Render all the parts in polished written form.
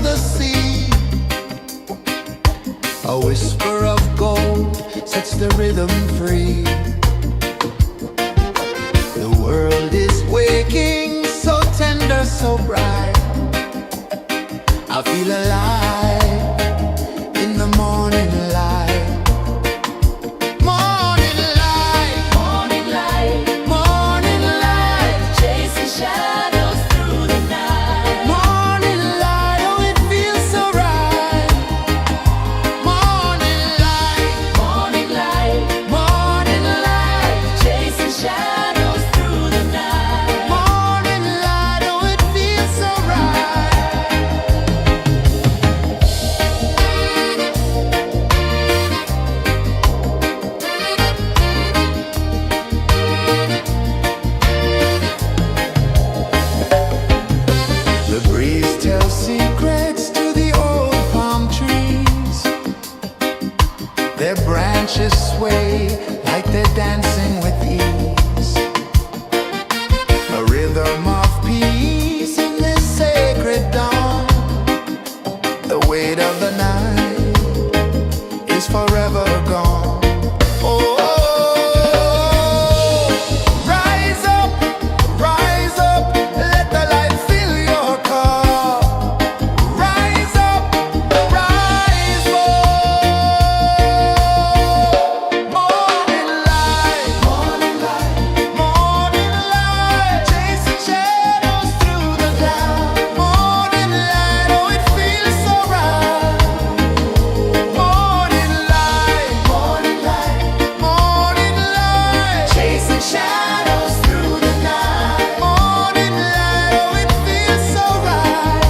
the sea. A whisper of gold sets the rhythm free. The world is waking, so tender, so bright. I feel alive in the morning light. Morning light, morning light, morning light, chasing shadows through the night. Morning light, oh it feels so right. Morning light, morning light, morning light, chasing shadows through the night. Morning light, oh it feels so right. The breeze tells secrets to the old palm trees. Their branches sway like they're dancing with ease. A rhythm of peace in this sacred dawn. The weight of the night is forever gone. Oh, rise up, let the light fill your cup. Rise up, rise up. Morning light, morning light, morning light, chasing shadows through the cloud. Morning light, oh it feels so right. Morning light, morning light, morning light, chasing shadows through the night. Morning light, oh it feels so right.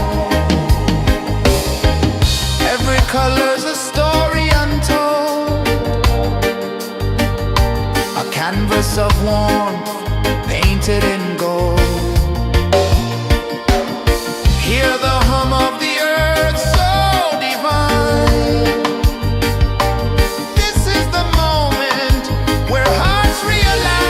Every color's a story untold, a canvas of warmth painted in gold. Hear the hum of the earth so divine. This is the moment where hearts realign.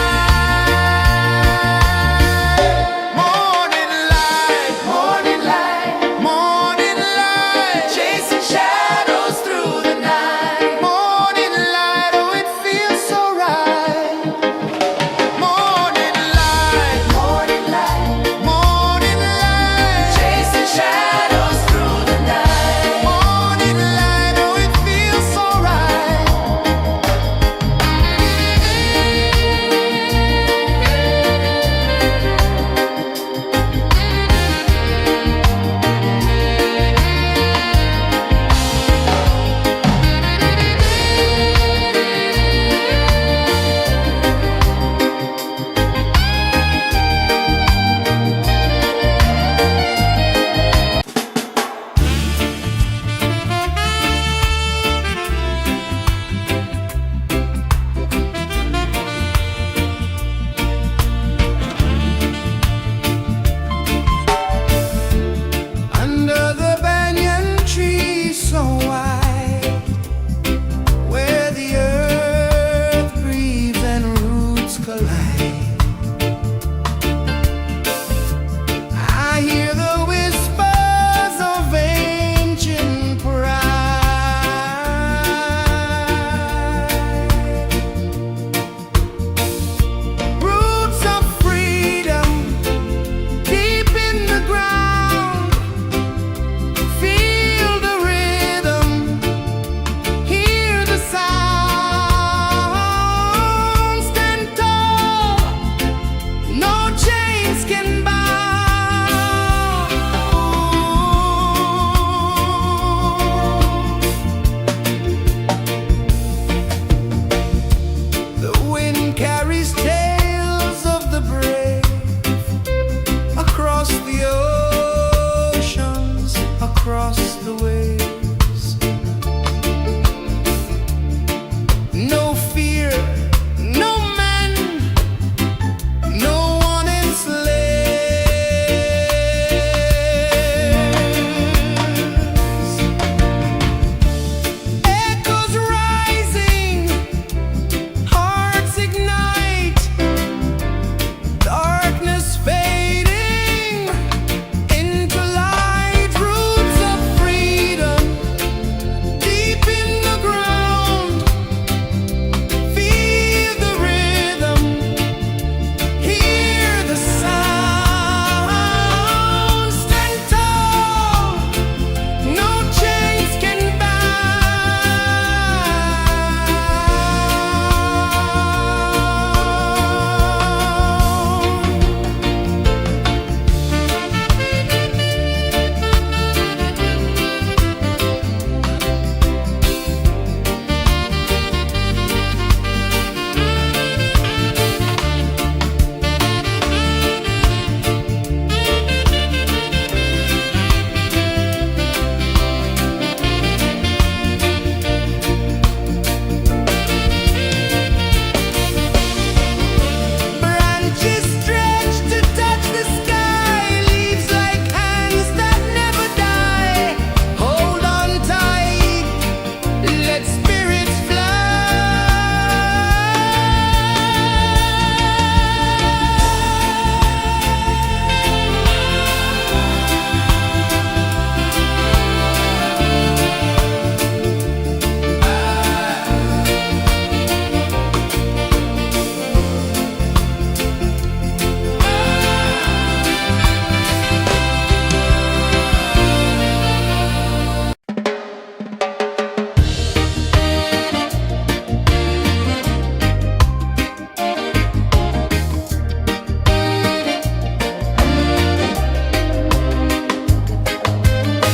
Morning light, morning light, morning light, chasing shadows through the night. Morning light, oh it feels so right. Morning light, morning light, morning light, chasing shadows through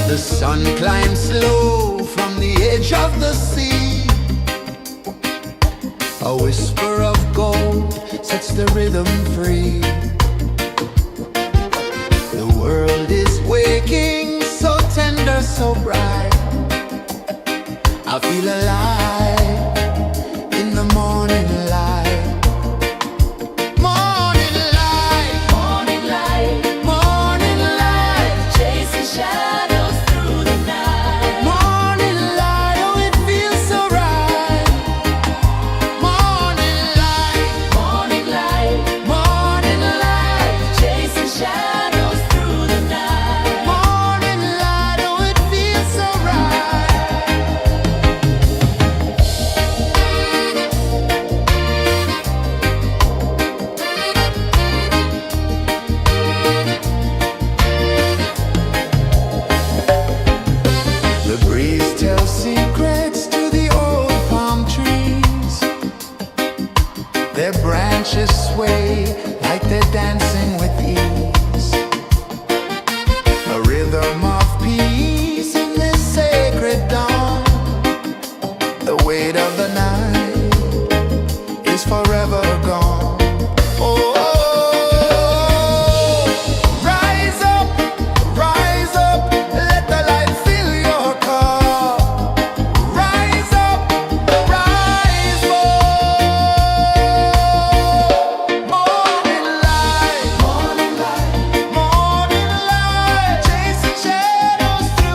The sun climbs slow from the edge of the sea. A whisper of gold sets the rhythm free. The world is waking, so tender, so bright. I feel alive in the morning light. Morning light, morning light, morning light, chasing shadows through the night. Morning light, oh it feels so right. Morning light, morning light, morning light, chasing shadows through the night. Morning light, oh it feels so right. The breeze tells secrets to the old palm trees. Their branches sway like they're dancing with ease. A rhythm of peace in this sacred dawn. The weight of the night is forever gone. Oh, rise up, let the light fill your cup. Rise up, rise more. Morning light, morning light, morning light, chasing shadows through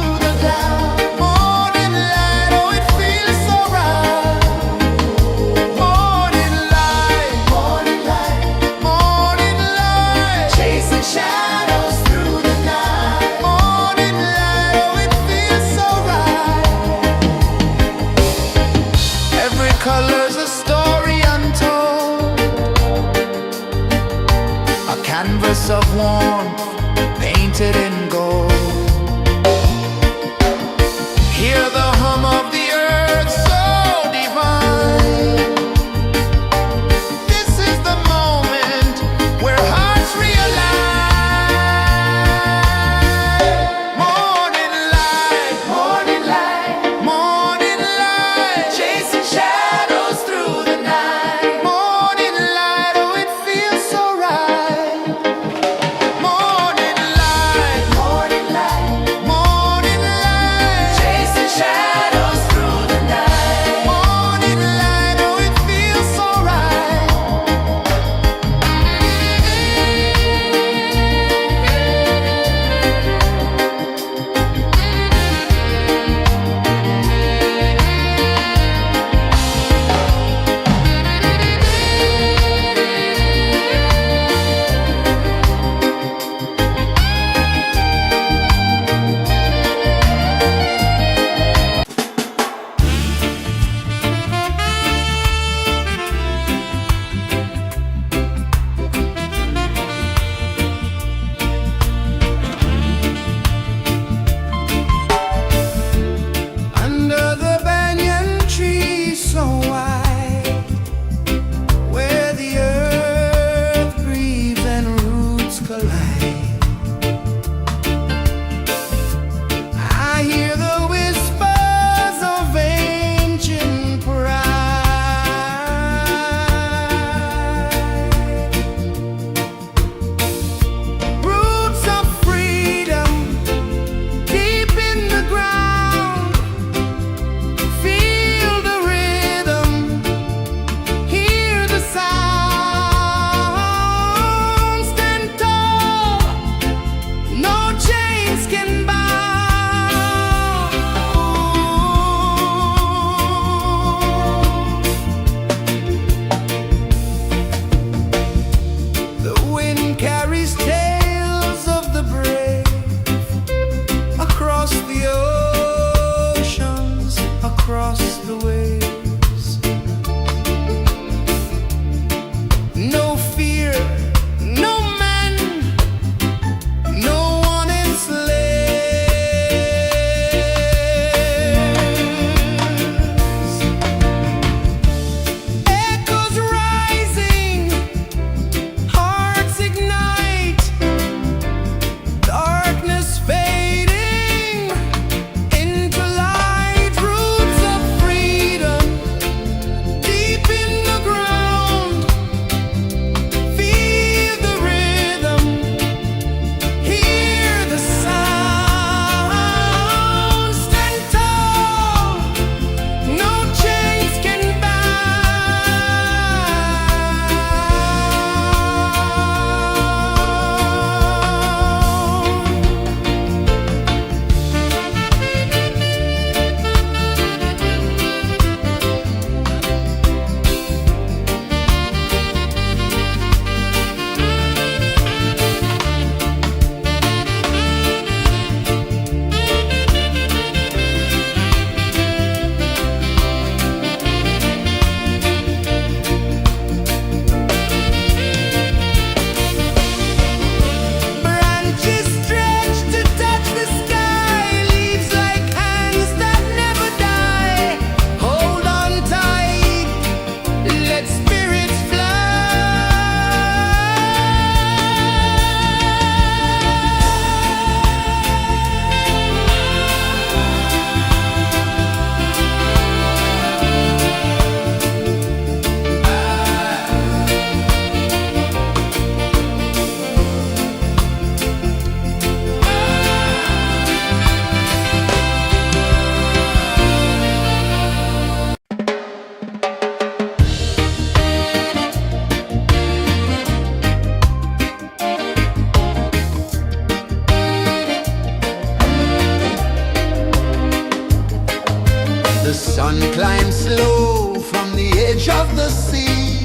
The sun climbs slow from the edge of the sea.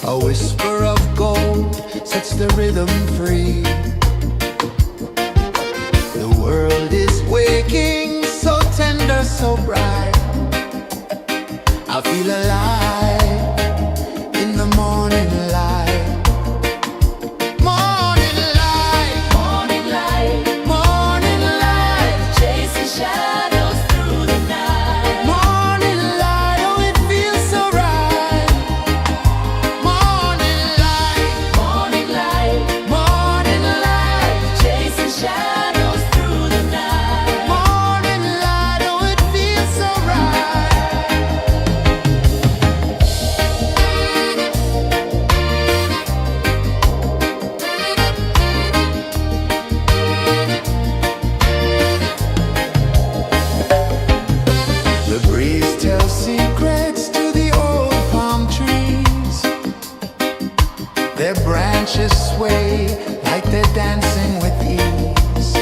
A whisper of gold sets the rhythm free. The world is waking, so tender, so bright. I feel alive in the morning light. Morning light, morning light, morning light, chasing shadows through the night. Morning light, oh it feels so right. Morning light, morning light, morning light, chasing shadows through the night. Morning light, oh it feels so right. The breeze tells secrets to the old palm trees. Their branches sway like they're dancing with ease.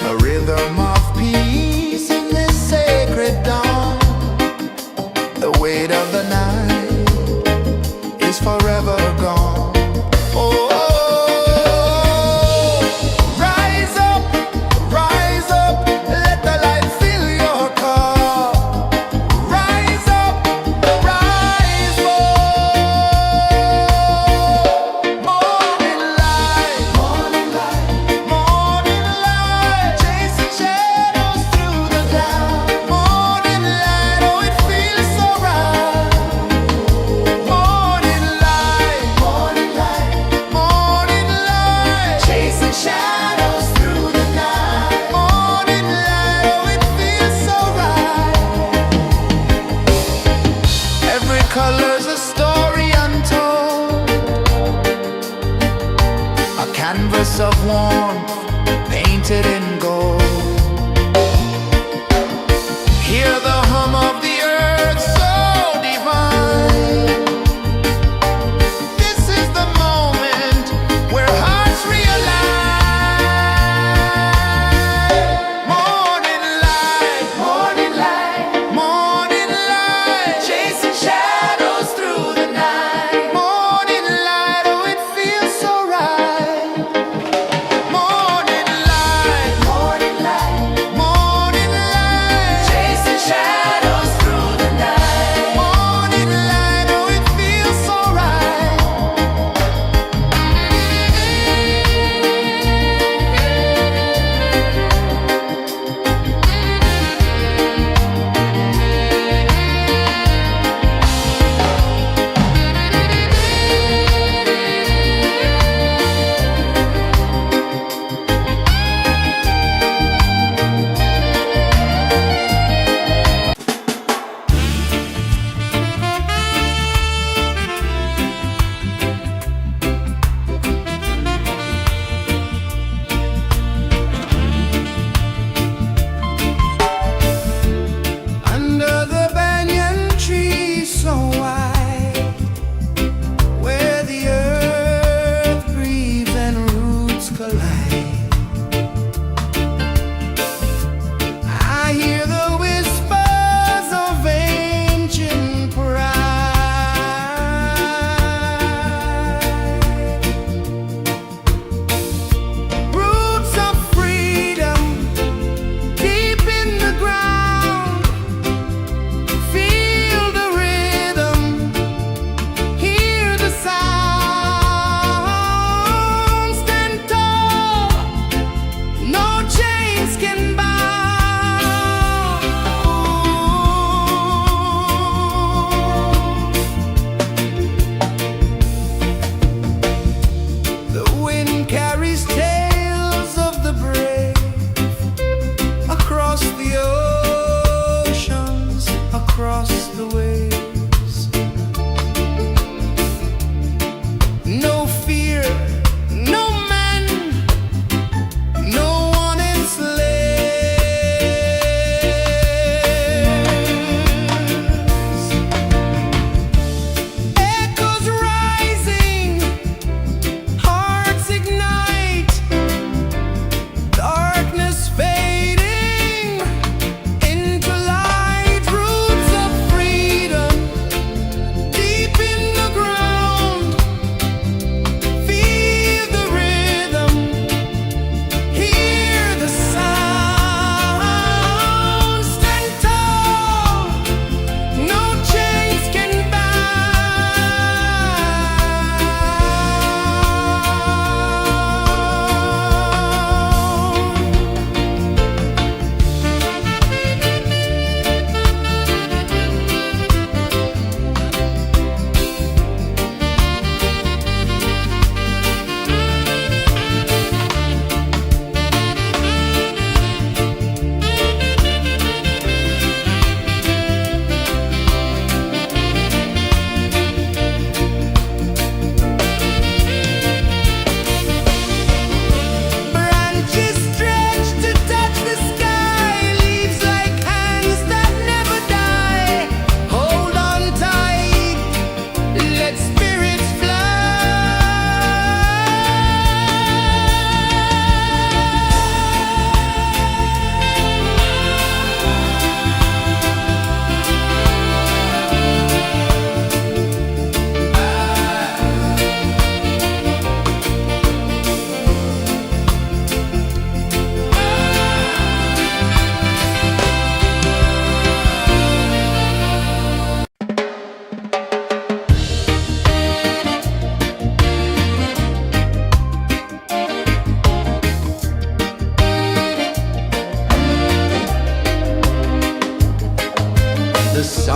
A rhythm of peace in this sacred dawn. The weight of the night is forever gone. Oh, rise up, let the light fill your cup. Rise up, rise up. Morning light, morning light, morning light, chasing shadows through the cloud. Morning light, oh it feels so right. Morning light, morning light, morning light, chasing shadows through the night. Morning light, oh it feels so right. Every color's a story untold, a canvas of warmth painted in gold. Hear the hum of the earth so divine. This is the moment where hearts realign. Morning light, morning light, morning light, chasing shadows through the night. Morning light, oh it feels so right. Morning light, morning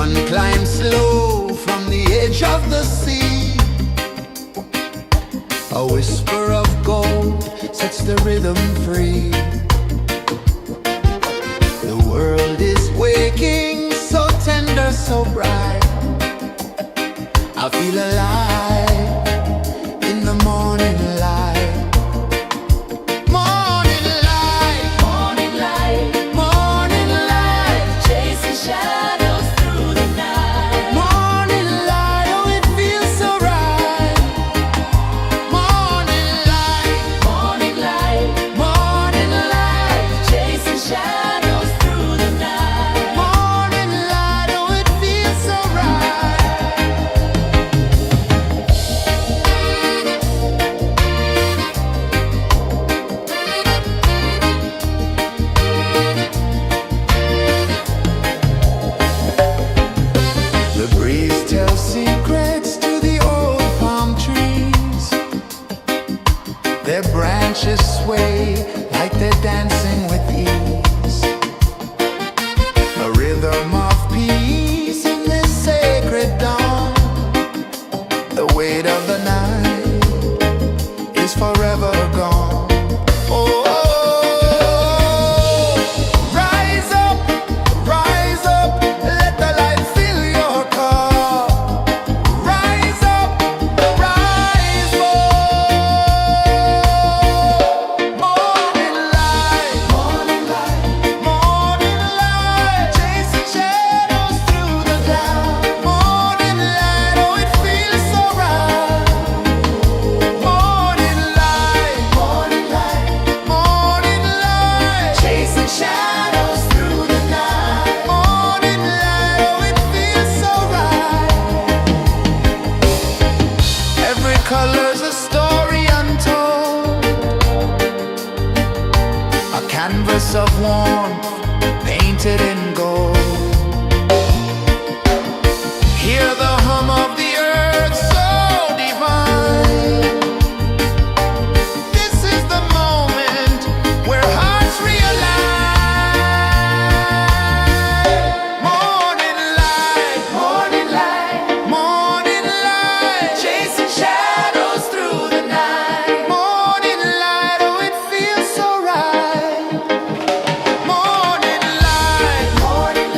sun climbs slow from the edge of the sea. A whisper of gold sets the rhythm free. The world is waking, so tender, so bright. I feel alive in the morning light. Morning light, Morning light, morning light, chasing shadows through the night. morning light, oh it feels so right. Morning light, Morning light, morning light, chasing shadows through the night. morning light, oh it feels so right. The breeze tells secrets to the old palm trees. Their branches sway like they're dancing with ease. A rhythm of peace in this sacred dawn. The weight of the night is forever gone. Oh, rise up, let the light fill your cup. Rise up, rise up. Morning light, morning light, morning light, chasing shadows through the cloud. Morning light, oh it feels so right. Morning light, morning light, morning light, chasing shadows through the night. Morning light, oh it feels so right. Every color's a story untold, a canvas of warmth painted in gold. Hear the hum of the earth so divine. This is the moment where hearts realign. Morning light, morning light, morning light, chasing shadows through the night. Morning light, oh it feels so right. Morning light, morning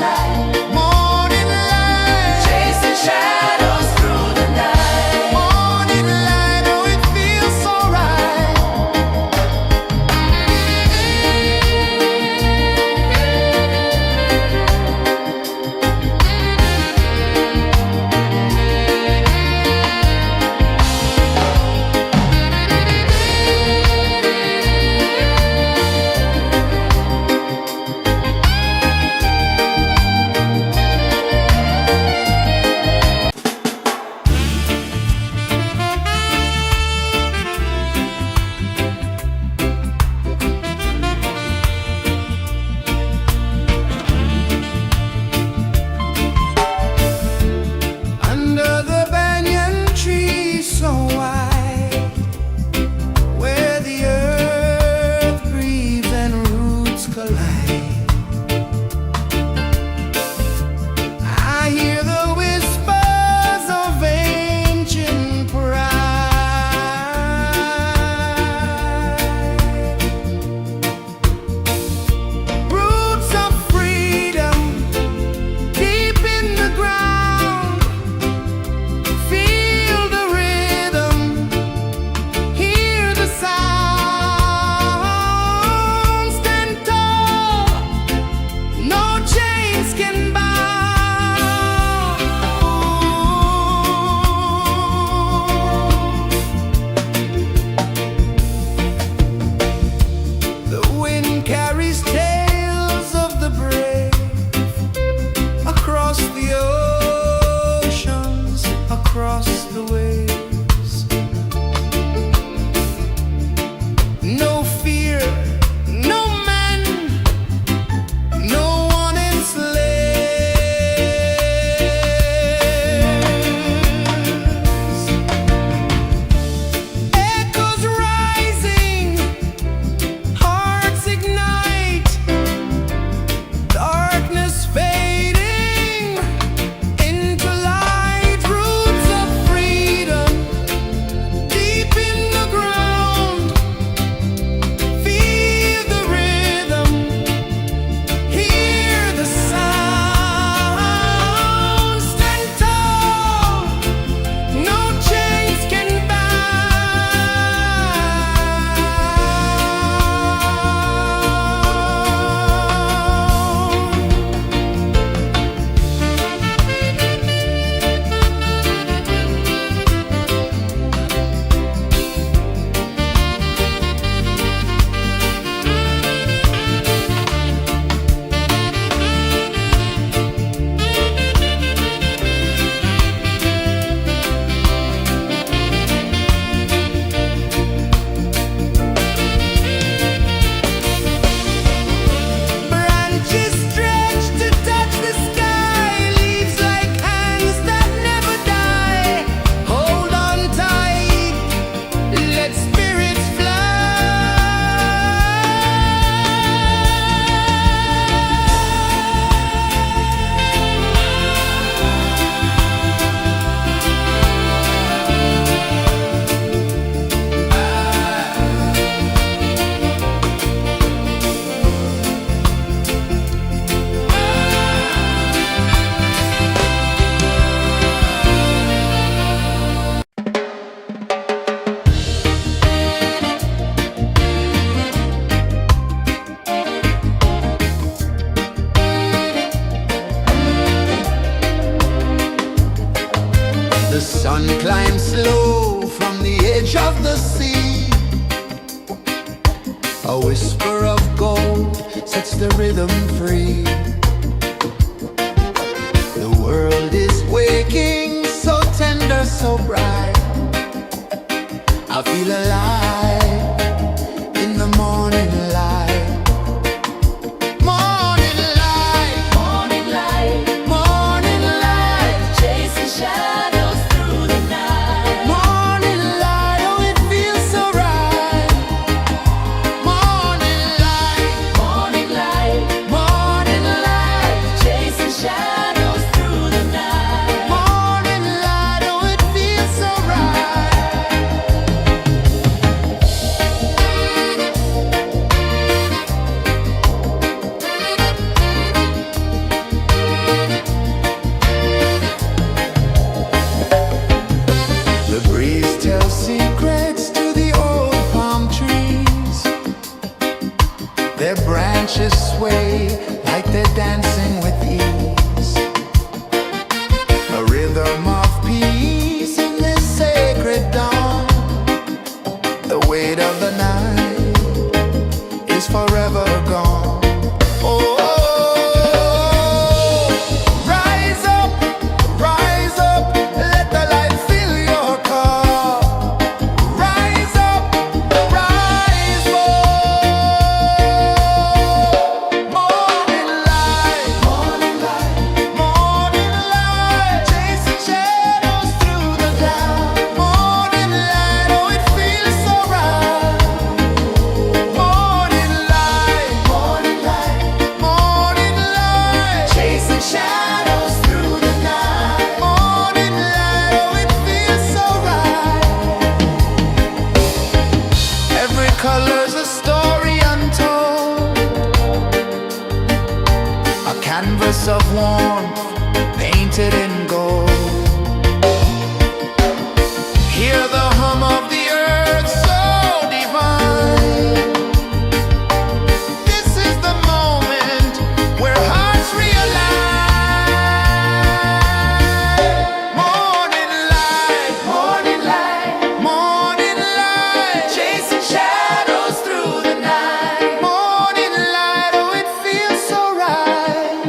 of gold sets the rhythm free. The world is waking, so tender, so bright. I feel alive in the morning light. Morning light, Morning light, morning light, chasing shadows through the night. morning light, oh it feels so right. Morning light, Morning light, morning light, chasing shadows through the night. morning light, oh it feels so right. The breeze tells secrets to the old palm trees. Their branches sway like they're dancing with ease. A rhythm of peace in this sacred dawn. The weight of the night is forever gone. Oh, rise up, let the light fill your cup. Rise up, rise up. Morning light, morning light, morning light, chasing shadows through the cloud. Morning light, oh it feels so right. Morning light, morning light, morning light, chasing shadows through the night. Morning light, oh it feels so right. Every color's a story untold, a canvas of warmth painted in gold. Hear the hum of the earth so divine. This is the moment where hearts realign. Morning light, morning light, morning light, chasing shadows through the night. Morning light, oh it feels so right.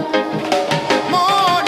Morning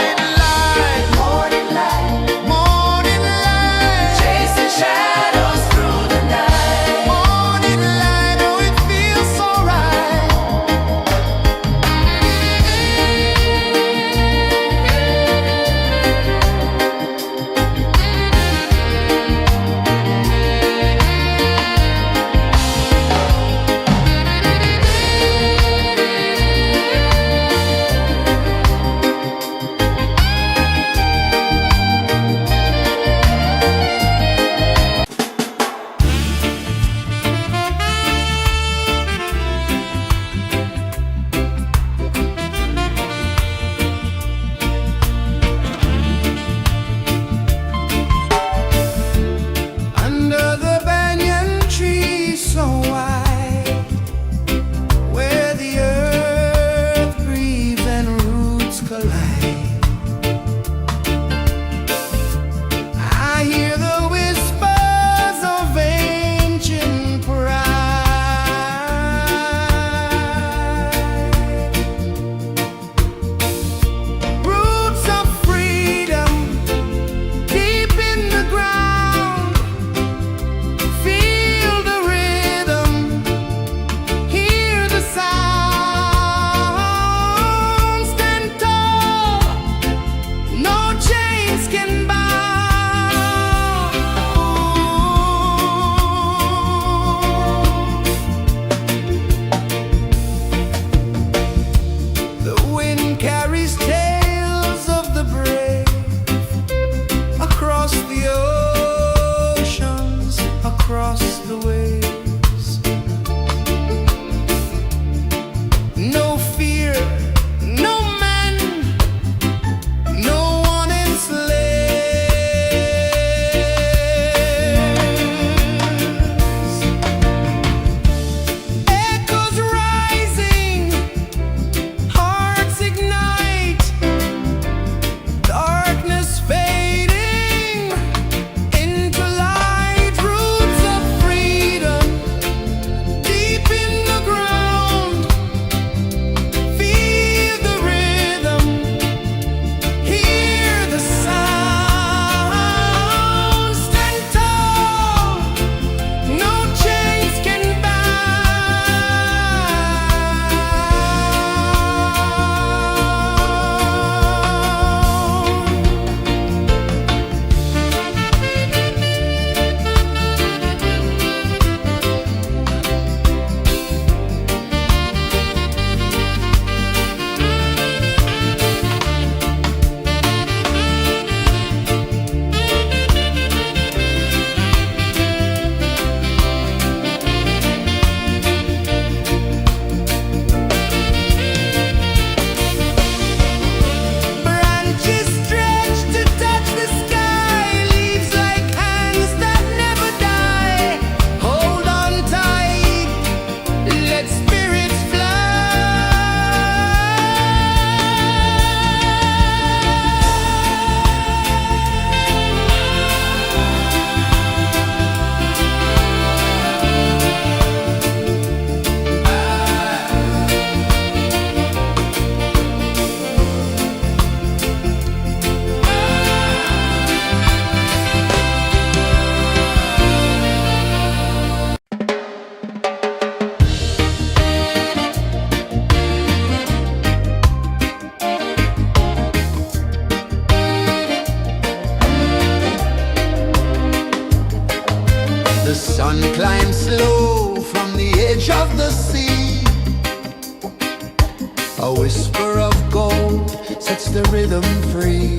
A whisper of gold sets the rhythm free.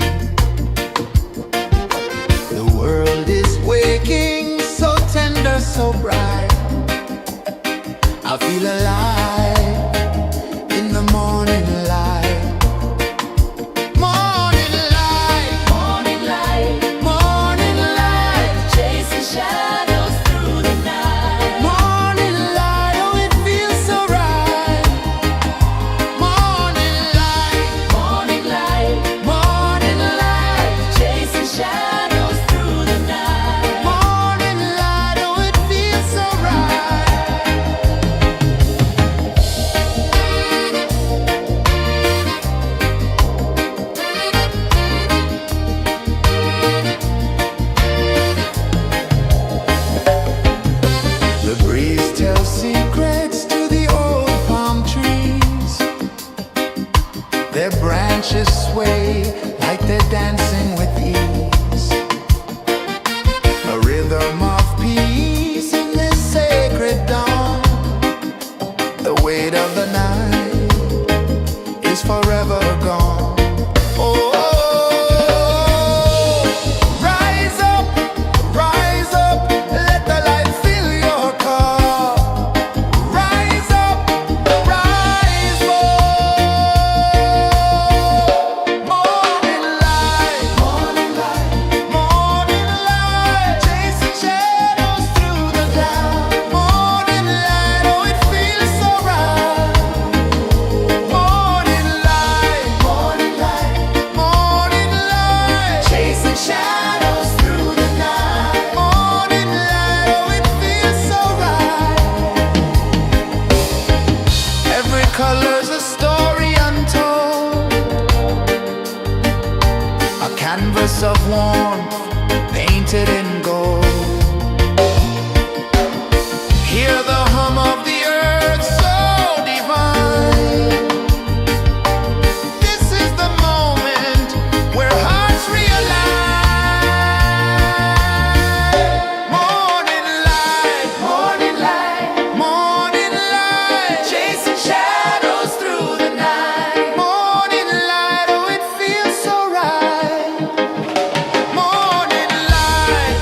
The world is waking, so tender, so bright. I feel alive in the morning light. Morning light, Morning light, morning light, chasing shadows through the night. morning light, oh it feels so right. Morning light, Morning light, morning light, chasing shadows through the night. morning light, oh it feels so right. The breeze tells secrets to the old palm trees. Their branches sway like they're dancing with ease. A rhythm of peace in this sacred dawn. The weight of the night is forever gone. Oh, rise up, let the light fill your cup. Rise up, rise up. Morning light, morning light, morning light, chasing shadows through the cloud. Morning light, oh it feels so right. Morning light, morning light, morning light, chasing shadows through the night. Morning light, oh it feels so right. Every color's a story untold, a canvas of warmth painted in gold. Hear the hum of the earth so divine. This is the moment where hearts realign. Morning light, morning light, morning light, chasing shadows through the night. Morning light, oh it feels so right. Morning light,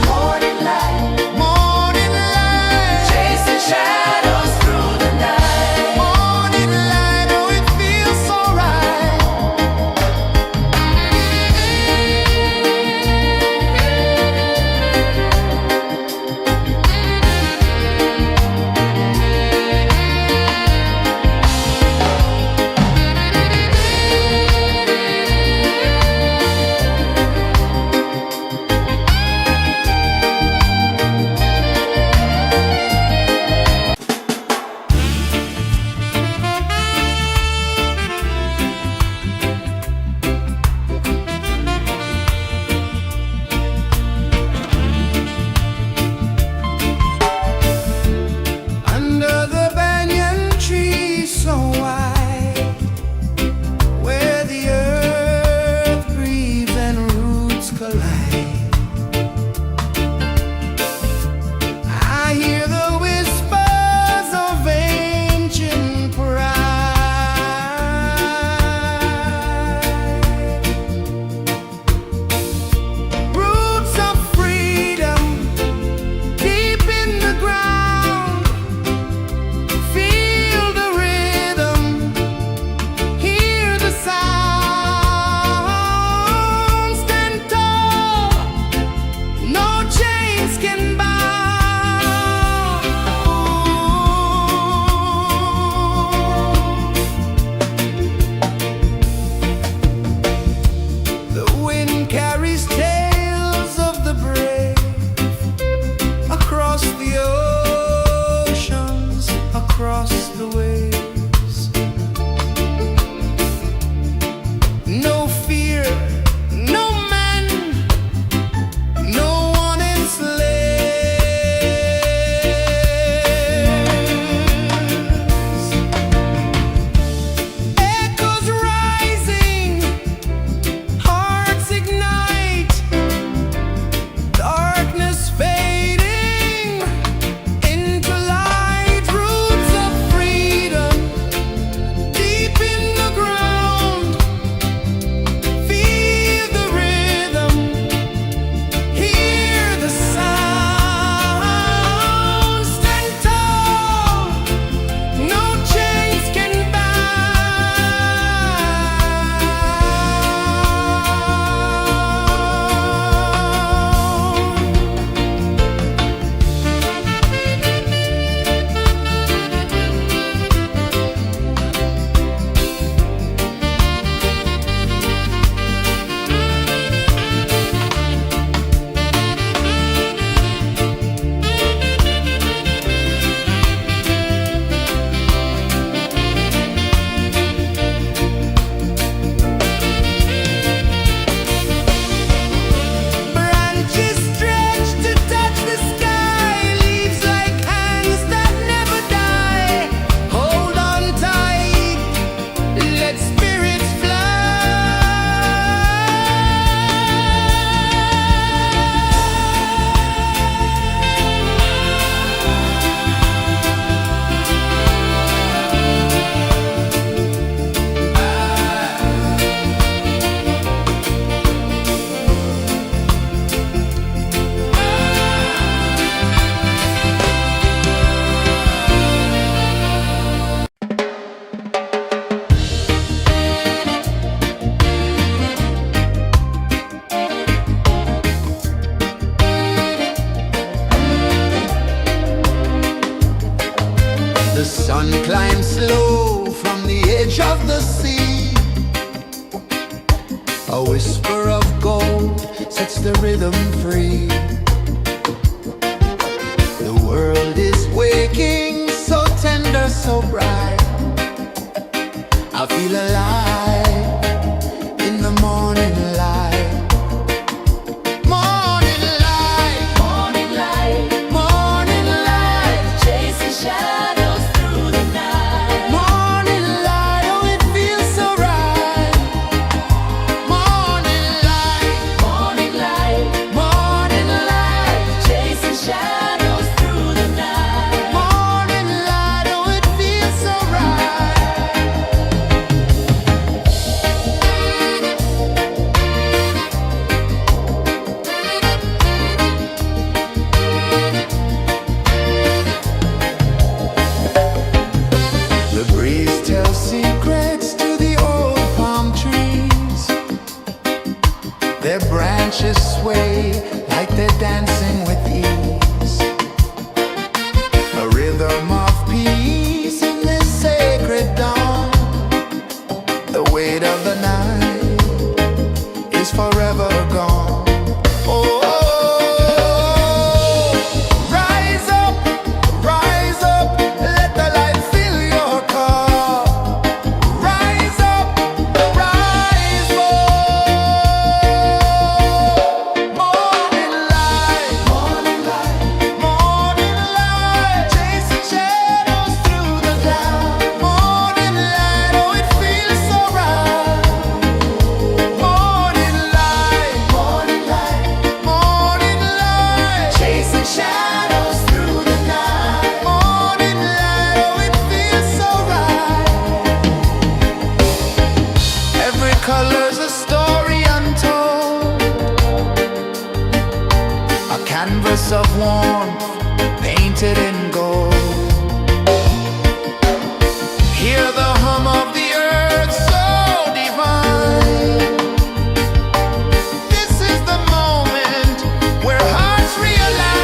of the sea. A whisper of gold sets the rhythm free. The world is waking, so tender, so bright. I feel alive in the morning light. Morning light, Morning light, morning light, chasing shadows through the night. morning light, oh it feels so right. Morning light, Morning light, morning light, chasing shadows through the night. morning light, oh it feels so right. The breeze tells secrets to the old palm trees. Their branches sway like they're dancing with ease. A rhythm of peace in this sacred dawn. The weight of the night is forever gone. Oh, rise up, let the light fill your cup. Rise up, rise more. Morning light, morning light, morning light, chasing shadows through the cloud. Morning light, oh it feels so right. Morning light, morning light, morning light, chasing shadows through the night. Morning light, oh it feels so right. Every color's a story untold, a canvas of warmth painted in gold. Hear the hum of the earth so divine. This is the moment where hearts realign.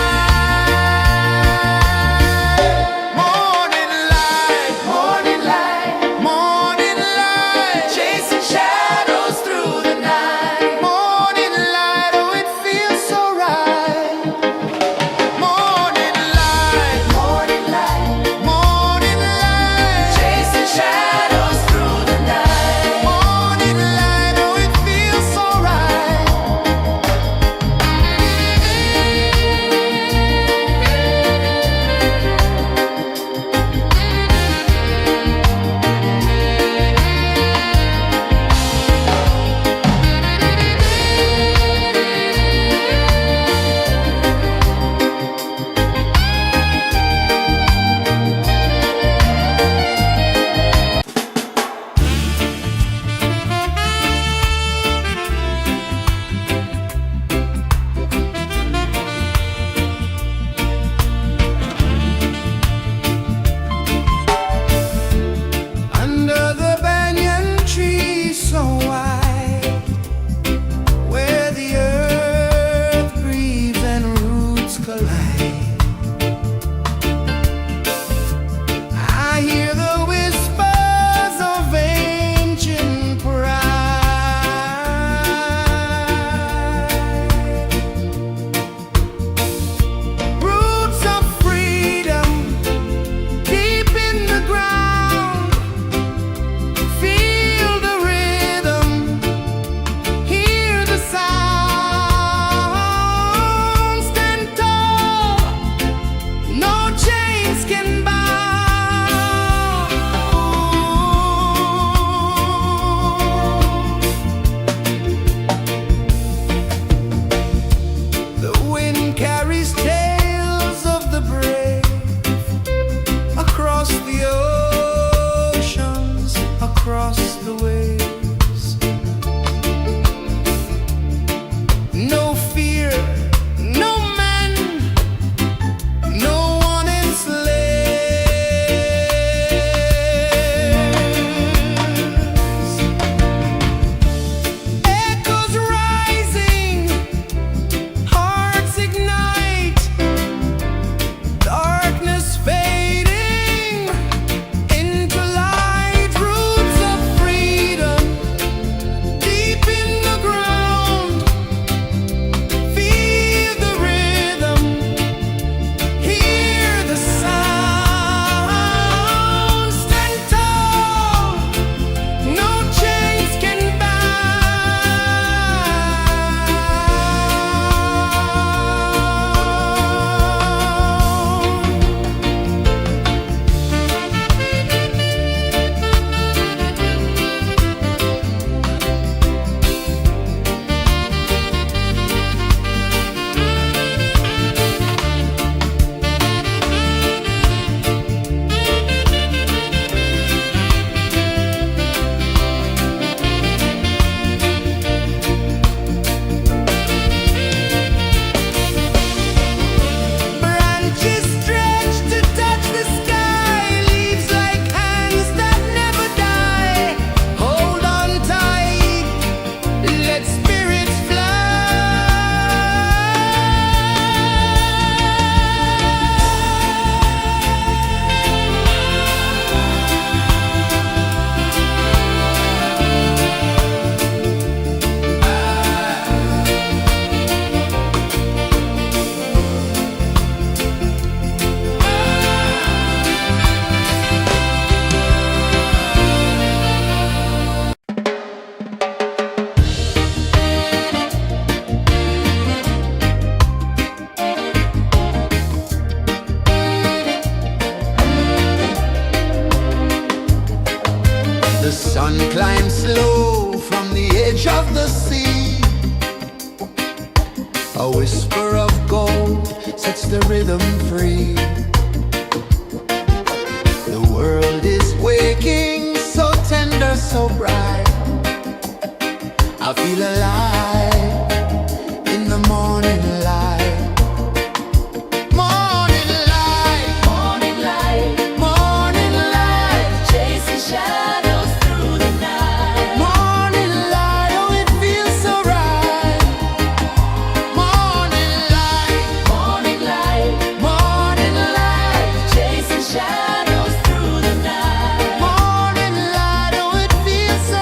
Morning light, morning light, morning light, chasing shadows through the night. Morning light, oh it feels so right. Morning light, morning light, morning light, chasing shadows The sun climbs slow from the edge of the sea. A whisper of gold sets the rhythm free. The world is waking, so tender, so bright. I feel alive in the morning light. Morning light, Morning light, morning light, chasing shadows through the night. morning light, oh it feels so right. Morning light, Morning light, morning light, chasing shadows through the night. morning light, oh it feels so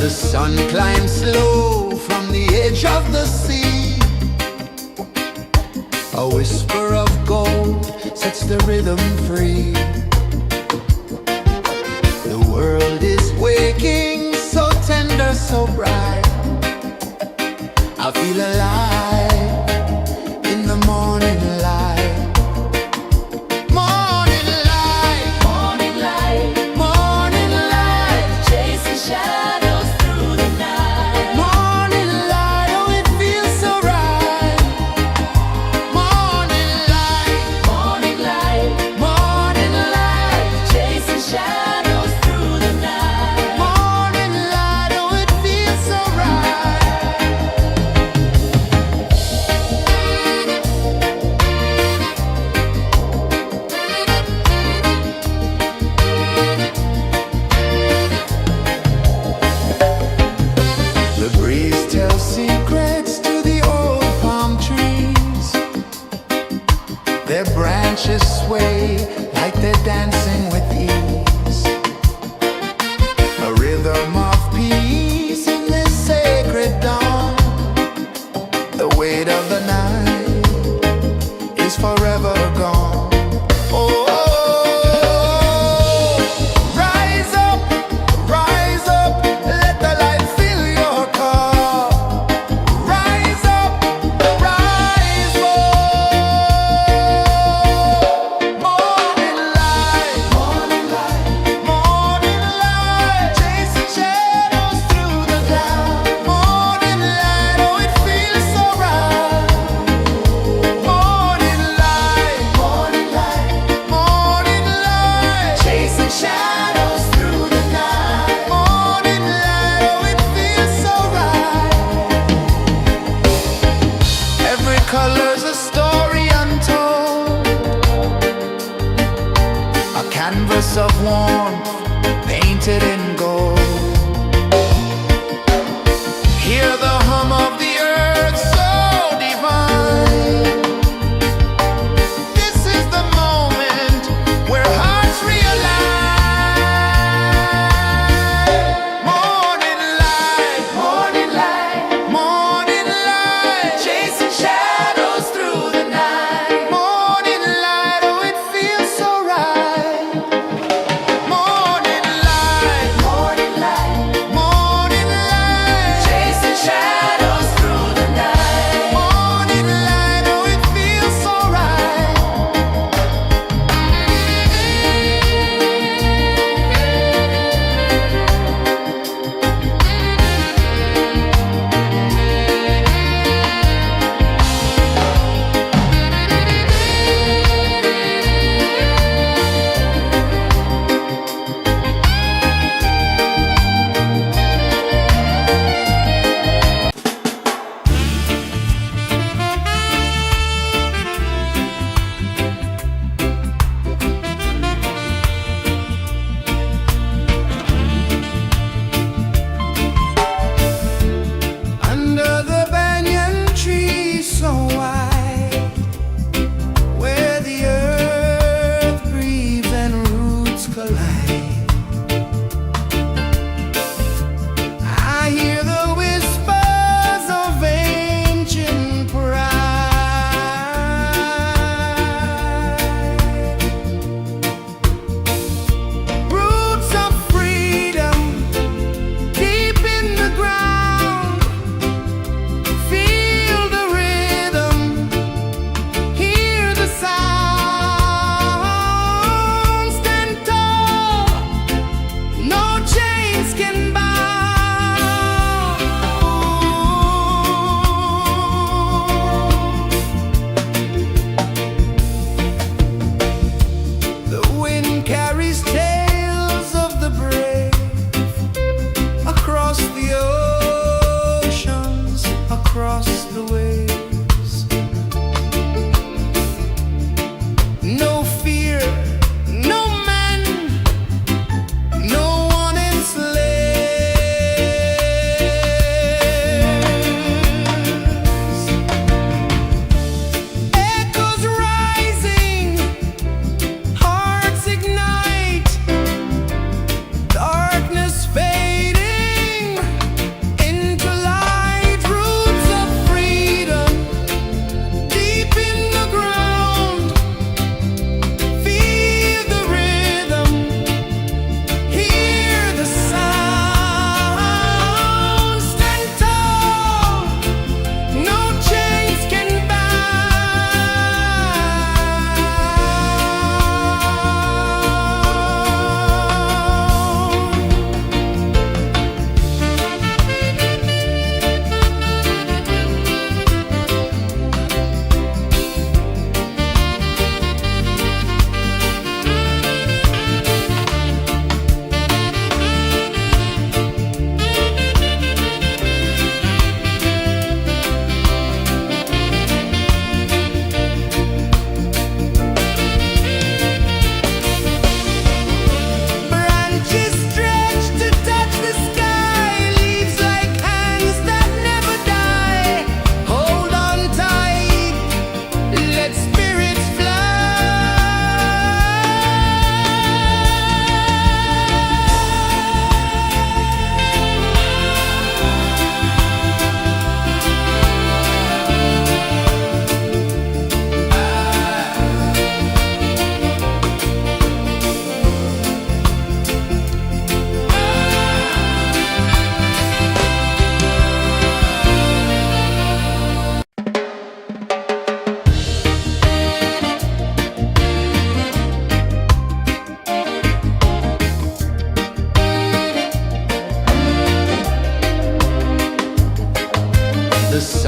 The sun climbs slow from the edge of the sea. A whisper of gold sets the rhythm free. The world is waking, so tender, so bright. I feel alive in the morning light. Morning light, Morning light, morning light, chasing shadows through the night. morning light, oh it feels so right. Morning light, Morning light, morning light, chasing shadows through the night. morning light, oh it feels so right.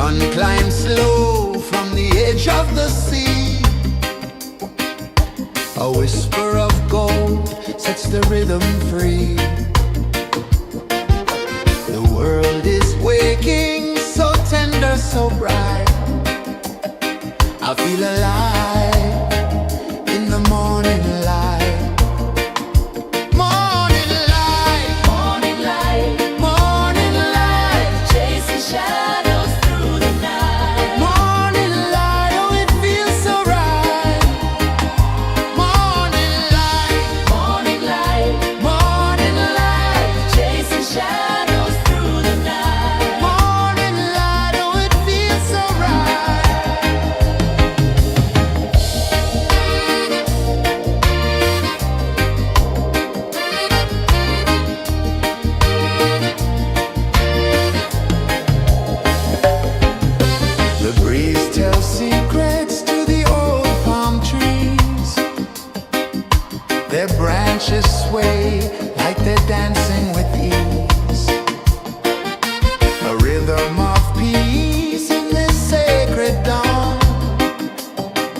sun climbs slow from the edge of the sea. A whisper of gold sets the rhythm free. The world is waking, so tender, so bright. I feel alive in the morning light. Morning light, Morning light, morning light, chasing shadows through the night. morning light, oh it feels so right. Morning light, Morning light, morning light, chasing shadows through the night. morning light, oh it feels so right. The breeze tells secrets to the old palm trees. Their branches sway like they're dancing with ease. A rhythm of peace in this sacred dawn.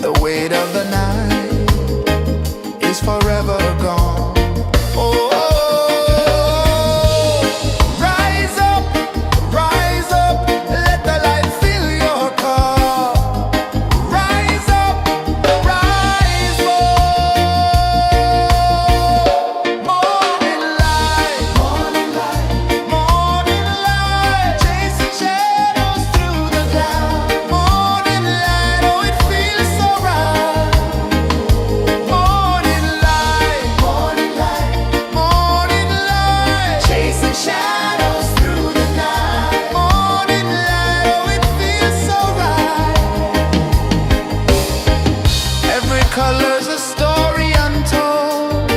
The weight of the night is forever gone. Oh, rise up, let the light fill your cup. Rise up, rise up. Morning light, morning light, chasing shadows through the cloud. Morning light, oh it feels so right. Morning light, chasing shadows through the night. Morning light, oh it feels so right. Every color's a story untold,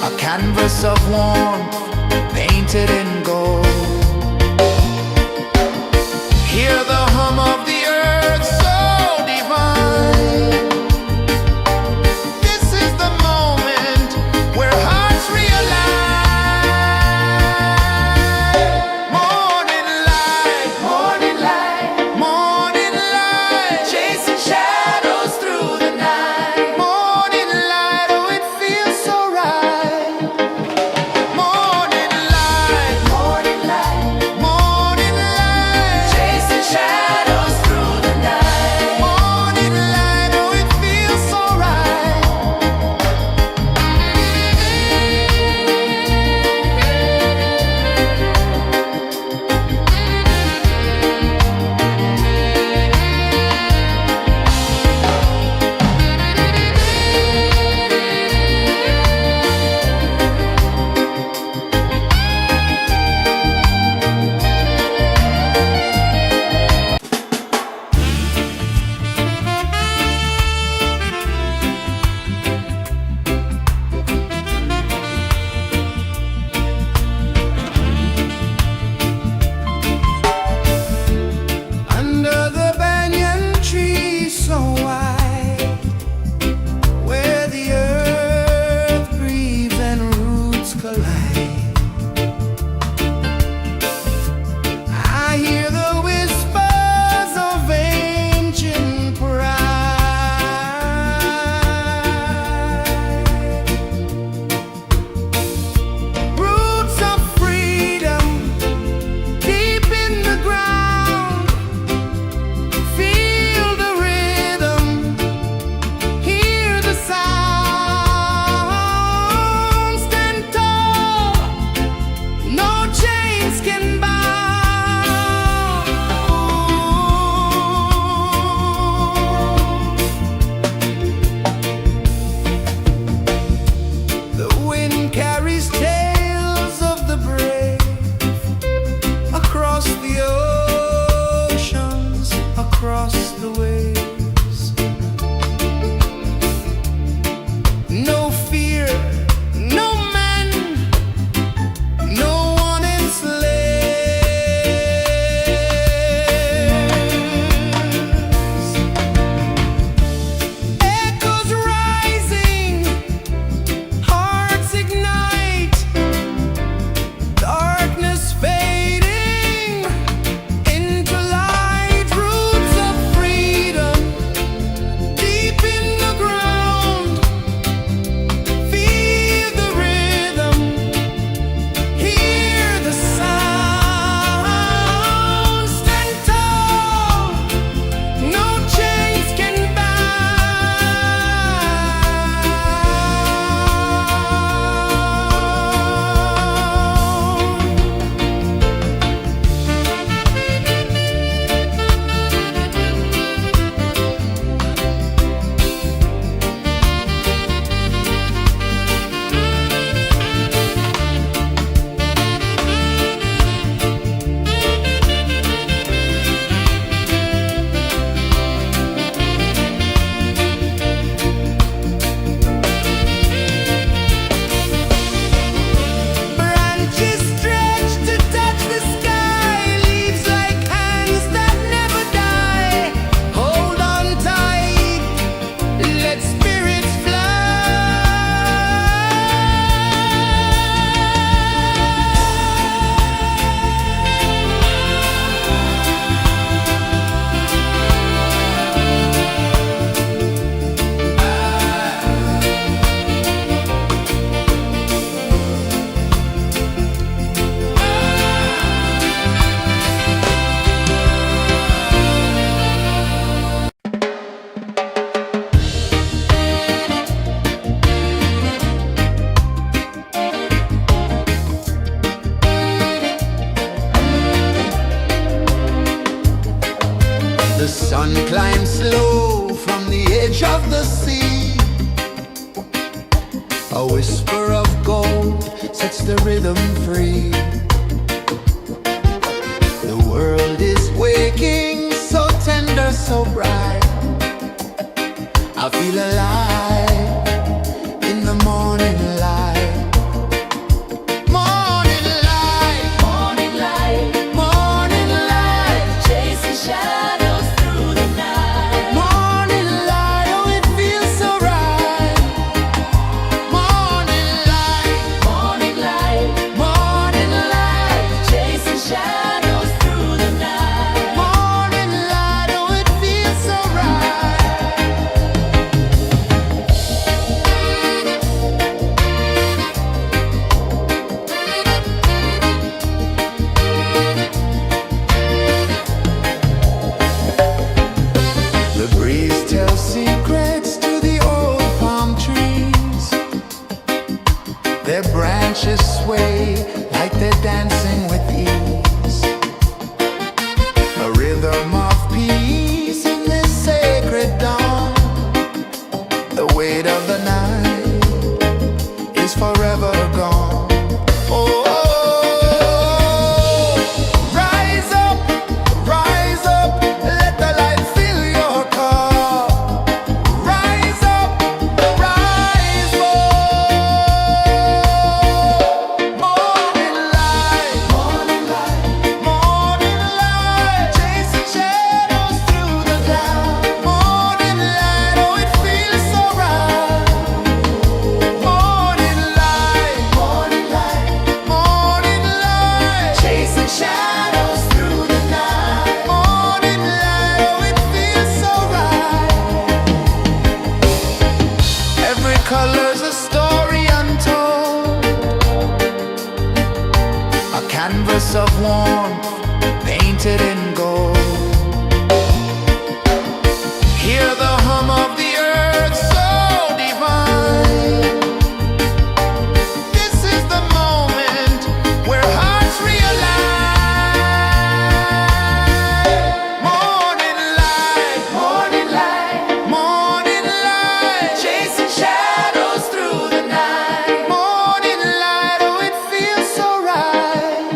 a canvas of warmth painted in gold. Hear the hum of the earth so divine. This is the moment where hearts realign. Morning light, morning light, chasing shadows through the night. Morning light, oh it feels so right. Morning light, One climbs slow from the edge of the sea. A whisper of gold sets the rhythm free. The world is waking, so tender, so bright. I feel alive in the morning light. Morning light, Morning light, morning light, chasing shadows through the night. morning light, oh it feels so right. Morning light, Morning light, morning light, chasing shadows through the night. morning light, oh it feels so right. The breeze tells secrets to the old palm trees. Their branches sway like they're dancing with ease. A rhythm of peace in this sacred dawn. The weight of the night is forever gone. Oh, rise up, let the light fill your cup. Rise up, rise up. Morning light, morning light, chasing shadows through the cloud. Morning light, oh it feels so right. Morning light, morning light, chasing shadows through the night. Morning light, oh it feels so right. Every color's a story untold, a canvas of warmth painted in gold. Hear the hum of the earth so divine. This is the moment where hearts realign. Morning light, morning light, chasing shadows through the night. Morning light, oh it feels so right.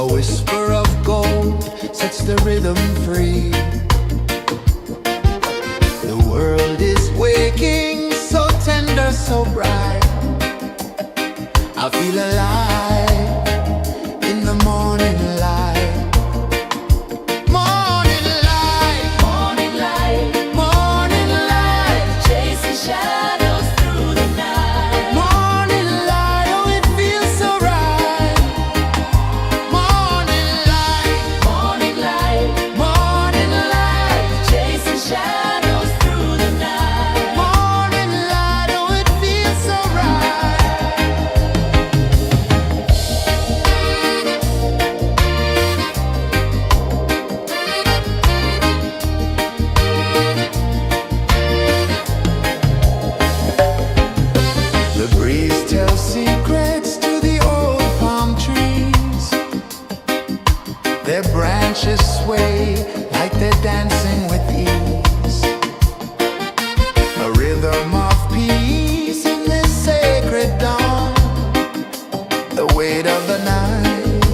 A whisper of gold sets the rhythm free. The world is waking, so tender, so bright. I feel alive in the morning light. Morning light, Morning light, morning light, chasing shadows through the night. morning light, oh it feels so right. Morning light, Morning light, morning light, chasing shadows through the night. morning light, oh it feels so right. The breeze tells secrets to the old palm trees. Their branches sway like they're dancing with ease. A rhythm of peace in this sacred dawn. The weight of the night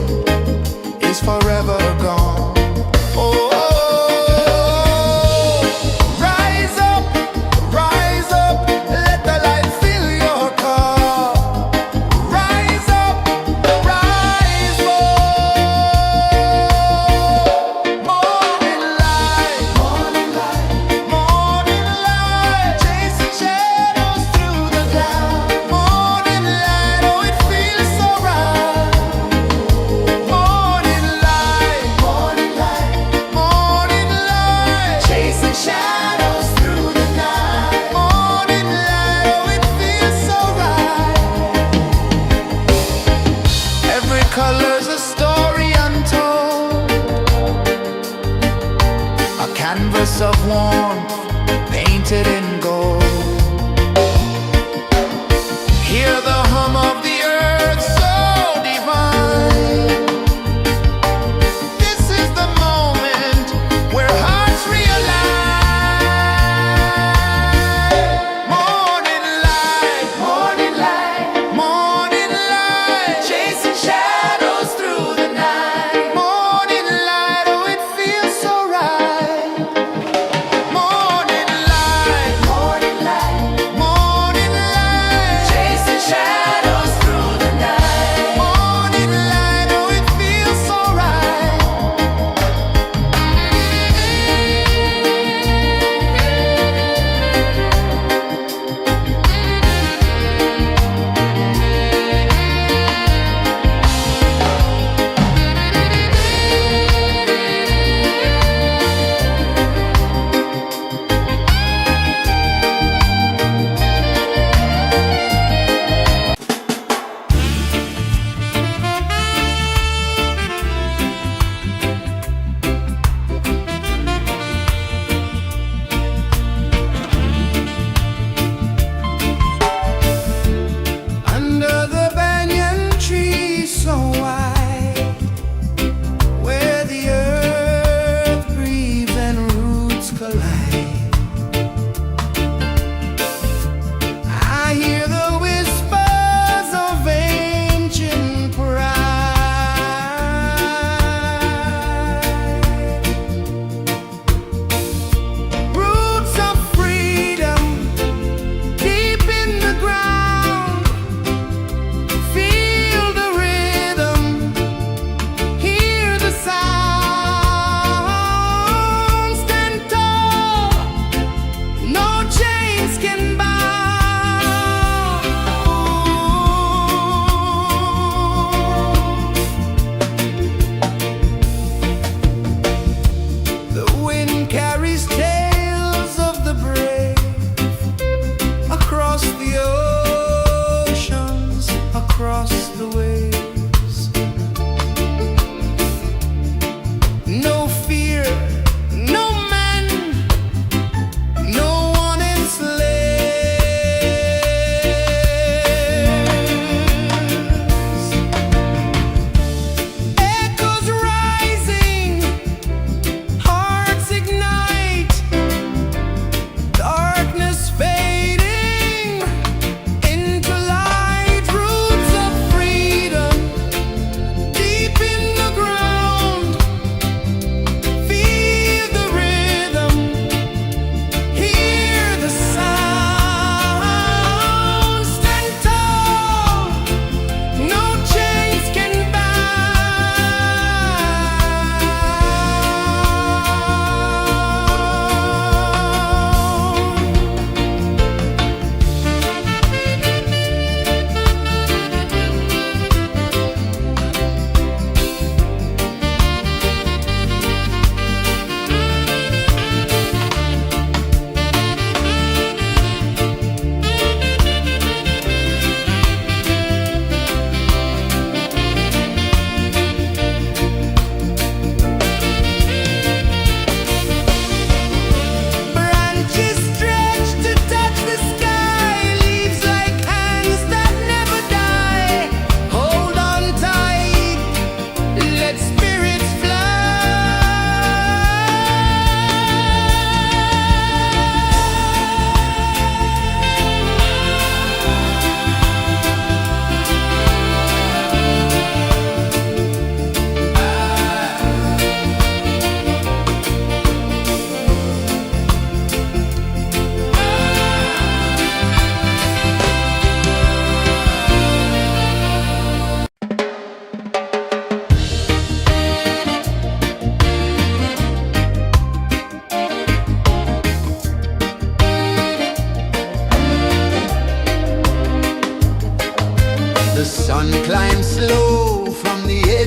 is forever gone. Oh, rise up, let the light fill your cup. Rise up, rise up. Morning light, morning light, chasing shadows through the cloud. Morning light, oh it feels so right. Morning light, morning light, chasing shadows through the night. Morning light, oh it feels so right. Every color's a story untold, a canvas of warmth painted in gold. Hear the hum of the earth so divine. This is the moment where hearts realign. Morning light, morning light, chasing shadows through the night. Morning light, oh it feels so right. Morning light, morning light, Chasing shadows through the night. morning light, oh it feels so right. Under the banyan tree so wide, where the earth breathes and roots collide, I hear the whispers of ancient pride. Roots of freedom deep in the ground. Feel the rhythm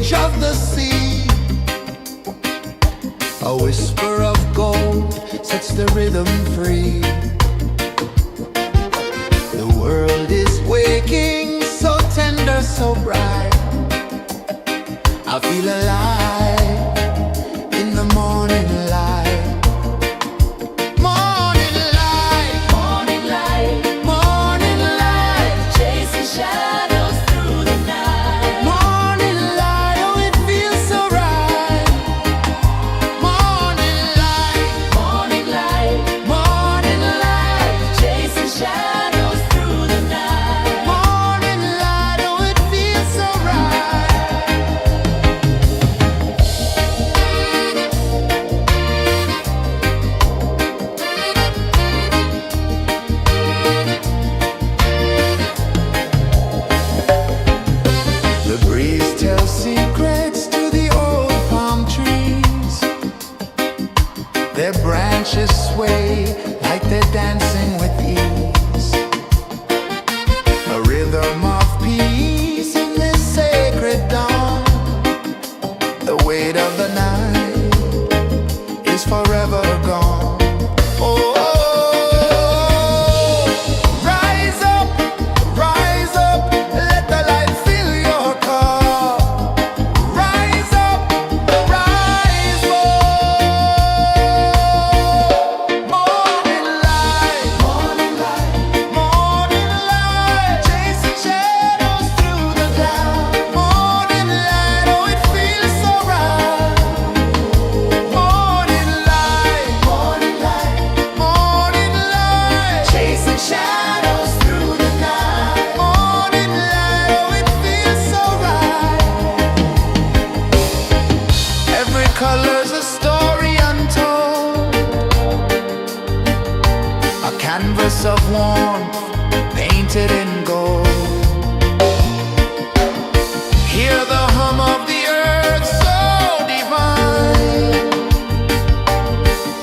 edge of the sea. A whisper of gold sets the rhythm free. The world is waking, so tender, so bright. I feel alive in the morning light. Morning light, Morning light, morning light, chasing shadows through the night. morning light, oh it feels so right. Morning light, Morning light, morning light, chasing shadows through the night. morning light, oh it feels so right. The breeze tells secrets to the old palm trees. Their branches sway like they're dancing with ease. A rhythm of peace in this sacred dawn. The weight of the night is forever gone. Oh, rise up, let the light fill your cup. Rise up, rise up. Morning light, morning light, morning light, chasing shadows through the cloud. Morning light, oh it feels so right. Morning light, morning light, morning light, chasing shadows through the night. Morning light, oh it feels so right. Every color's a story untold, a canvas of warmth painted in gold. Hear the hum of the earth so divine.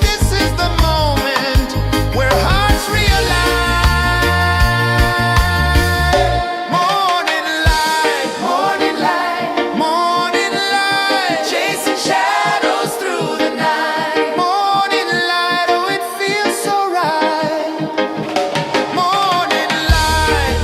This is the moment where hearts realign. Morning light, morning light, morning light, chasing shadows through the night. Morning light, oh it feels so right. Morning light,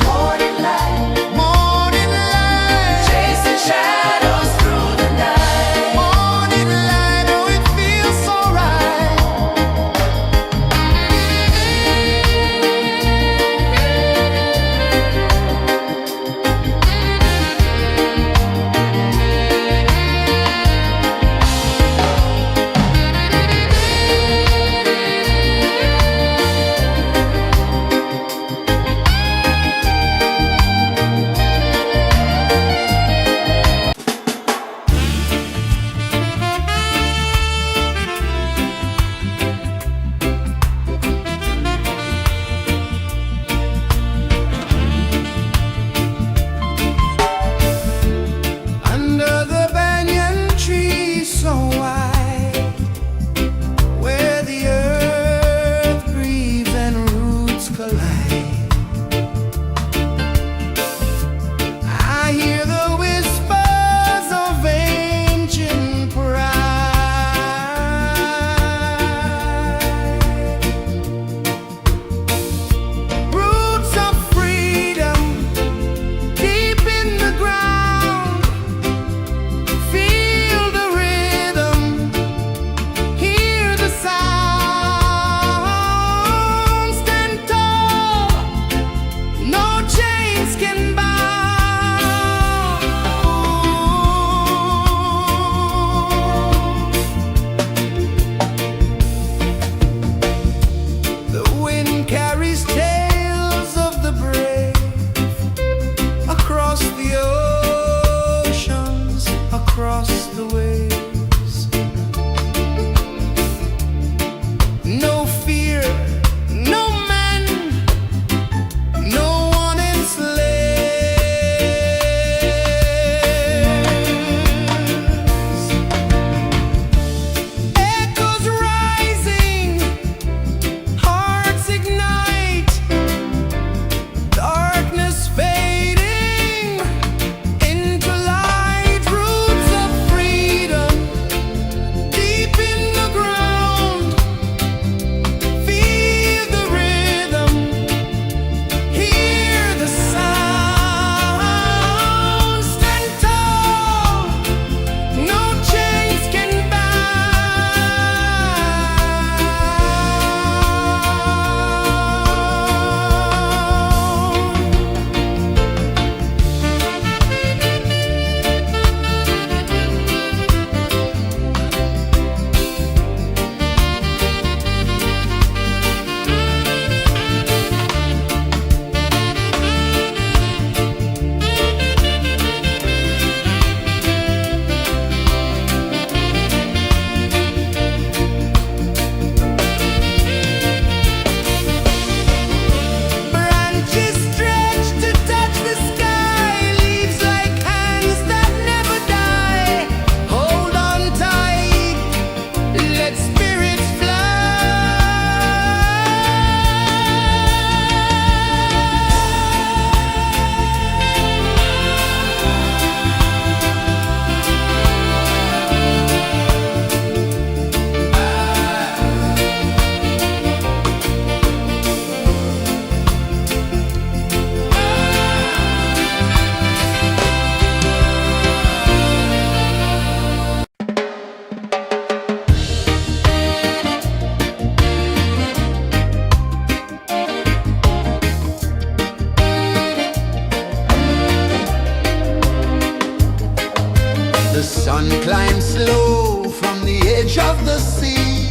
The sun climbs slow from the edge of the sea.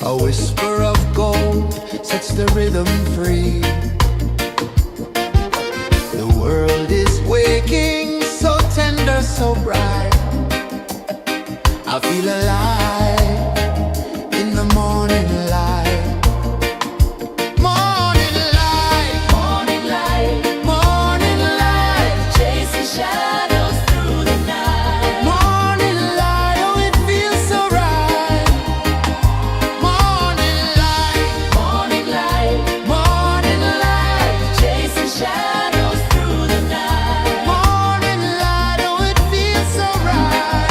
A whisper of gold sets the rhythm free. The world is waking, so tender, so bright. I feel alive in the morning light. Morning light, Morning light, morning light, chasing shadows through the night. morning light, oh it feels so right. Morning light, Morning light, morning light, chasing shadows through the night. morning light, oh it feels so right.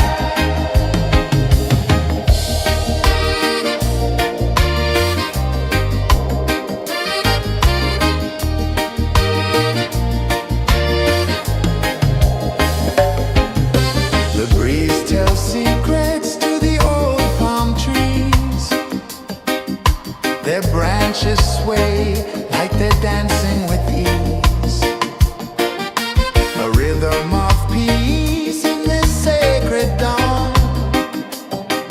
The breeze tells secrets to the old palm trees. Their branches sway like they're dancing with ease. A rhythm of peace in this sacred dawn.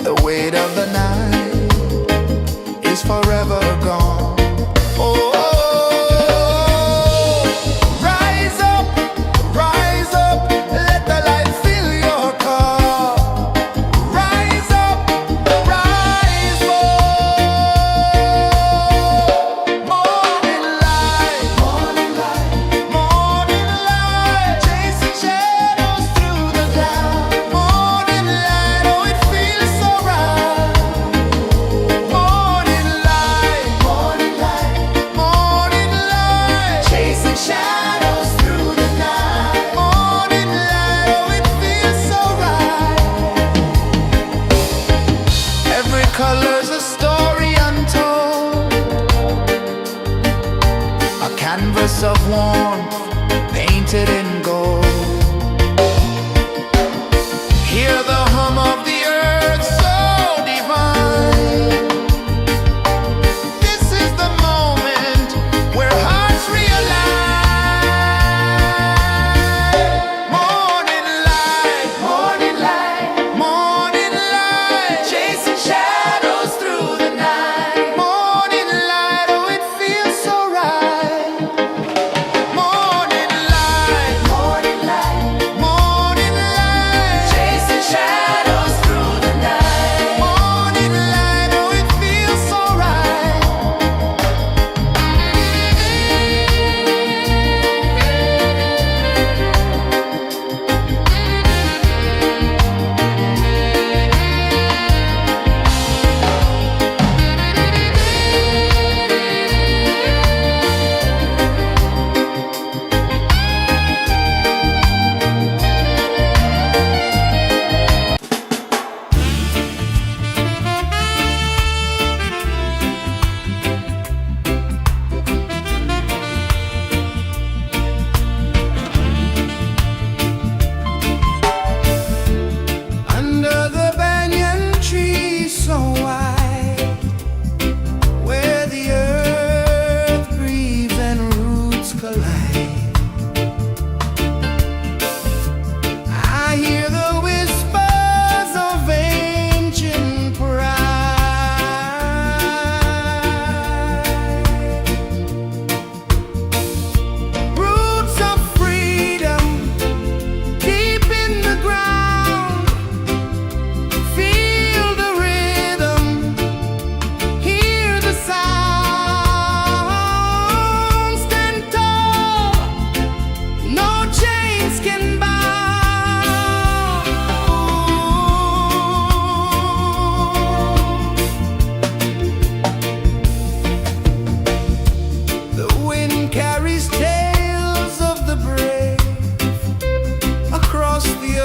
The weight of the night is forever gone. Oh, rise up, let the light fill your car. Rise up, rise up. Morning light, morning light, morning light, chasing shadows through the cloud. Morning light, oh it feels so right. Morning light, morning light, morning light, chasing shadows through the night. Morning light, oh it feels so right. Every color's a story untold, a canvas of warmth painted in gold. Hear the hum of the earth so divine. This is the moment where hearts realign. Morning light, morning light, morning light, chasing shadows through the night. Morning light, oh it feels so right. Morning light, morning light, morning light, chasing shadows through the night. Morning light, oh it feels so right. Under the banyan tree so wide, where the earth breathes and roots collide, I hear the whispers of ancient pride. Roots of freedom deep in the ground. Feel the rhythm, hear the sound. Stand tall, no chains can bound. The wind carries tales of the brave across the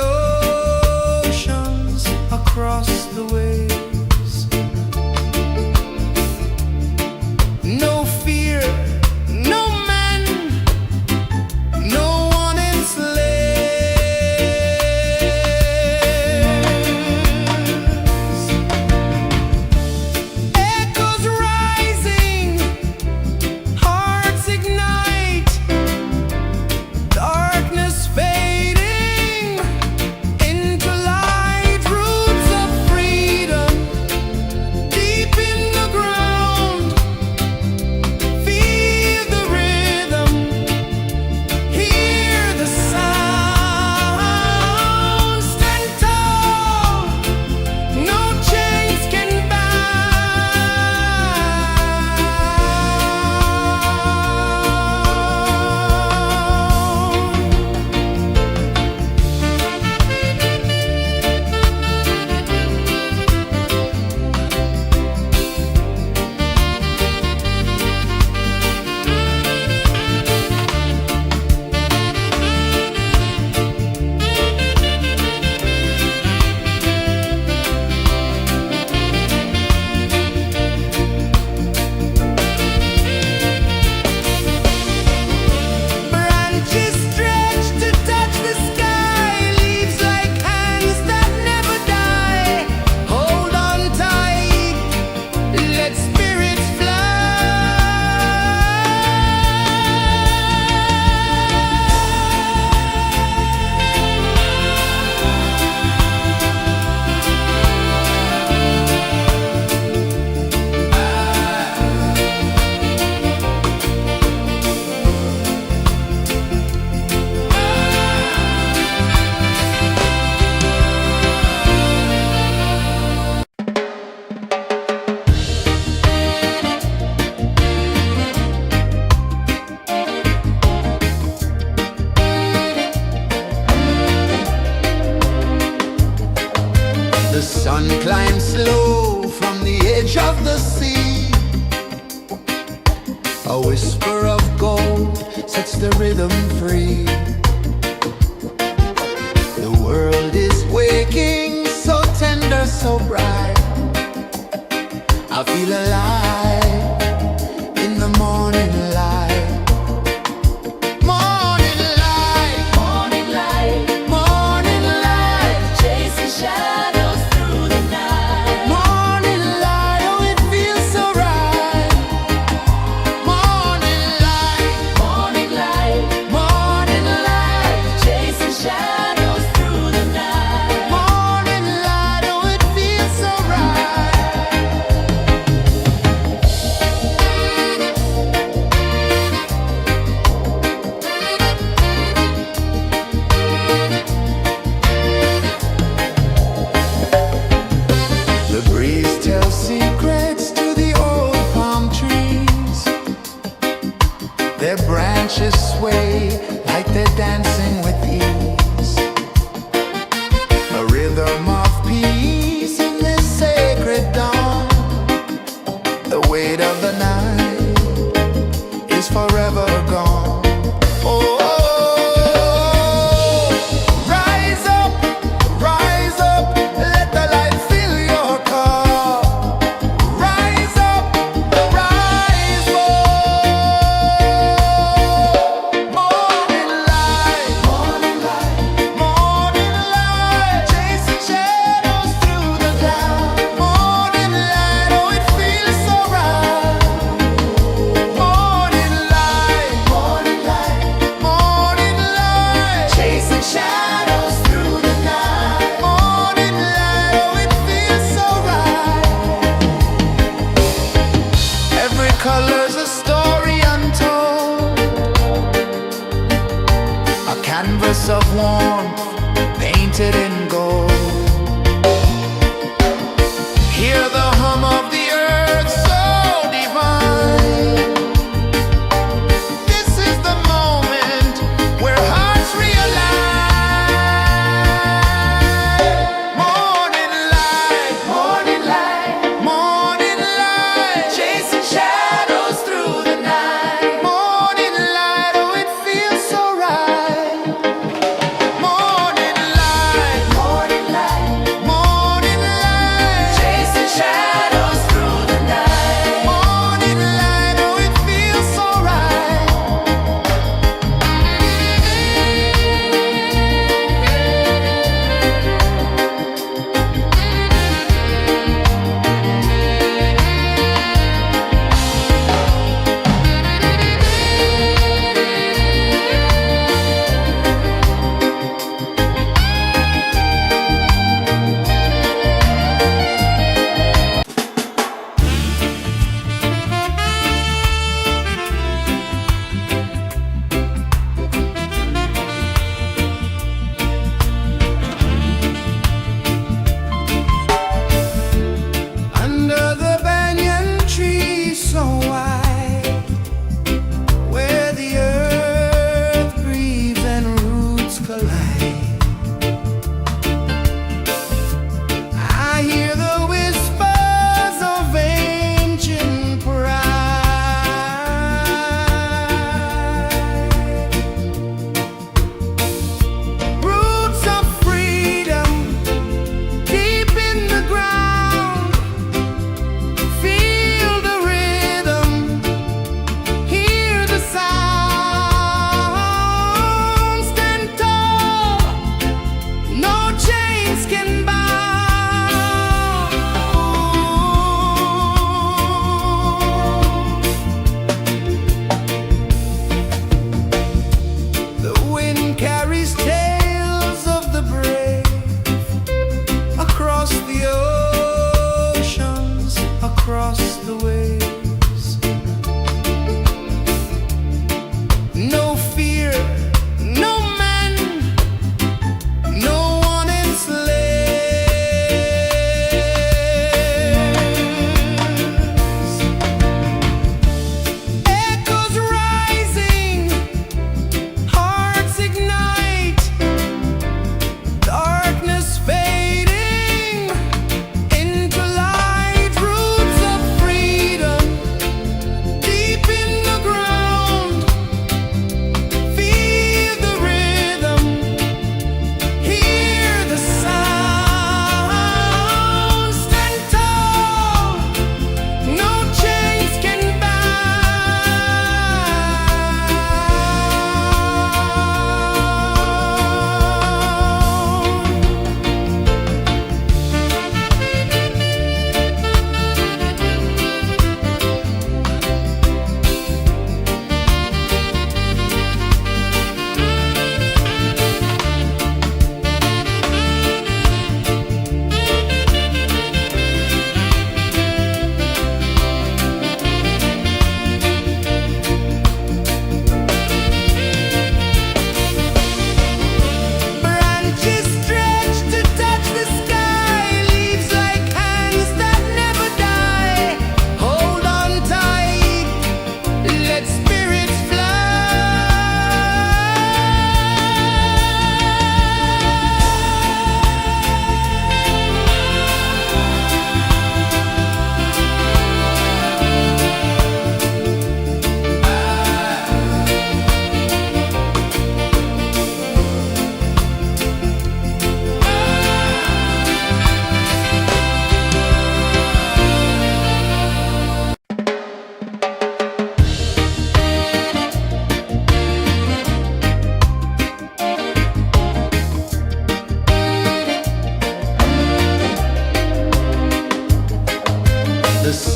oceans, across the waves. No fear, no man, no one enslaves. Echoes rising, hearts ignite, darkness fading, The sun climbs slow from the edge of the sea. A whisper of gold sets the rhythm free. The world is waking, so tender, so bright. I feel alive in the morning light. Morning light, Morning light, morning light, chasing shadows through the night. morning light, oh it feels so right. Morning light, Morning light, morning light, chasing shadows through the night. morning light, oh it feels so right.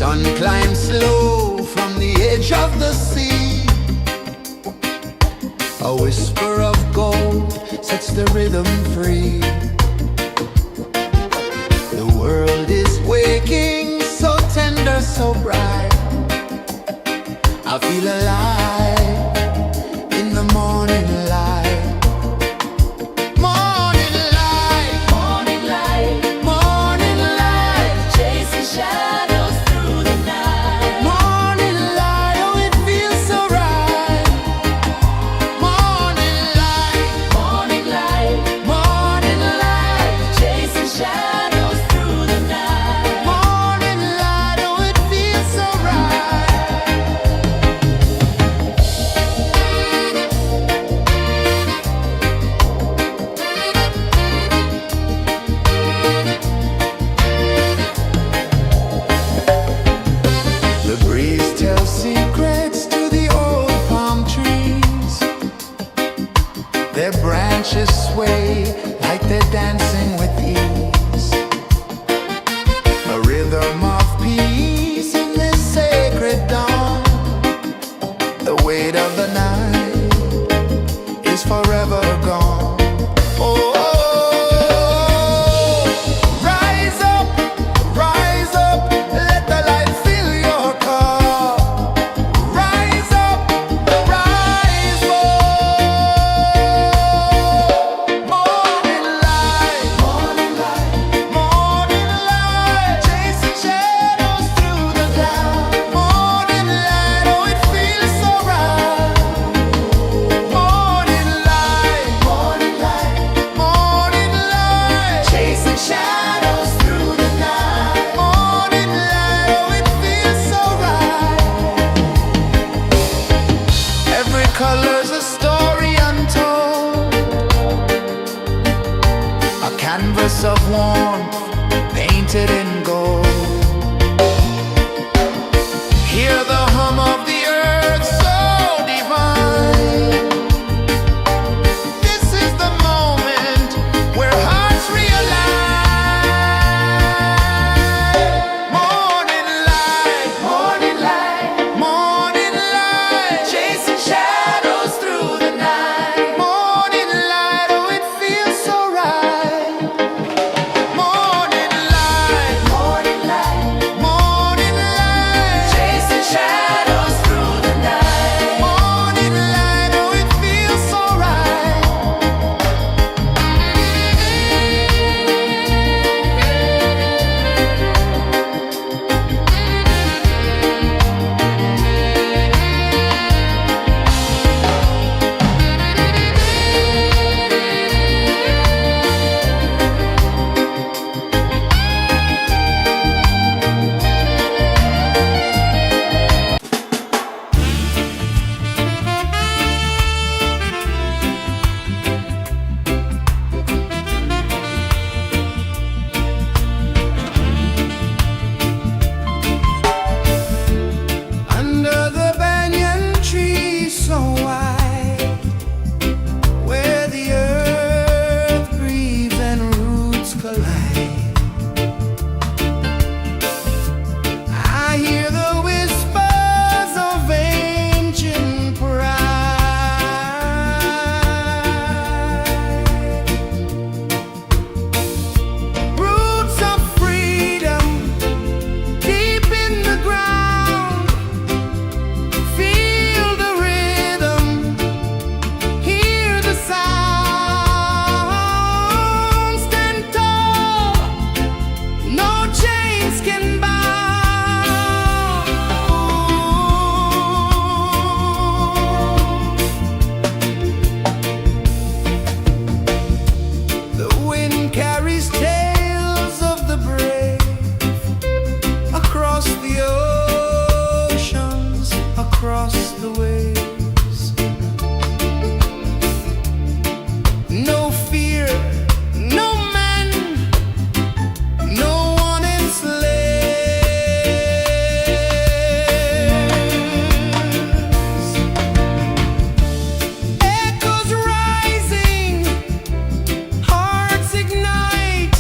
Sun climbs slow from the edge of the sea. A whisper of gold sets the rhythm free. The world is waking, so tender, so bright. I feel alive in the morning light. Morning light, Morning light, morning light, chasing shadows through the night. morning light, oh it feels so right. Morning light, Morning light, morning light, chasing shadows through the night. morning light, oh it feels so right. The breeze tells secrets to the old palm trees. Their branches sway like they're dancing with ease. A rhythm of peace in this sacred dawn. The weight of the night is forever gone. Oh, rise up, let the light fill your cup. Rise up, rise up. Morning light, morning light, morning light, chasing shadows through the cloud. Morning light, oh it feels so right. Morning light, morning light, morning light, chasing shadows through the night. Morning light, oh it feels so right. Every color's a story untold, a canvas of warmth painted in gold. Hear the hum of the earth so divine. This is the moment where hearts realign. Morning light, morning light, morning light, chasing shadows through the night. Morning light, oh it feels so right. Morning light, morning light, morning light, chasing shadows through the night. Morning light, oh it feels so right. Under the banyan tree so wide, where the earth breathes and roots collide, I hear the whispers of ancient pride. Roots of freedom deep in the ground. Feel the rhythm, hear the sound. Stand tall, no chains can bound. The wind carries tales of the brave across the oceans, across the waves. No fear, no man, no one enslaves. Echoes rising, hearts ignite.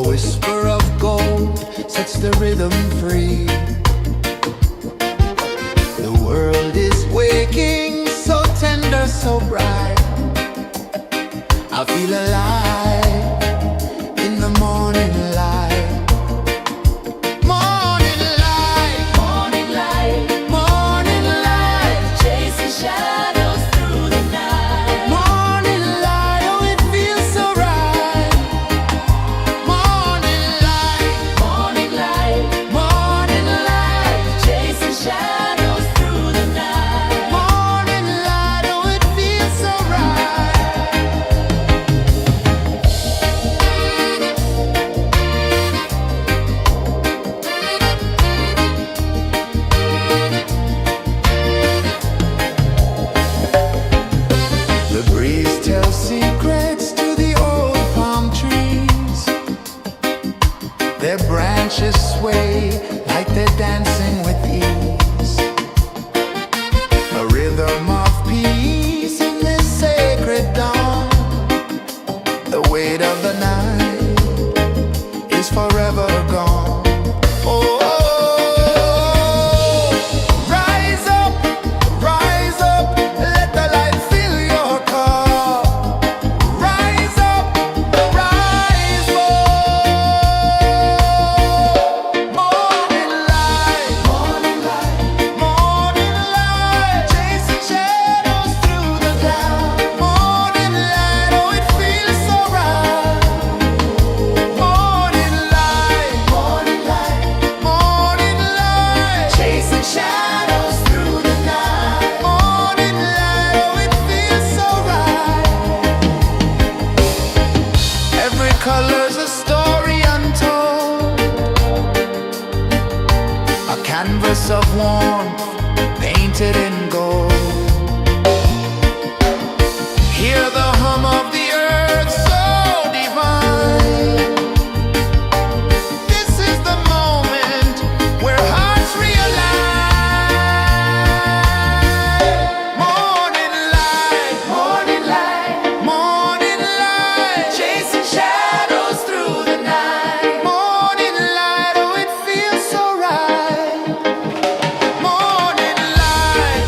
whisper of gold sets the rhythm free. The world is waking, so tender, so bright. I feel alive in the morning light. Morning light, Morning light, morning light, chasing shadows through the night. morning light, oh it feels so right. Morning light, Morning light, morning light, chasing shadows through the night. morning light, oh it feels so right. The breeze tells secrets to the old palm trees. Their branches sway like they're dancing with ease. A rhythm of peace in this sacred dawn. The weight of the night is forever gone. Oh, rise up, let the light fill your cup. Rise up, rise up. Morning light, morning light, morning light, chasing shadows through the cloud. Morning light, oh it feels so right. Morning light, morning light, morning light, chasing shadows through the night. Morning light, oh it feels so right. Every color's a story untold, a canvas of warmth painted in gold. Hear the hum of the earth so divine. This is the moment where hearts realign. Morning light, morning light, morning light, chasing shadows through the night. Morning light, oh it feels so right. Morning light,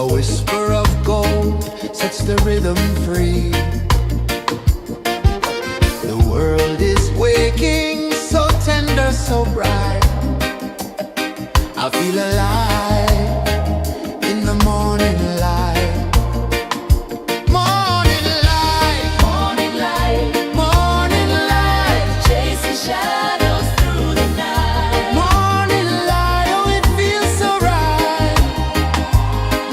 A whisper of gold sets the rhythm free. The world is waking, so tender, so bright. I feel alive in the morning light. Morning light, Morning light, morning light, chasing shadows through the night. morning light, oh it feels so right.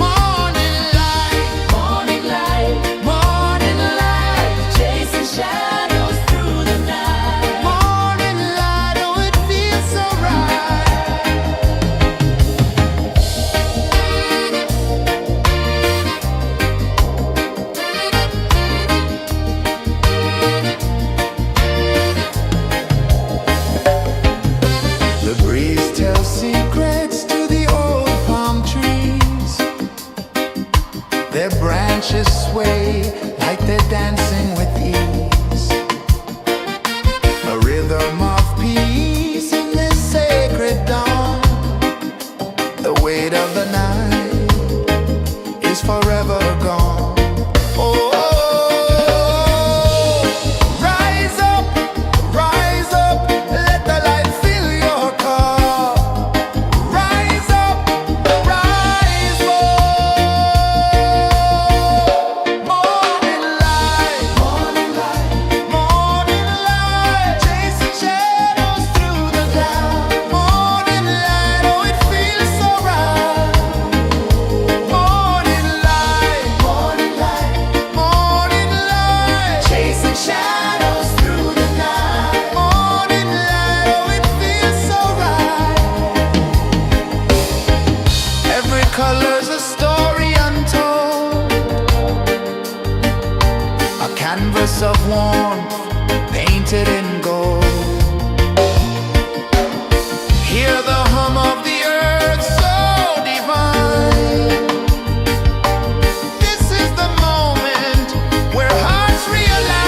Morning light, Morning light, morning light, chasing shadows through the night. morning light, oh it feels so right. The breeze tells secrets to the old palm trees. Their branches sway like they're dancing with ease. A rhythm of peace in this sacred dawn. The weight of the night is forever gone. Oh, rise up, let the light fill your cup. Rise up, rise up. Morning light, morning light, morning light, chasing shadows through the cloud. Morning light, oh it feels so right. Morning light, morning light, morning light, chasing shadows through the night. Morning light, oh it feels so right. Every color's a story untold, a canvas of warmth painted in gold. Hear the hum of the earth so divine. This is the moment where hearts realign.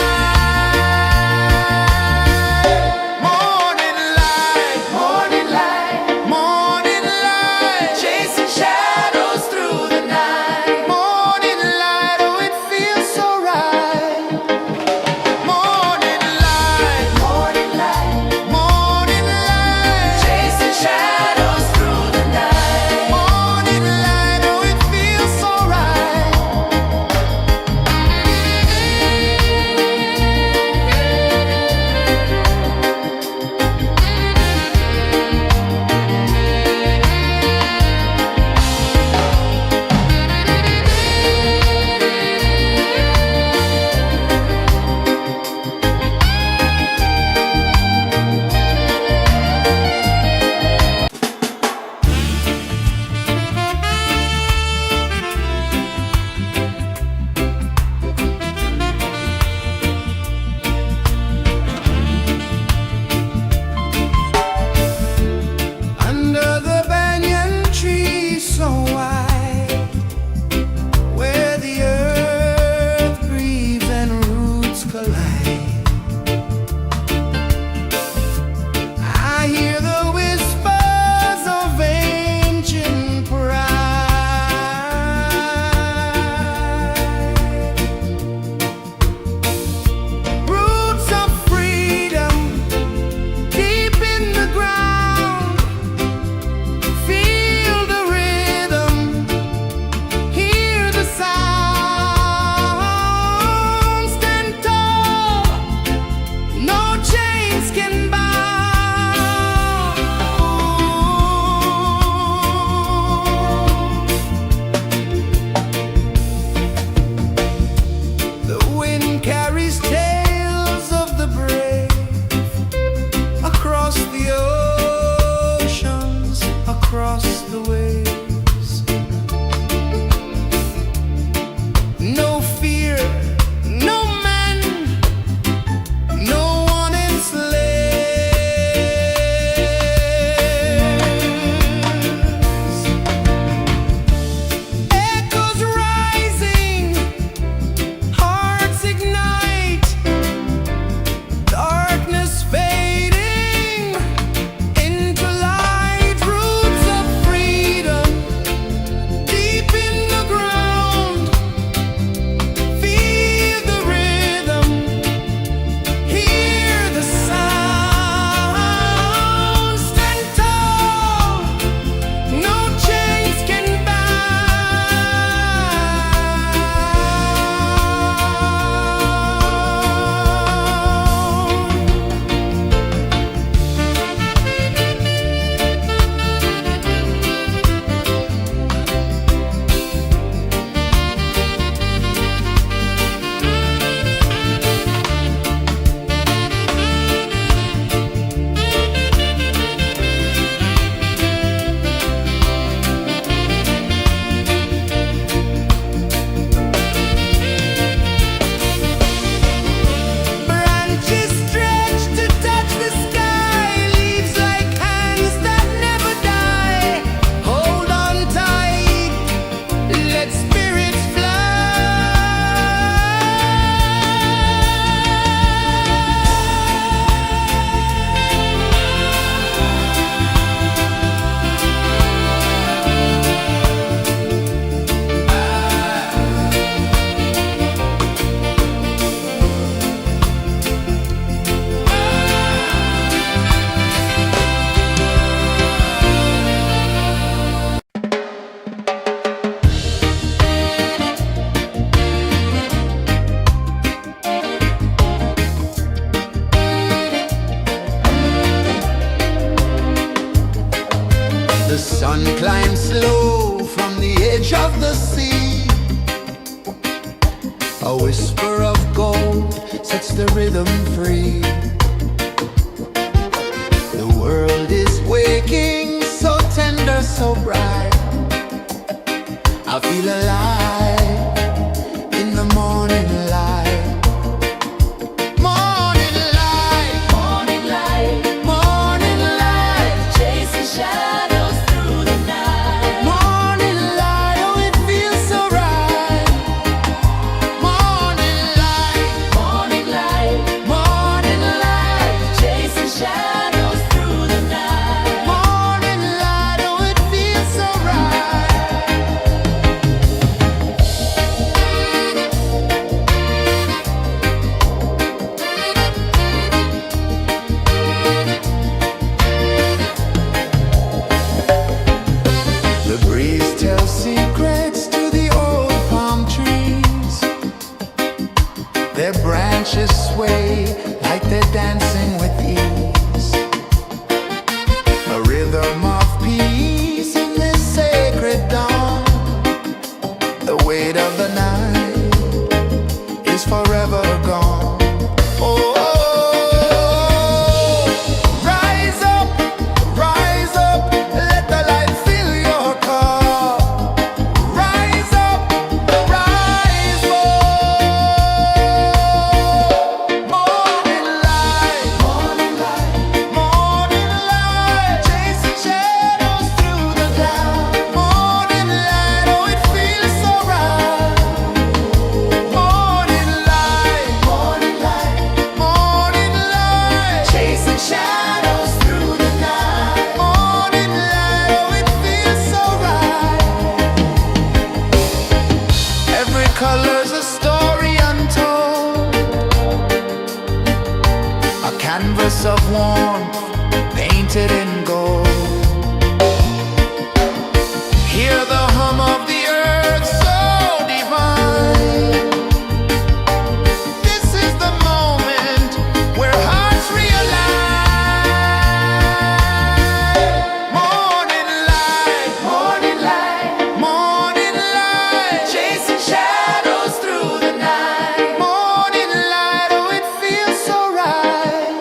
Morning light, morning light, morning light, chasing shadows through the night. Morning light, oh it feels so right. Morning light, the sea. A whisper of gold sets the rhythm free. The world is waking, so tender, so bright. I feel alive in the morning light. Morning light, Morning light, morning light, chasing shadows through the night. morning light, oh it feels so right. Morning light, Morning light, morning light, chasing shadows through the night. morning light, oh it feels so right. The breeze tells secrets to the old palm trees. Their branches sway like they're dancing with ease. A rhythm of peace in this sacred dawn. The weight of the night is forever gone. Oh, rise up, let the light fill your cup. Rise up, rise up. Morning light, morning light, morning light, chasing shadows through the cloud. Morning light, oh it feels so right. Morning light, morning light, morning light, chasing shadows through the night. Morning light, oh it feels so right. Every color's a story untold, a canvas of warmth painted in gold. Hear the hum of the earth so divine. This is the moment where hearts realign. Morning light, morning light, morning light, chasing shadows through the night. Morning light, oh it feels so right.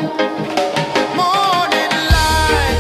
Morning light,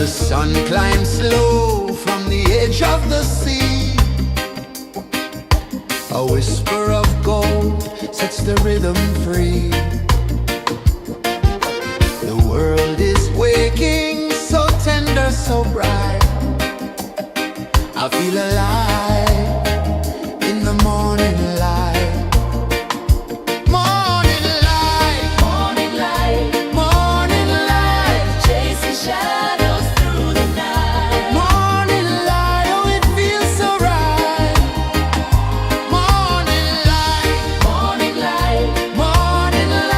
The sun climbs slow from the edge of the sea. A whisper of gold sets the rhythm free. The world is waking, so tender, so bright. I feel alive in the morning light. Morning light, Morning light, morning light, chasing shadows through the night. morning light, oh it feels so right. Morning light, Morning light, morning light.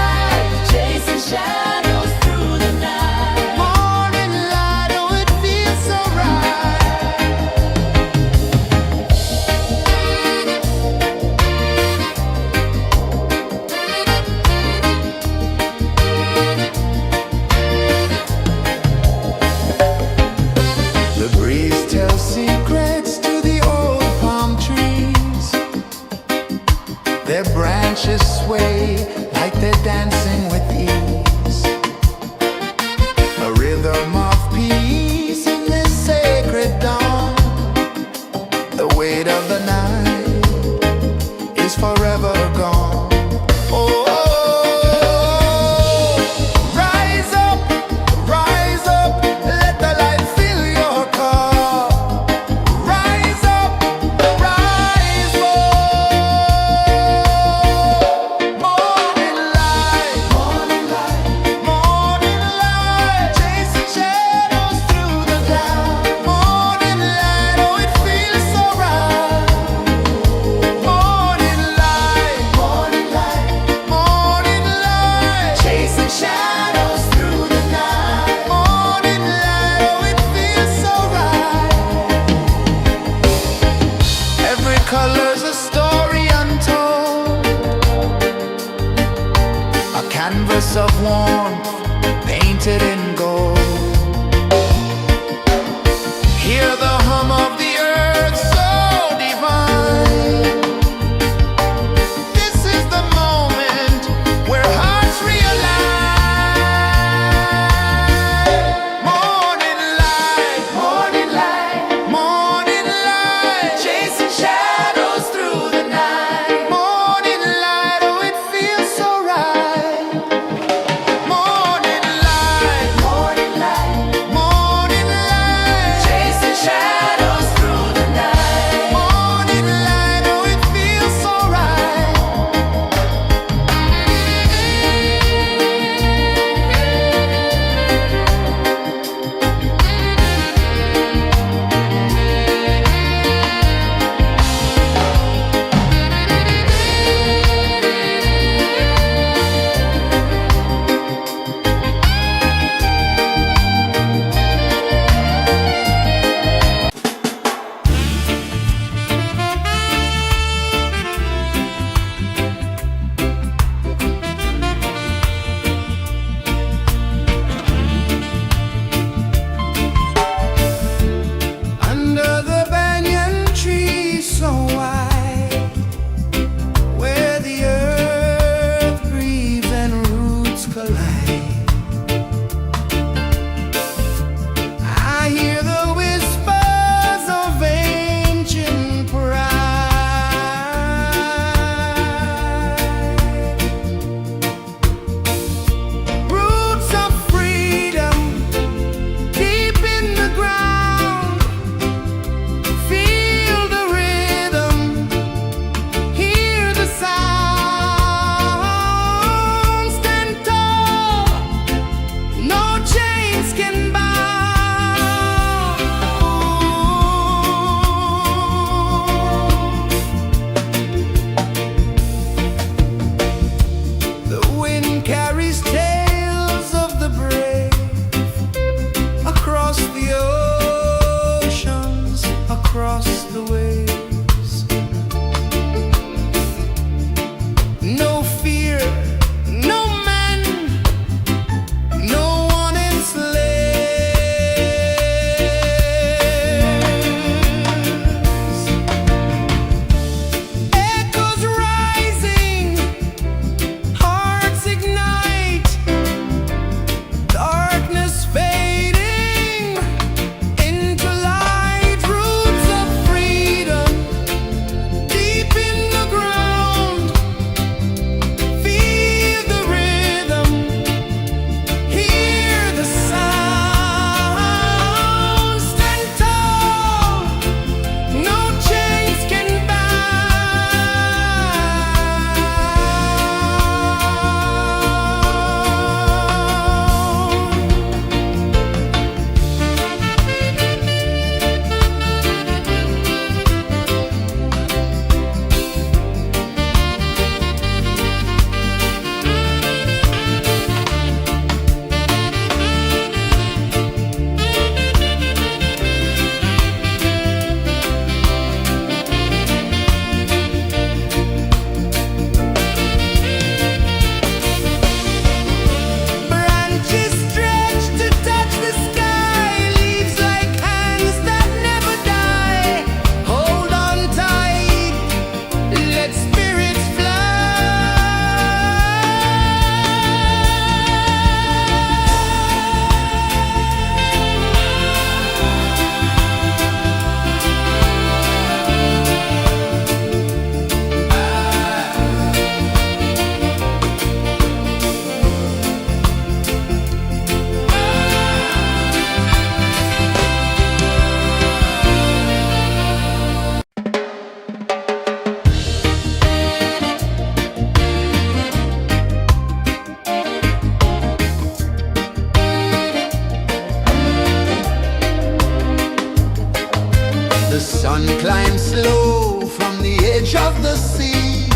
The sun climbs slow from the edge of the sea.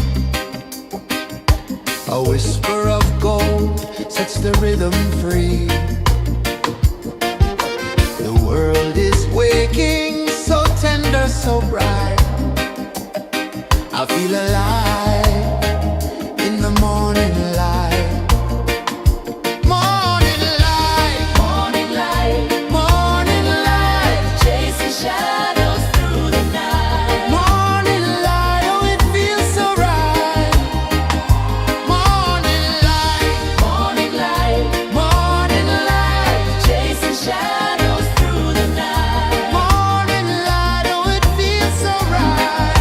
A whisper of gold sets the rhythm free. The world is waking, so tender, so bright. I feel alive in the morning light. Morning light, Morning light, morning light, chasing shadows through the night. morning light, oh it feels so right. Morning light, Morning light, morning light, chasing shadows through the night. morning light, oh it feels so right.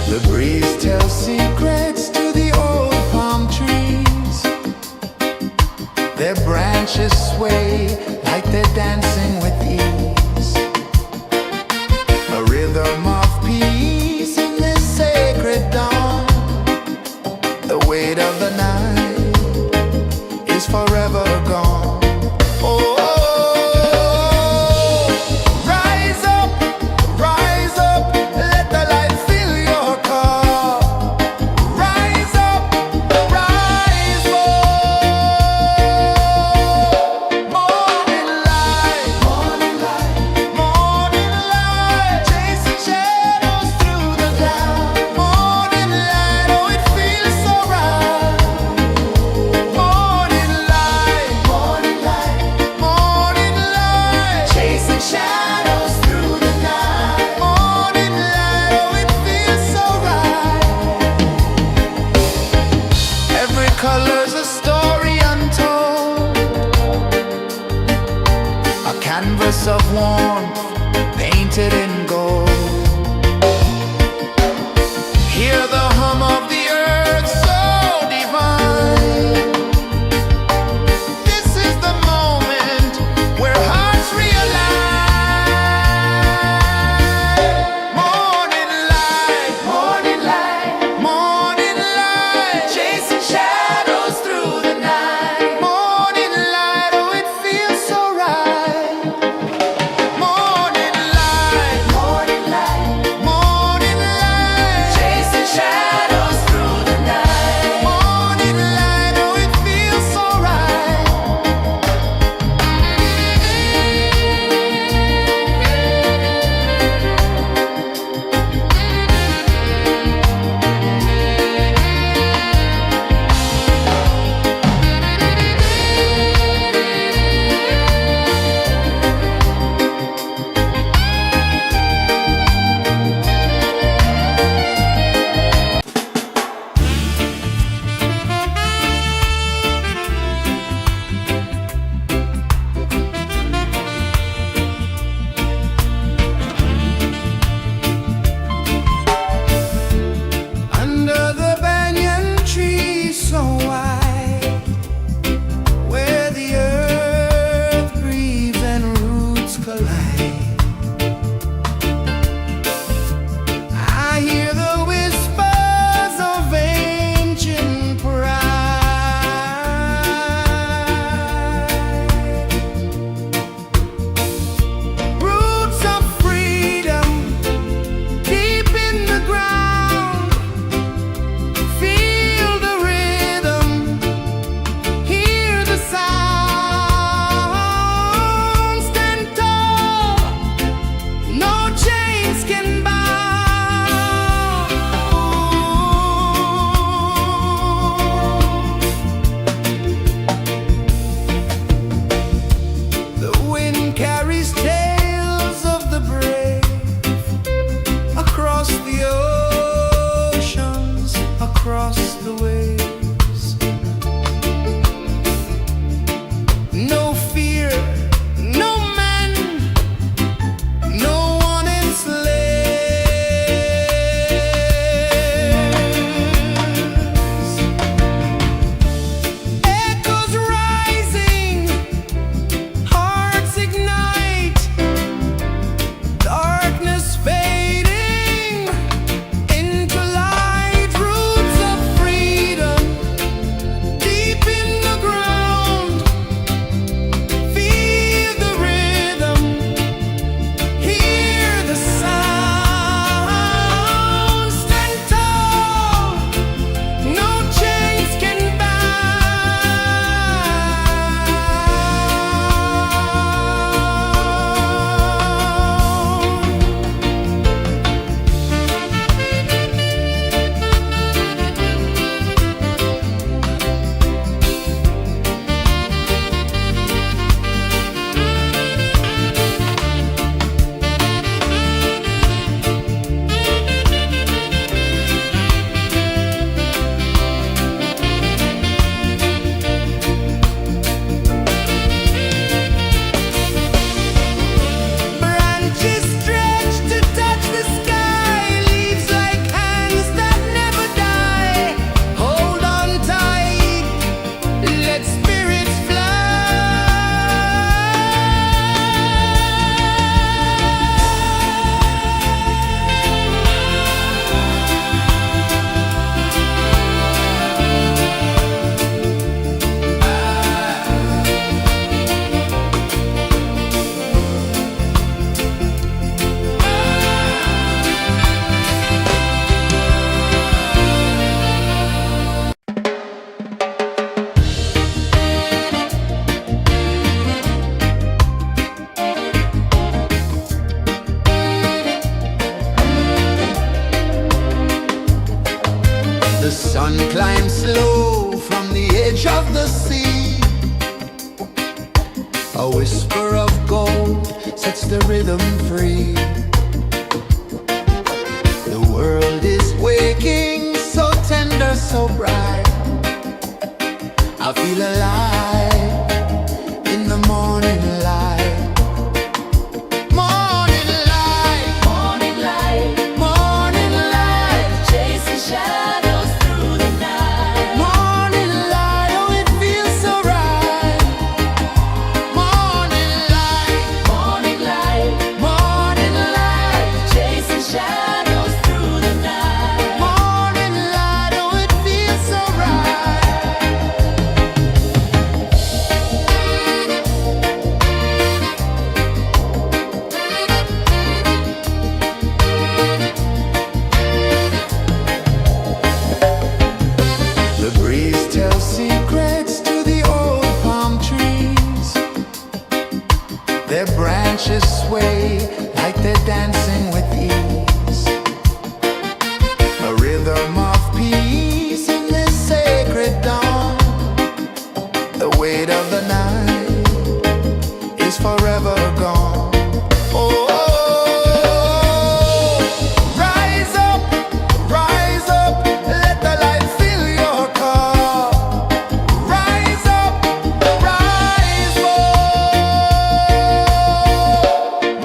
The breeze tells secrets to the old palm trees. Their branches sway like they're dancing with ease. A rhythm of peace in this sacred dawn. The weight of the night is forever gone. Oh, rise up, let the light fill your cup. Rise up, rise up. Morning light, morning light, chasing shadows through the cloud. Morning light, oh it feels so right. Morning light, morning light, chasing shadows through the night. Morning light, oh it feels so right. Every color's a story untold, a canvas of warmth painted in gold. Hear the hum of the earth so divine. This is the moment where hearts realign. Morning light, morning light, chasing shadows through the night. Morning light, oh it feels so right. Morning light, Sun climbs slow from the edge of the sea. A whisper of gold sets the rhythm free. The world is waking, so tender, so bright. I feel alive in the morning light. Morning light, Morning light, morning light, chasing shadows through the night. morning light, oh it feels so right. Morning light, Morning light, morning light, chasing shadows through the night. morning light, oh it feels so right. The breeze tells secrets to the old palm trees. Their branches sway like they're dancing with ease. A rhythm of peace in this sacred dawn. The weight of the night is forever gone. Oh, rise up, let the light fill your cup. Rise up, rise up.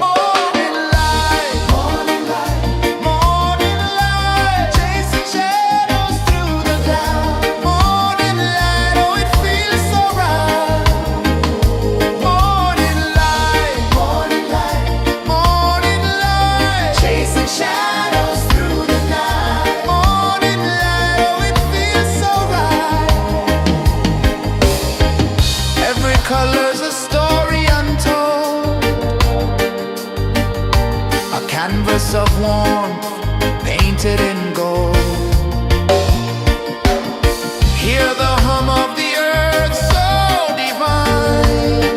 Morning light, morning light, morning light, chasing shadows through the cloud. Morning light, oh it feels so right. Morning light, morning light, morning light, chasing shadows through the night. Morning light, oh it feels so right. Every color's a story untold, a canvas of warmth painted in gold. Hear the hum of the earth so divine.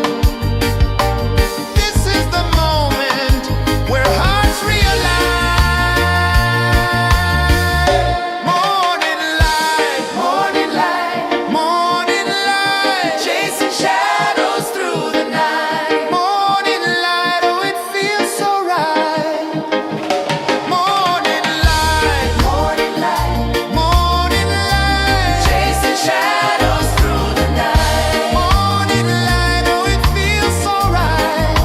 This is the moment where hearts realign. Morning light, morning light, morning light, chasing shadows through the night. Morning light, oh it feels so right. Morning light, morning light, morning light, chasing shadows through the night. Morning light, oh it feels so right.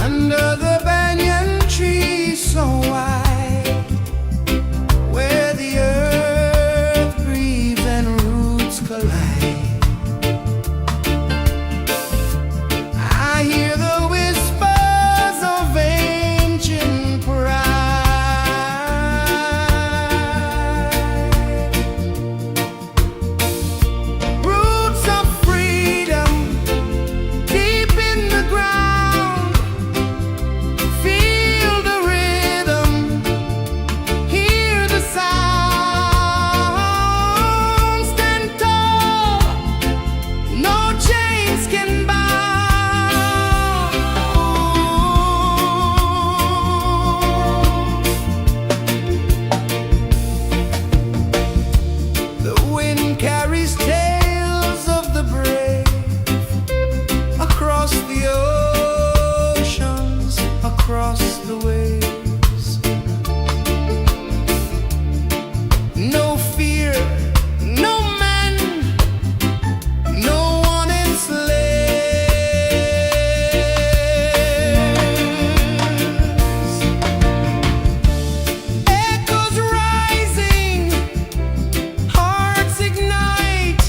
Under the banyan tree so wide, where the earth breathes and roots collide, I hear the whispers of ancient pride. Roots of freedom deep in the ground. Feel the rhythm, hear the sound. Stand tall, no chains can bound. The wind carries tales of the brave across the oceans, across the waves. No fear, no man, no one enslaves. Echoes rising, hearts ignite.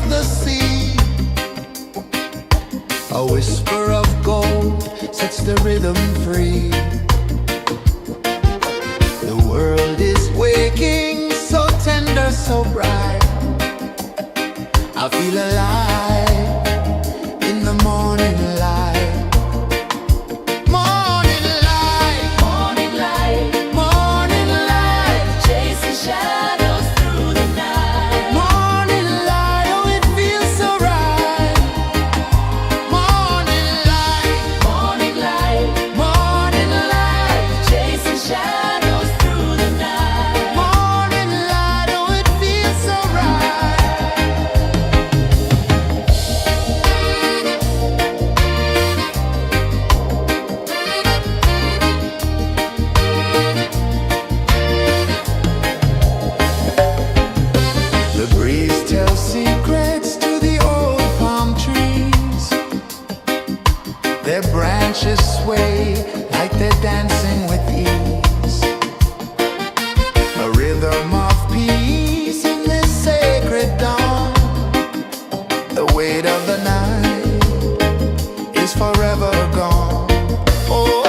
of the sea. A whisper of gold sets the rhythm free. The world is waking, so tender, so bright. I feel alive in the morning light. Morning light, Morning light, morning light, chasing shadows through the night. morning light, oh it feels so right. Morning light, Morning light, morning light, chasing shadows through the night. morning light, oh it feels so right. The breeze tells secrets to the old palm trees. Their branches sway like they're dancing with ease. A rhythm of peace in this sacred dawn. The weight of the night is forever gone. Oh,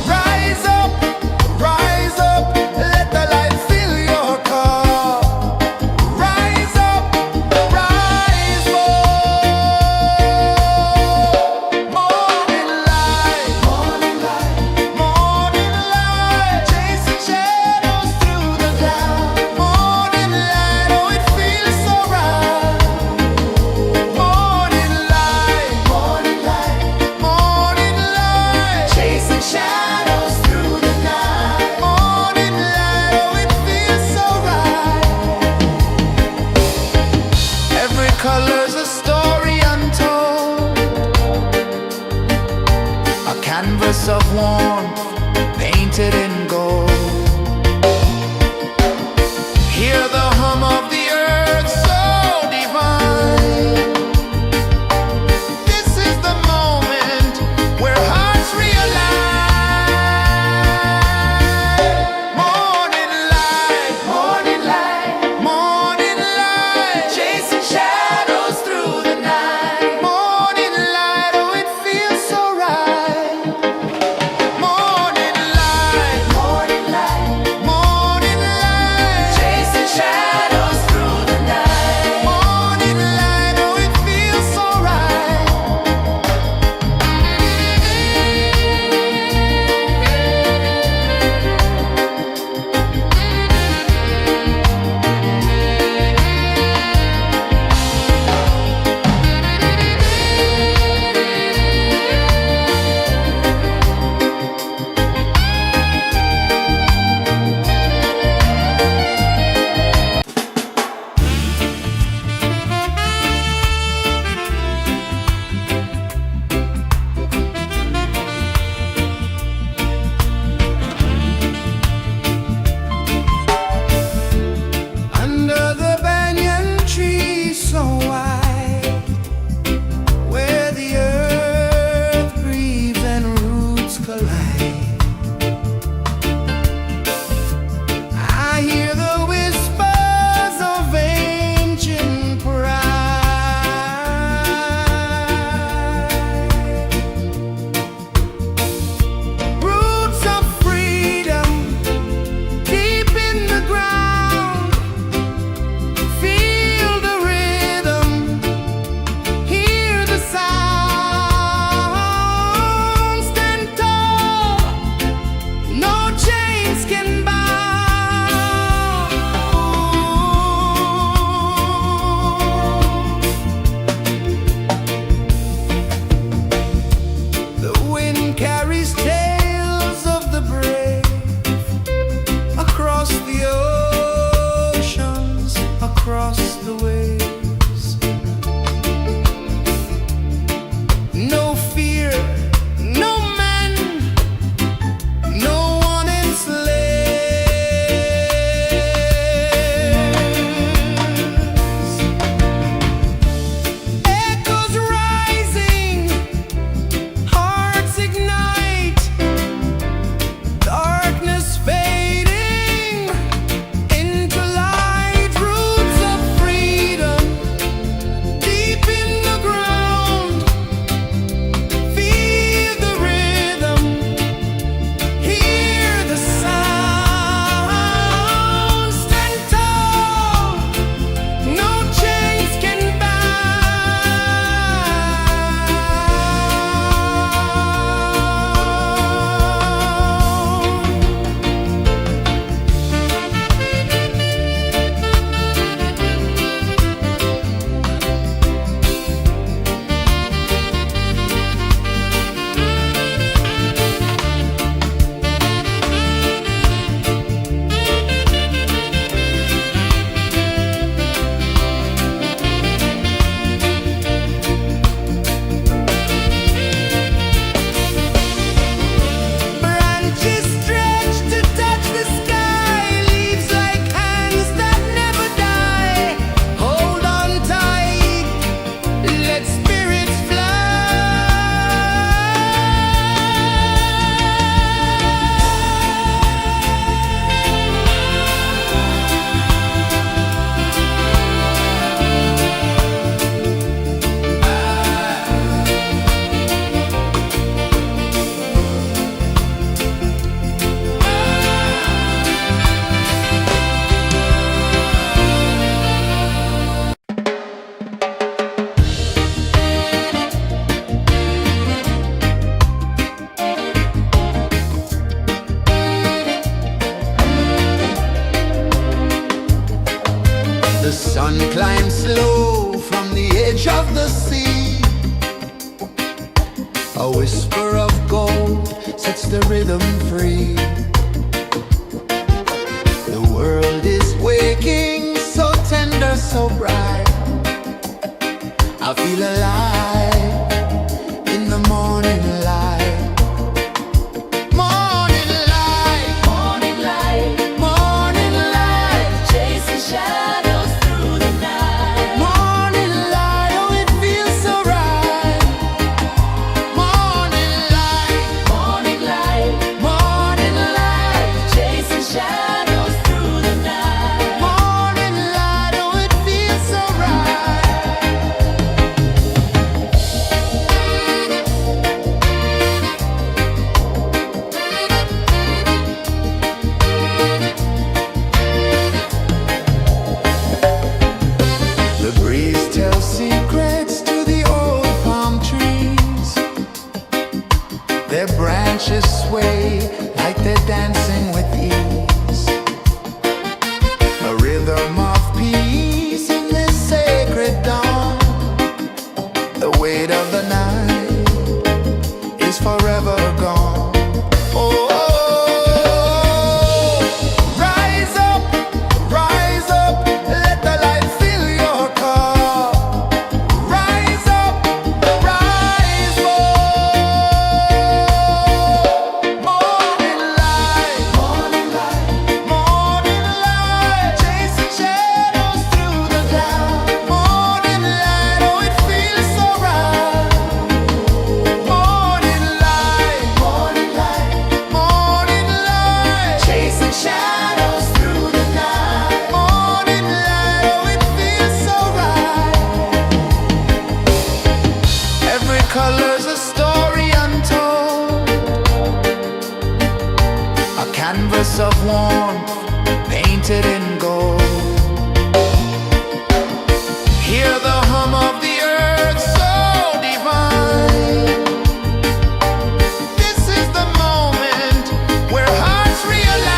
rise up, let the light fill your cup. Rise up, rise up. Morning light, morning light, morning light, chasing shadows through the cloud. Morning light, oh it feels so right. Morning light, morning light, morning light, chasing shadows through the night. Morning light, oh it feels so right. Every color's a story untold, a canvas of warmth painted in gold. Hear the hum of the earth so divine. This is the moment where hearts realign. Morning light, morning light, morning light, chasing shadows through the night. Morning light, oh it feels so right. Morning A whisper of gold sets the rhythm free. The world is waking, so tender, so bright. I feel alive in the morning light. Morning light, Morning light, morning light, chasing shadows through the night. morning light, oh it feels so right. Morning light, Morning light, morning light, chasing shadows through the night. morning light, oh it feels so right. The breeze tells secrets to the old palm trees. Their branches sway like they're dancing with ease. A rhythm of peace in this sacred dawn. The weight of the night is forever gone. Oh, rise up, let the light fill your cup. Rise up, rise up. Morning light, morning light, morning light, chasing shadows through the cloud. Morning light, oh it feels so right. Morning light, morning light, morning light, chasing shadows through the night. Morning light, oh it feels so right. Every color's a story untold, a canvas of warmth painted in gold. Hear the hum of the earth so divine. This is the moment where hearts realign.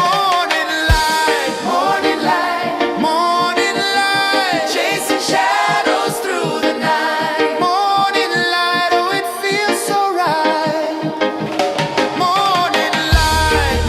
Morning light, morning light, morning light, chasing shadows through the night. Morning light, oh it feels so right. Morning light,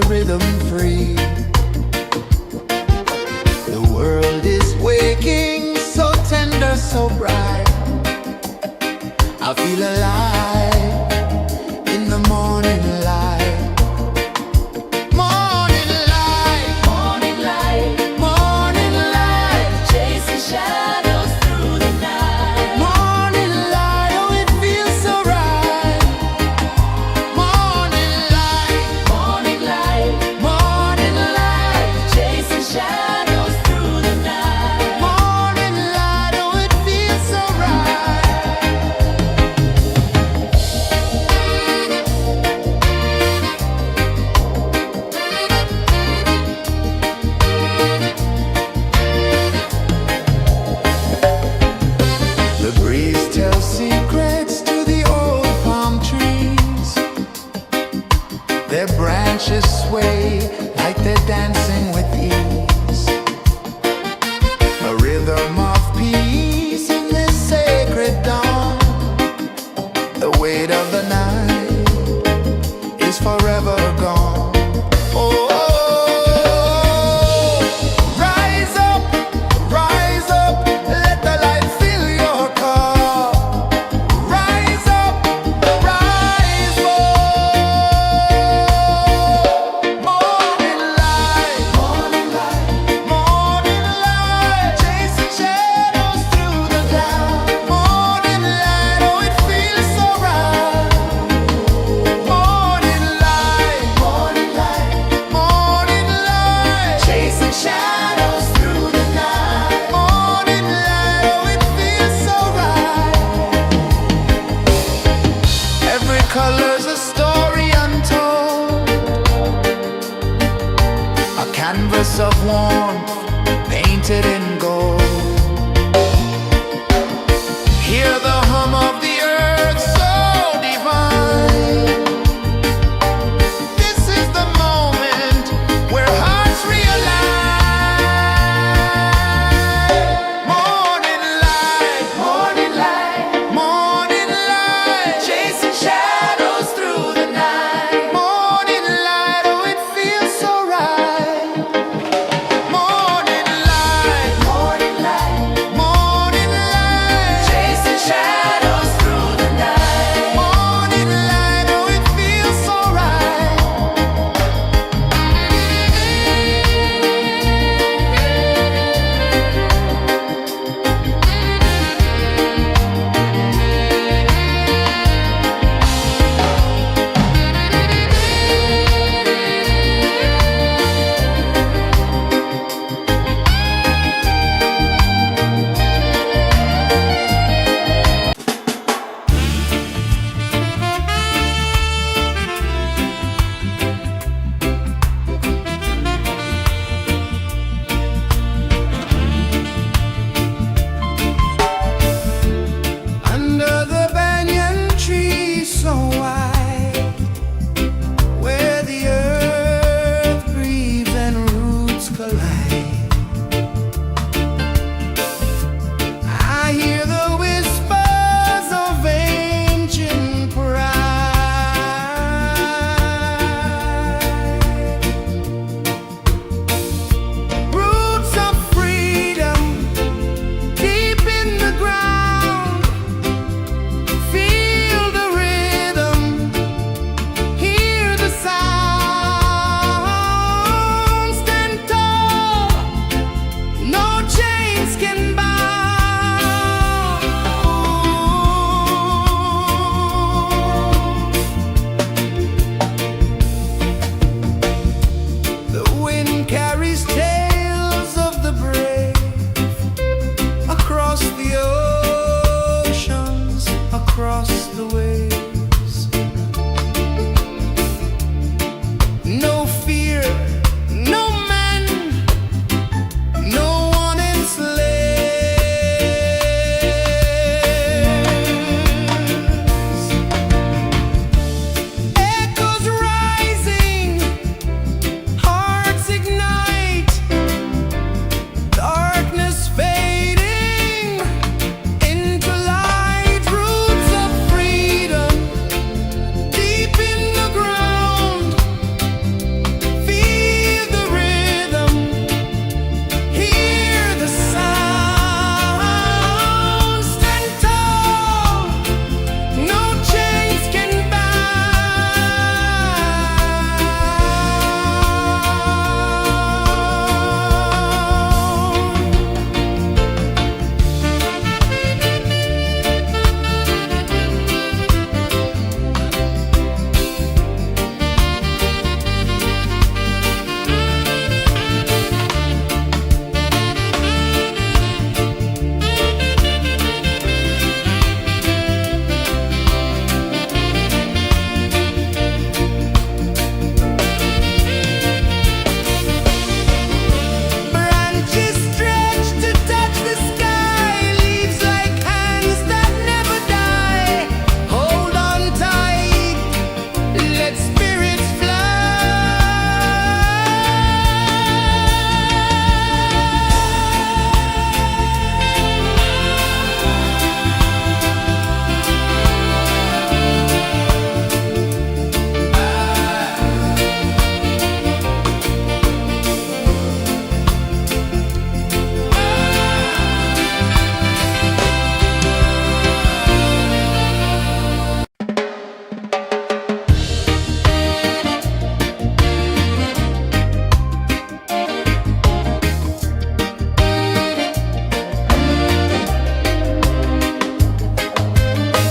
rhythm free. The world is waking, so tender, so bright. I feel alive in the morning light. Morning light, Morning light, morning light, chasing shadows through the night. morning light. Oh, it feels so right. Morning light, Morning light, morning light, chasing shadows through the night. morning light. Oh, it feels so right. The breeze tells secrets to the old palm trees. Their branches sway like they're dancing with ease. A rhythm of peace in this sacred dawn. The weight of the night is forever gone. Oh, rise up, let the light fill your car. Rise up, rise up. Morning light, morning light, morning light, chasing shadows through the cloud. Morning light, oh, it feels so right.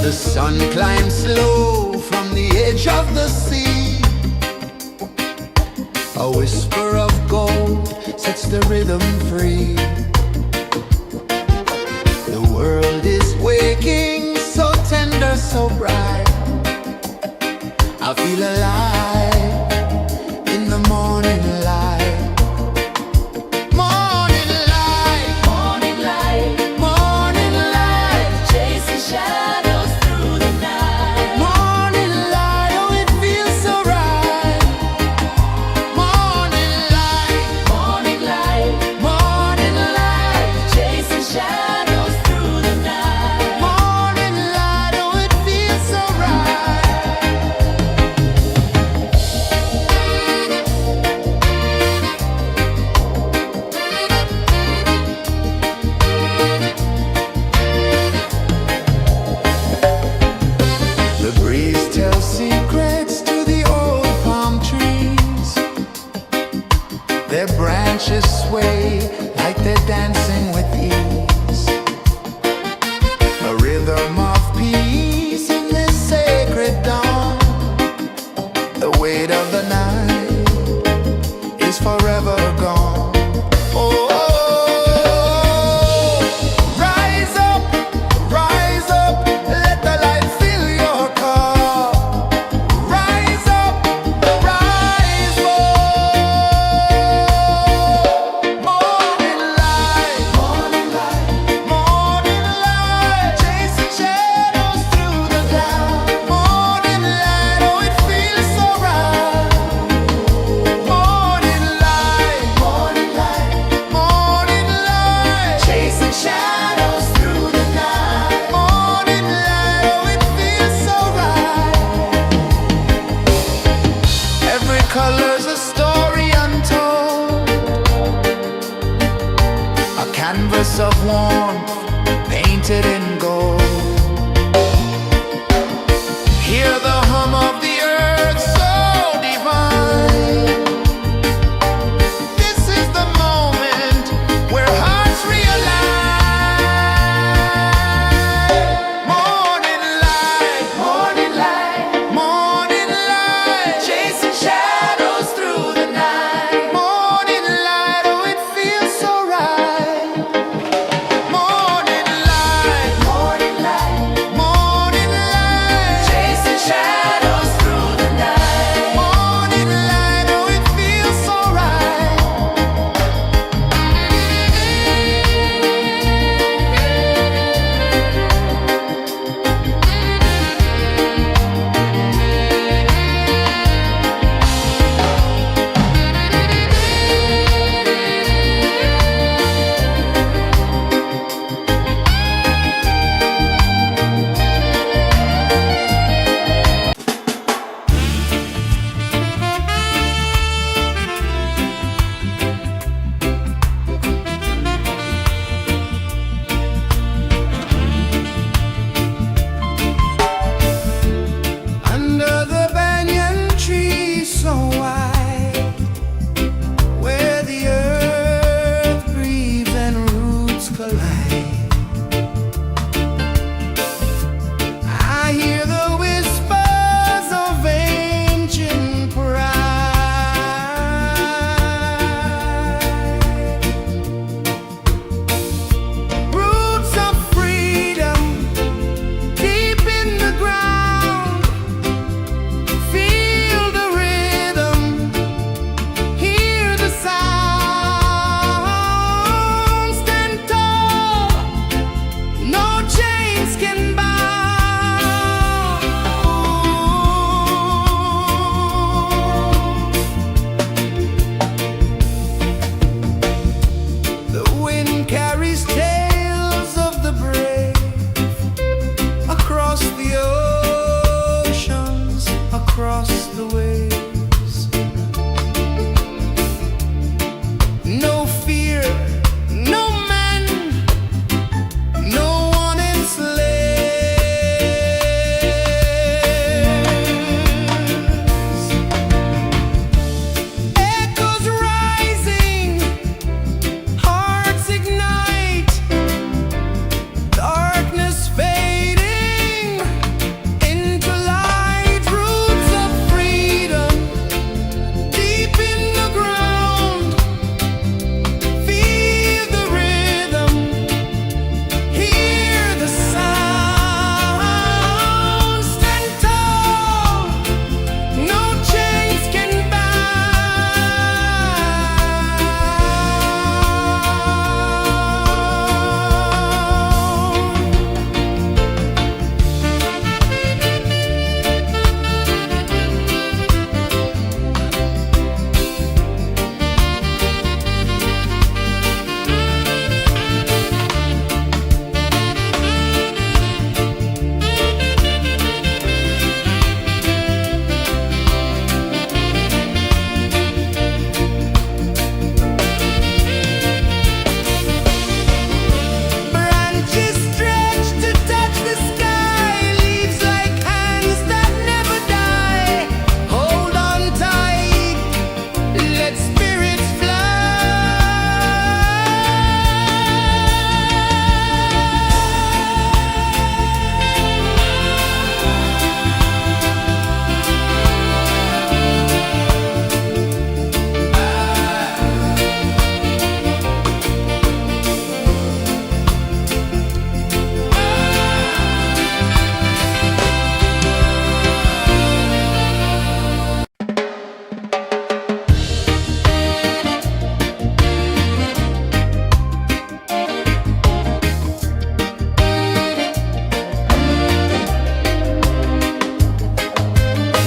The sun climbs slow from the edge of the sea. A whisper of gold sets the rhythm free. The world is waking, so tender, so bright. I feel alive in the morning light. Morning light, Morning light, morning light, chasing shadows through the night. morning light, oh it feels so right. Morning light, Morning light, morning light, chasing shadows through the night. morning light, oh it feels so right. The breeze tells secrets to the old palm trees. Their branches sway like they're dancing with ease. A rhythm of peace in this sacred dawn. The weight of the night is forever gone. Oh, rise up, let the light fill your cup. Rise up, rise up. Morning light, morning light, morning light, chasing shadows through the cloud. Morning light, oh it feels so right. Morning light, morning light, morning light, chasing shadows through the night. Morning light, oh it feels so right. Every color's a story untold, a canvas of warmth painted in gold. Hear the hum of the earth so divine. This is the moment where hearts realign. Morning light, morning light, morning light, chasing shadows through the night. Morning light, oh it feels so right. Morning light,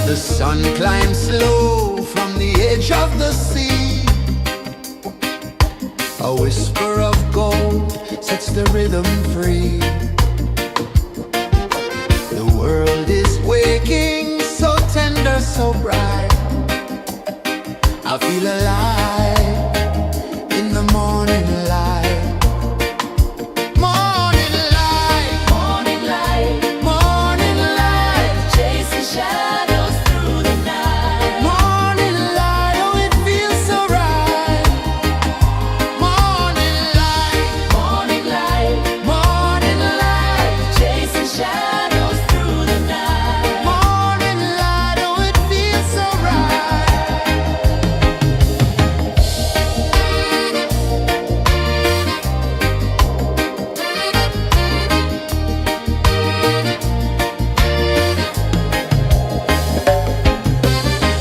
The sun climbs slow from the edge of the sea. A whisper of gold sets the rhythm free. The world is waking, so tender, so bright. I feel alive in the morning light. Morning light, Morning light, morning light, chasing shadows through the night. morning light, oh it feels so right. Morning light, Morning light, morning light, chasing shadows through the night. morning light, oh it feels so right.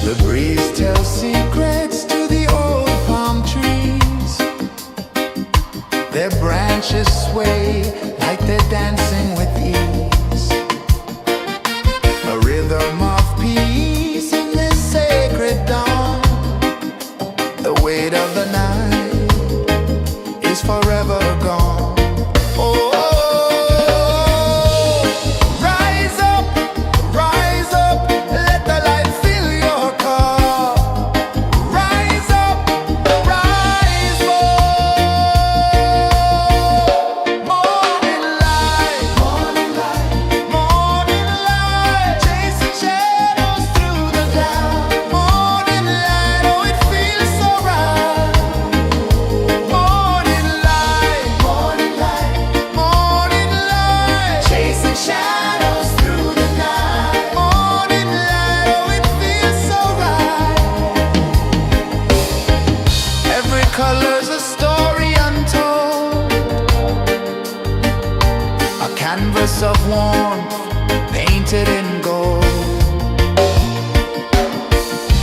The breeze tells secrets to the old palm trees. Their branches sway like they're dancing with ease. A rhythm of peace in this sacred dawn. The weight of the night is forever gone. Oh, rise up, let the light fill your cup. Rise up, rise up. Morning light, morning light, morning light, chasing shadows through the cloud. Morning light, oh it feels so right. Morning light, morning light, morning light, chasing shadows through the night. Morning light, oh it feels so right. Every color's a story untold, a canvas of warmth painted in gold.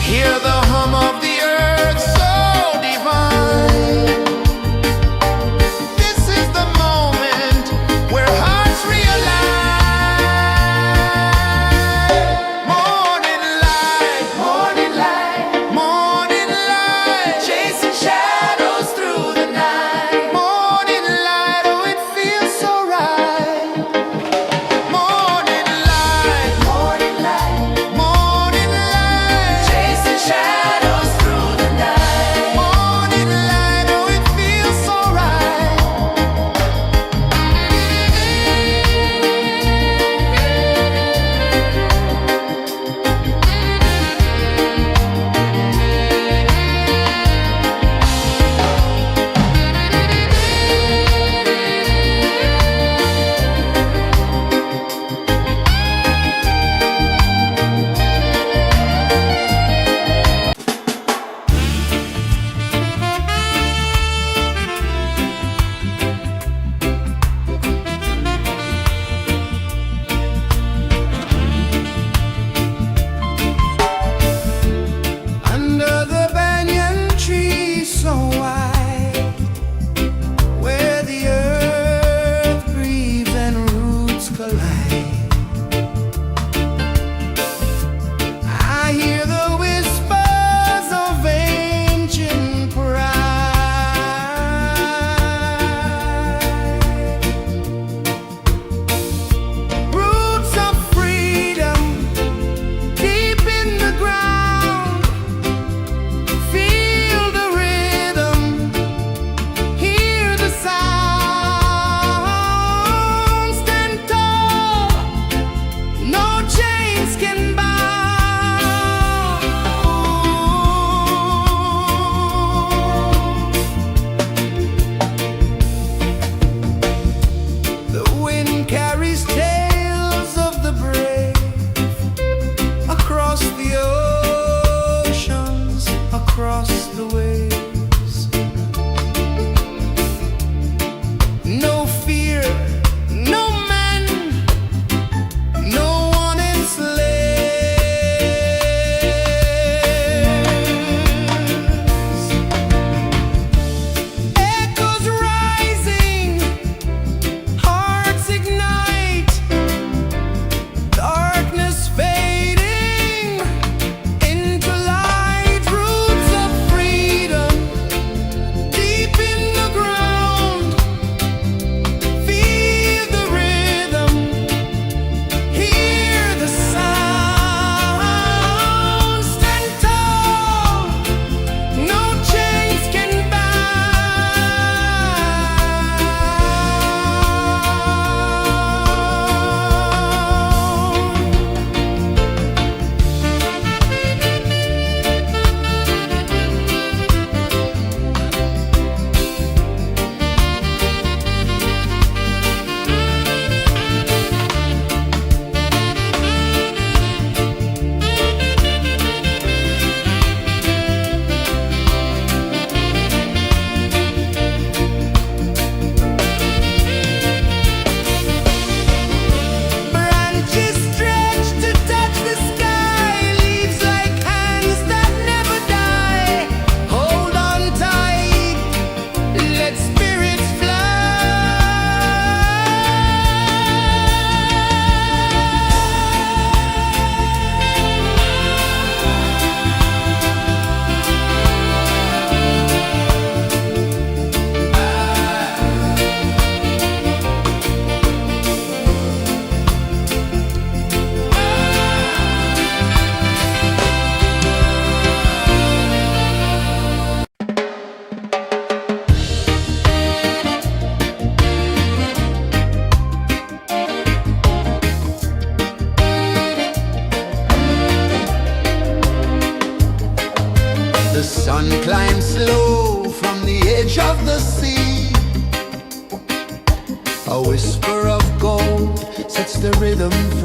Hear the hum of the earth so divine. This is the moment where hearts realign. Morning light, morning light, morning light, chasing shadows through the night. Morning light, oh it feels so right. Morning light,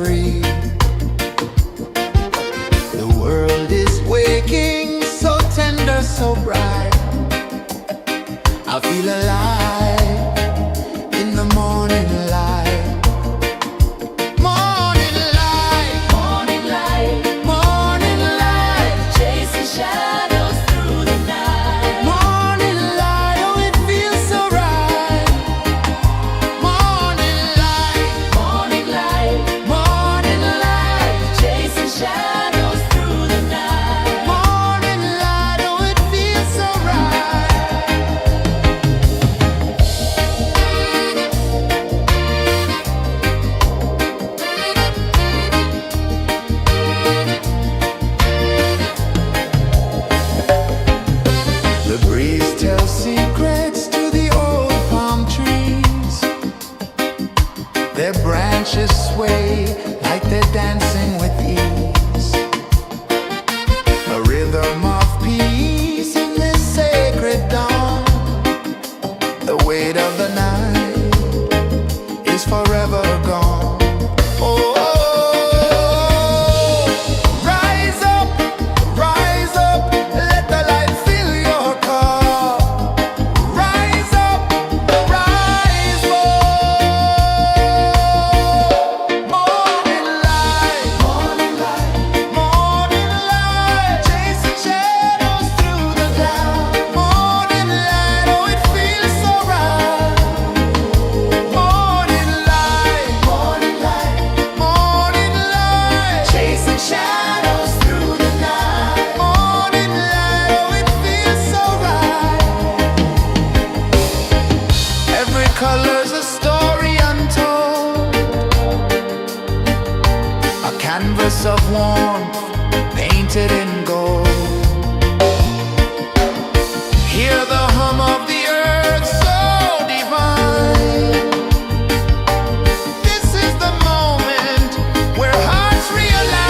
free. The world is waking, so tender, so bright. I feel alive in the morning light. Morning light, Morning light, morning light, chasing shadows through the night. morning light. Oh, it feels so right. Morning light, Morning light, morning light, chasing shadows through the night. morning light. Oh, it feels so right. The breeze tells secrets to the old palm trees. Their branches sway like they're dancing with ease. A rhythm of peace in this sacred dawn. The weight of the night is forever gone. Oh, rise up, let the light fill your cup. Rise up, rise up. Morning light, morning light, morning light, chasing shadows through the cloud. Morning light, oh, it feels so right. Morning light, morning light, morning light, chasing shadows through the night. Morning light, oh, it feels so right. Every color's a story untold, a canvas of warmth painted in gold. Hear the hum of the earth so divine. This is the moment where hearts realign.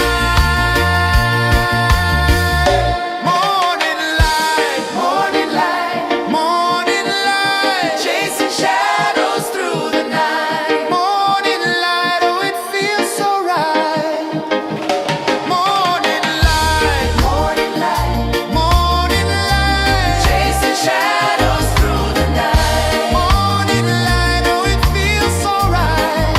Morning light, morning light, morning light, chasing shadows through the night. Morning light, oh, it feels so right. Morning light, morning light, morning light, chasing shadows through the night. Morning light, oh, it feels so right.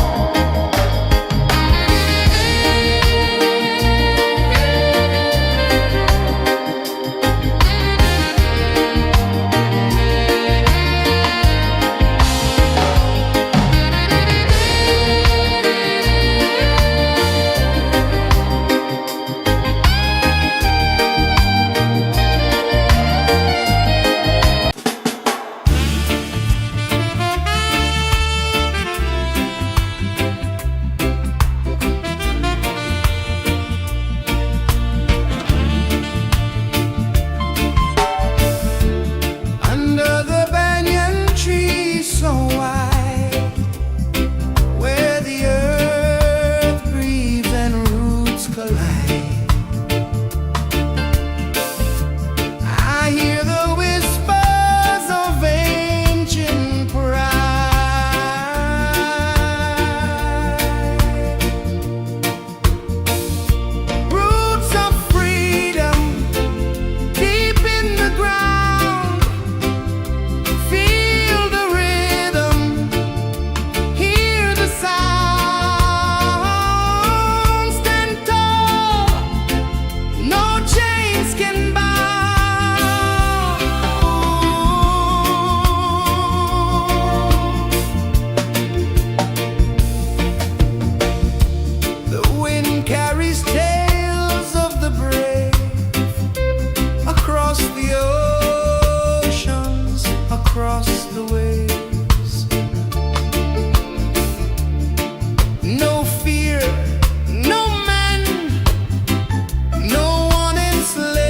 Under the banyan tree so wide, where the earth breathes and roots collide, I hear the whispers of ancient pride. Roots of freedom deep in the ground. Feel the rhythm, hear the sound. Stand tall, no chains can bound. The wind carries tales of the brave across the oceans, across the waves. No fear, no man, no one enslaves.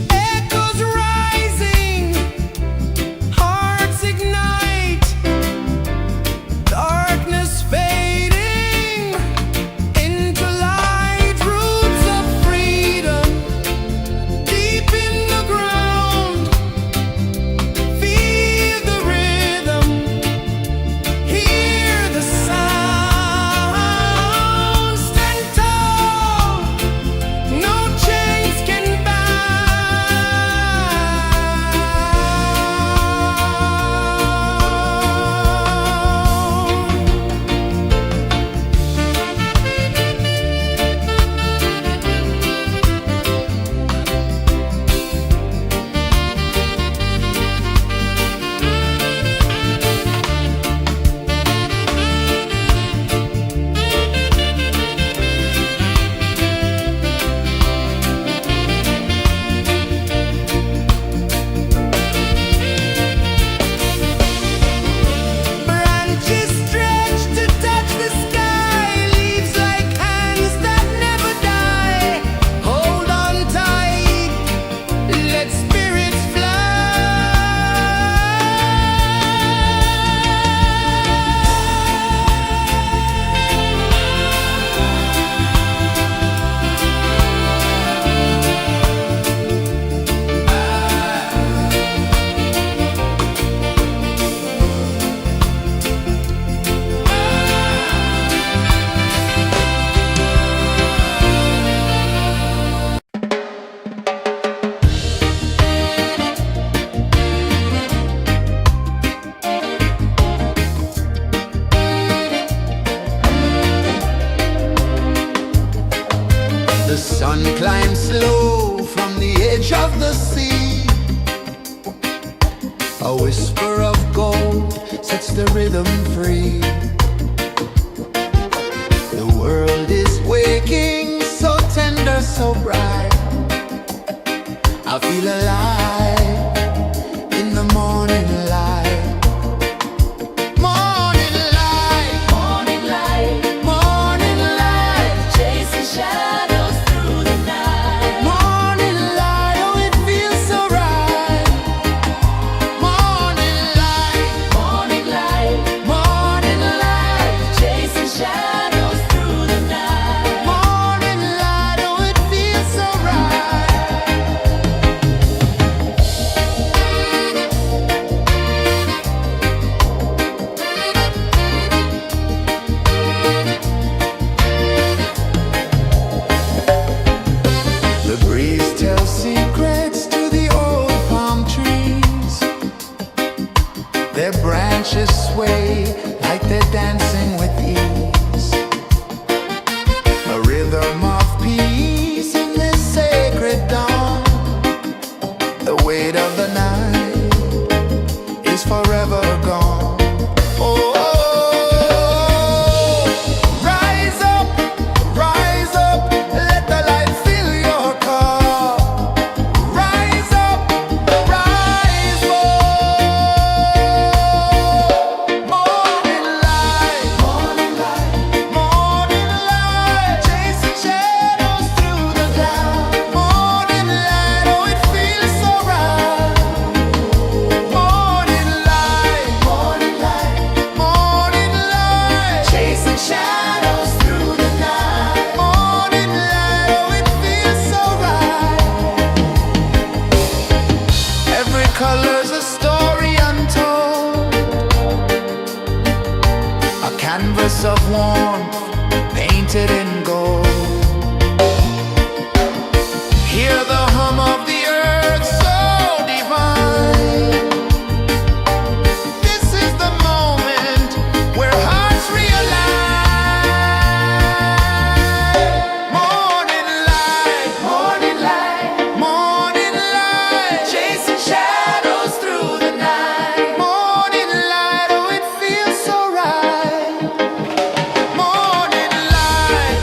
Echoes rising, hearts ignite. the sea. A whisper of gold sets the rhythm free. The world is waking, so tender, so bright. I feel alive in the morning light. Morning light, Morning light, morning light, chasing shadows through the night. morning light, oh it feels so right. Morning light, Morning light, morning light, chasing shadows through the night. morning light, oh it feels so right. The breeze tells secrets to the old palm trees. Their branches sway like they're dancing with ease. A rhythm of peace in this sacred dawn. The weight of the night is forever gone. Oh, rise up, let the light fill your cup. Rise up, rise up. Morning light, morning light, chasing shadows through the cloud. Morning light, oh it feels so right. Morning light, morning light, chasing shadows through the night. Morning light, oh it feels so right. Every color's a story untold, a canvas of warmth painted in gold. Hear the hum of the earth so divine. This is the moment where hearts realign. Morning light, morning light, chasing shadows through the night. Morning light, oh it feels so right. Morning light,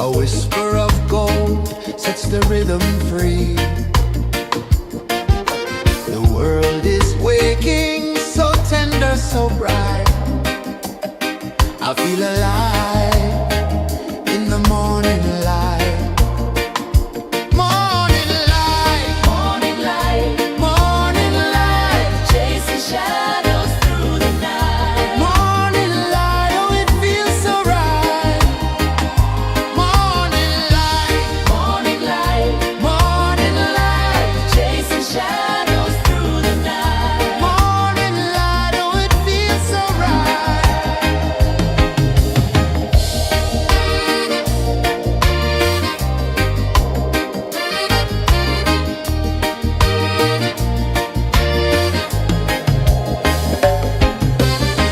A whisper of gold sets the rhythm free. The world is waking, so tender, so bright. I feel alive in the morning light. Morning light, Morning light, morning light, chasing shadows through the night. morning light. Oh, it feels so right. Morning light, Morning light, morning light, chasing shadows through the night. morning light. Oh, it feels so right.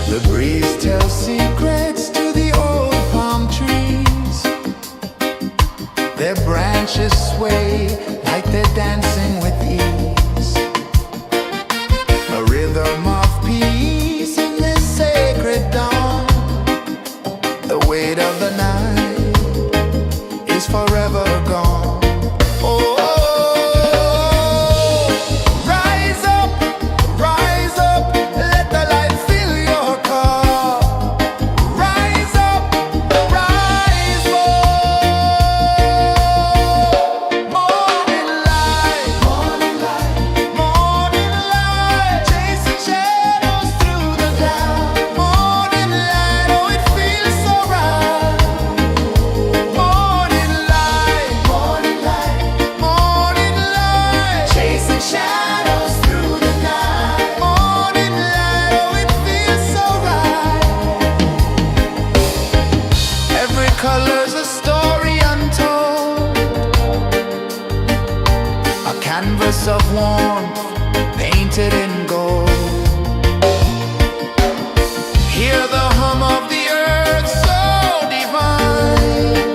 The breeze tells secrets to the old palm trees. Their branches sway like they're dancing with ease. A rhythm of peace in this sacred dawn. The weight of the night is forever gone. Oh, rise up, let the light fill your cup. Rise up, rise up. Morning light, morning light, chasing shadows through the cloud. Morning light, oh, it feels so right. Morning light, morning light, chasing shadows through the night. Morning light, oh, it feels so right. Every color's a story untold, a canvas of warmth painted in gold. Hear the hum of the earth so divine.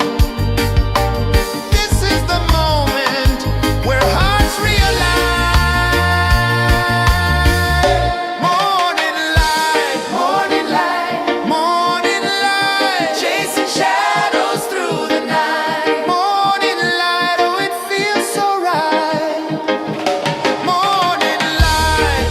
This is the moment where hearts realign. Morning light, morning light, chasing shadows through the night. Morning light, oh, it feels so right. Morning light,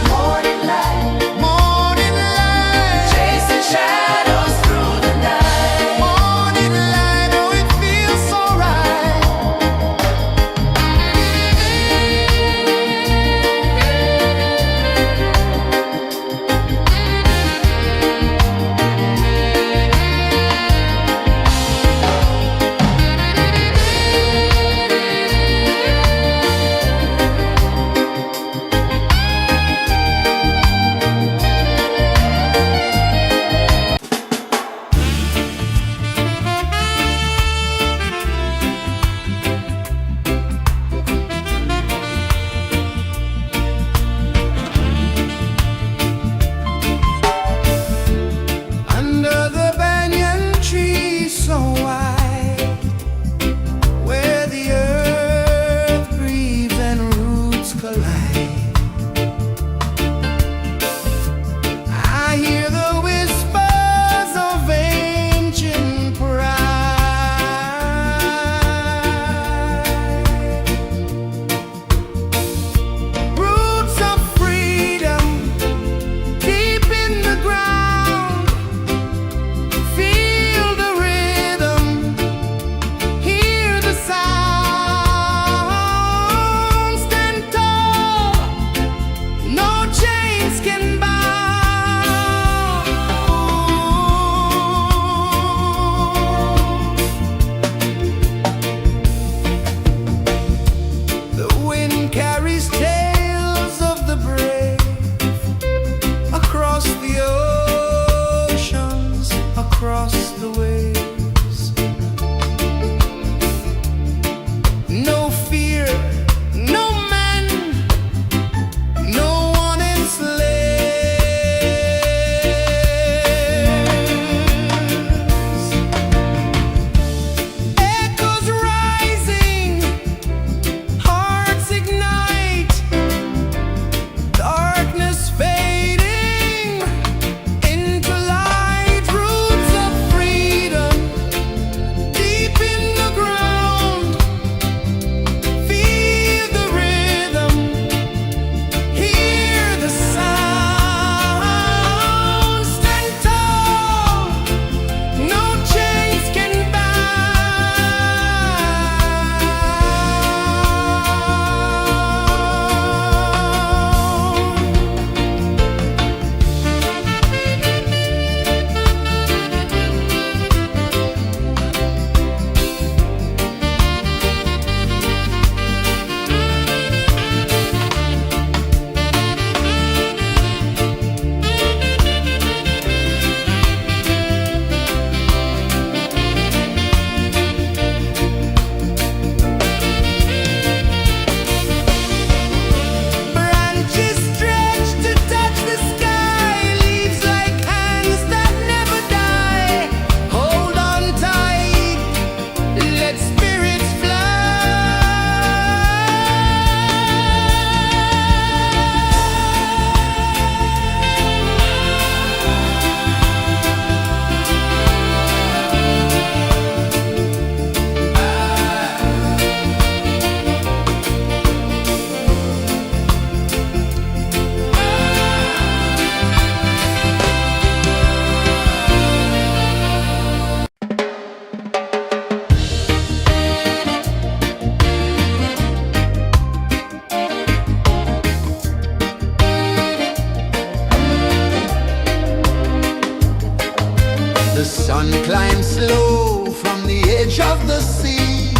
slow from the edge of the sea.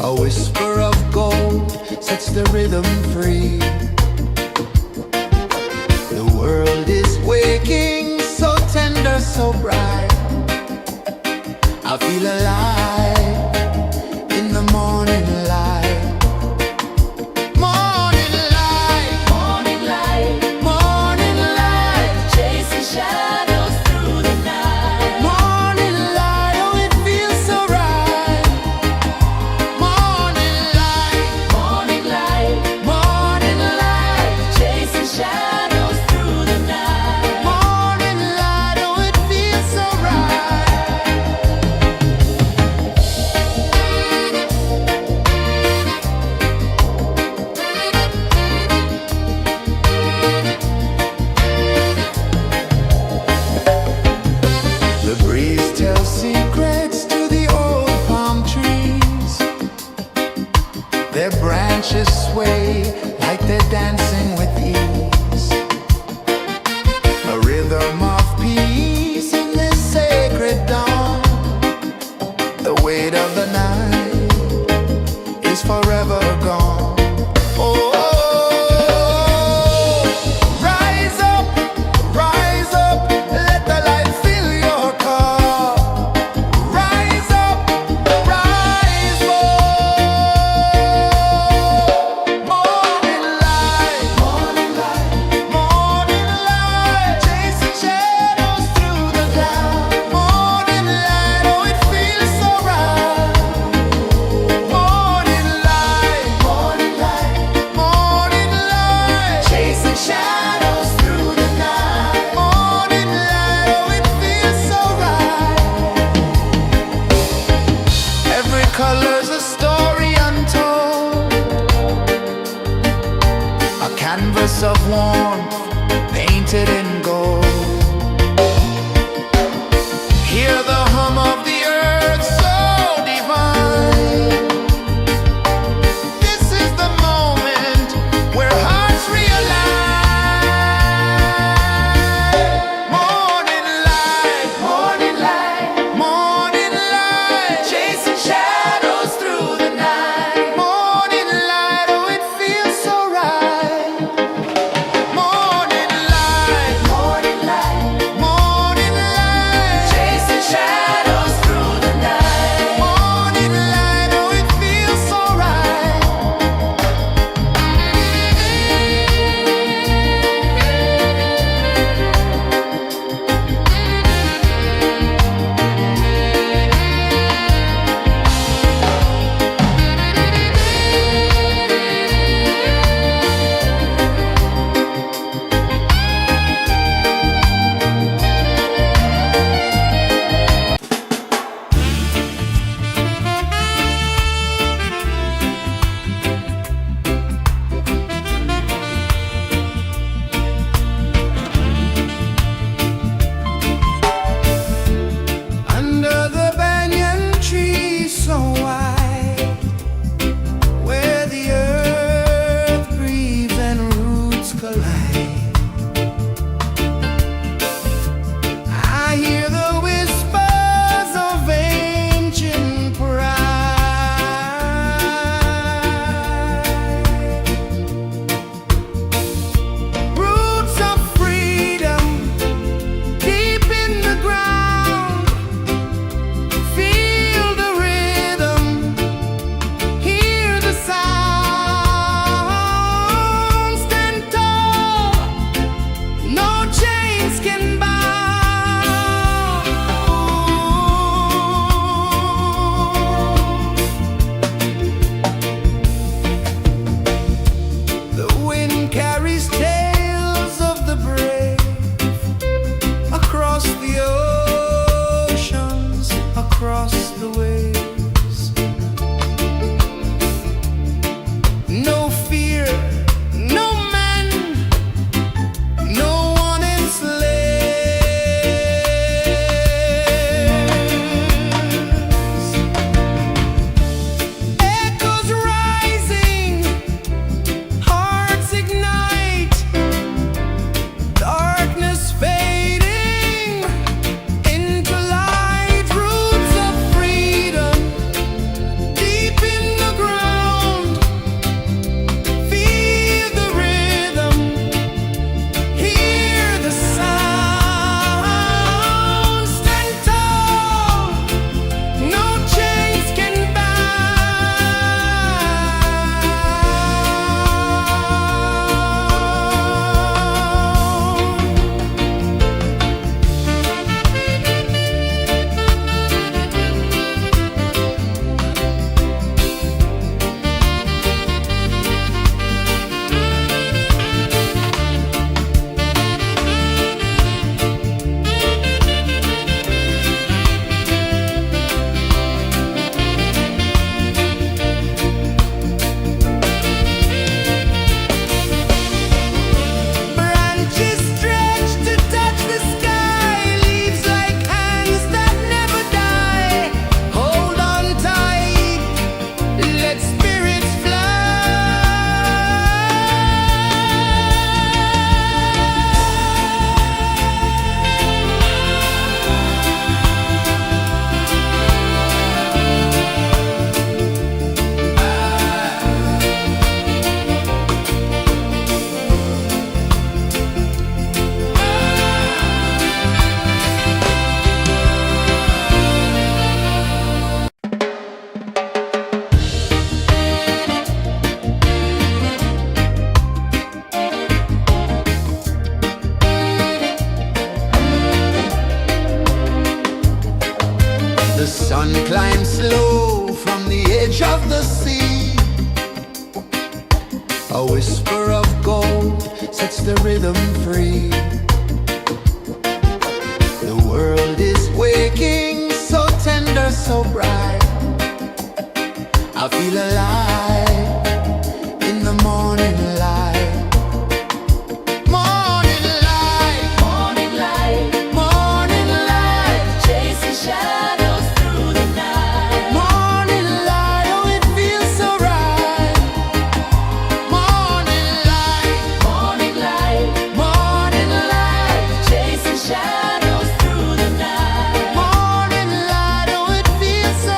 A whisper of gold sets the rhythm free. The world is waking, so tender, so bright. I feel alive in the morning light. Morning light, Morning light, morning light, chasing shadows through the night. morning light, oh it feels so right. Morning light, Morning light, morning light, chasing shadows through the night. morning light, oh it feels so right. The breeze tells secrets to the old palm trees. Their branches sway like they're dancing with ease. A rhythm of peace in this sacred dawn. The weight of the night is forever gone. Oh, rise up, let the light fill your cup. Rise up, rise up. Morning light, morning light, morning light, chasing shadows through the cloud. Morning light, oh it feels so right. Morning light, morning light, morning light, chasing shadows through the night. Morning light, oh it feels so right. Every color's a story untold, a canvas of warmth painted in gold. Hear the hum of the earth so divine. This is the moment where hearts realign. Morning light, morning light, morning light, chasing shadows through the night. Morning light, oh it feels so right. Morning light, morning light, morning light, chasing shadows through The sun climbs slow from the edge of the sea. A whisper of gold sets the rhythm free. The world is waking, so tender, so bright. I feel alive in the morning light. Morning light, Morning light, morning light, chasing shadows through the night. morning light, oh it feels so right. Morning light, Morning light, morning light, chasing shadows through the night. morning light, oh it feels so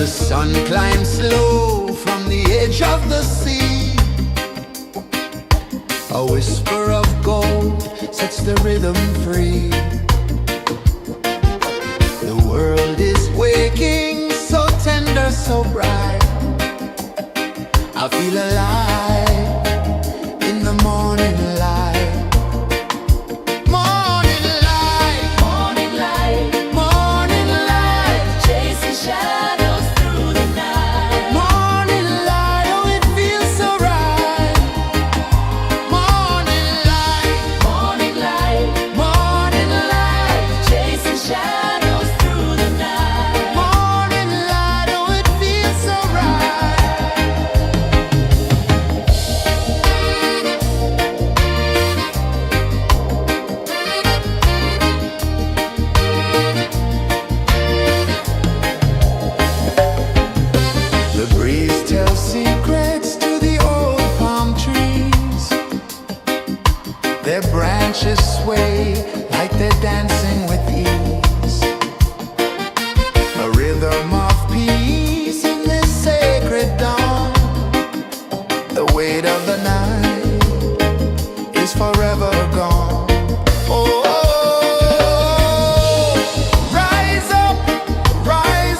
The sun climbs slow from the edge of the sea. A whisper of gold sets the rhythm free. The world is waking, so tender, so bright. I feel alive in the morning light. Morning light, Morning light, morning light, chasing shadows through the night. morning light, oh it feels so right. Morning light, Morning light, morning light, chasing shadows through the night. morning light, oh it feels so right. The breeze tells secrets to the old palm trees. Their branches sway like they're dancing with ease. A rhythm of peace in this sacred dawn. The weight of the night is forever gone. Oh, rise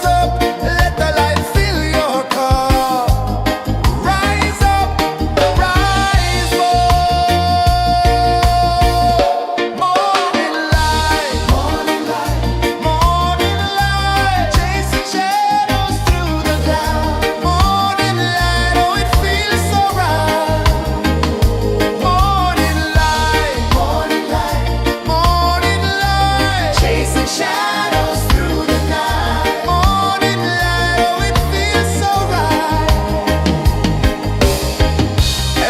up, let the light fill your cup. Rise up, rise more. Morning light, morning light, chasing shadows through the cloud. Morning light, oh it feels so right. Morning light, morning light, chasing shadows through the night. Morning light, oh it feels so right.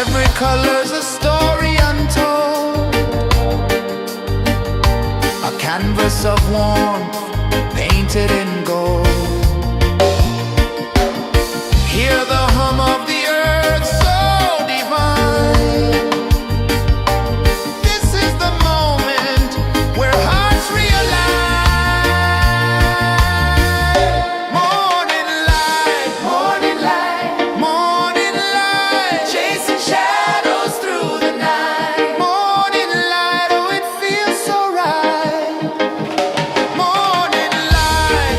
Every color's a story untold, a canvas of warmth painted in gold. Hear the hum of the earth so divine. This is the moment where hearts realign. Morning light, morning light, chasing shadows through the night. Morning light, oh it feels so right. Morning light,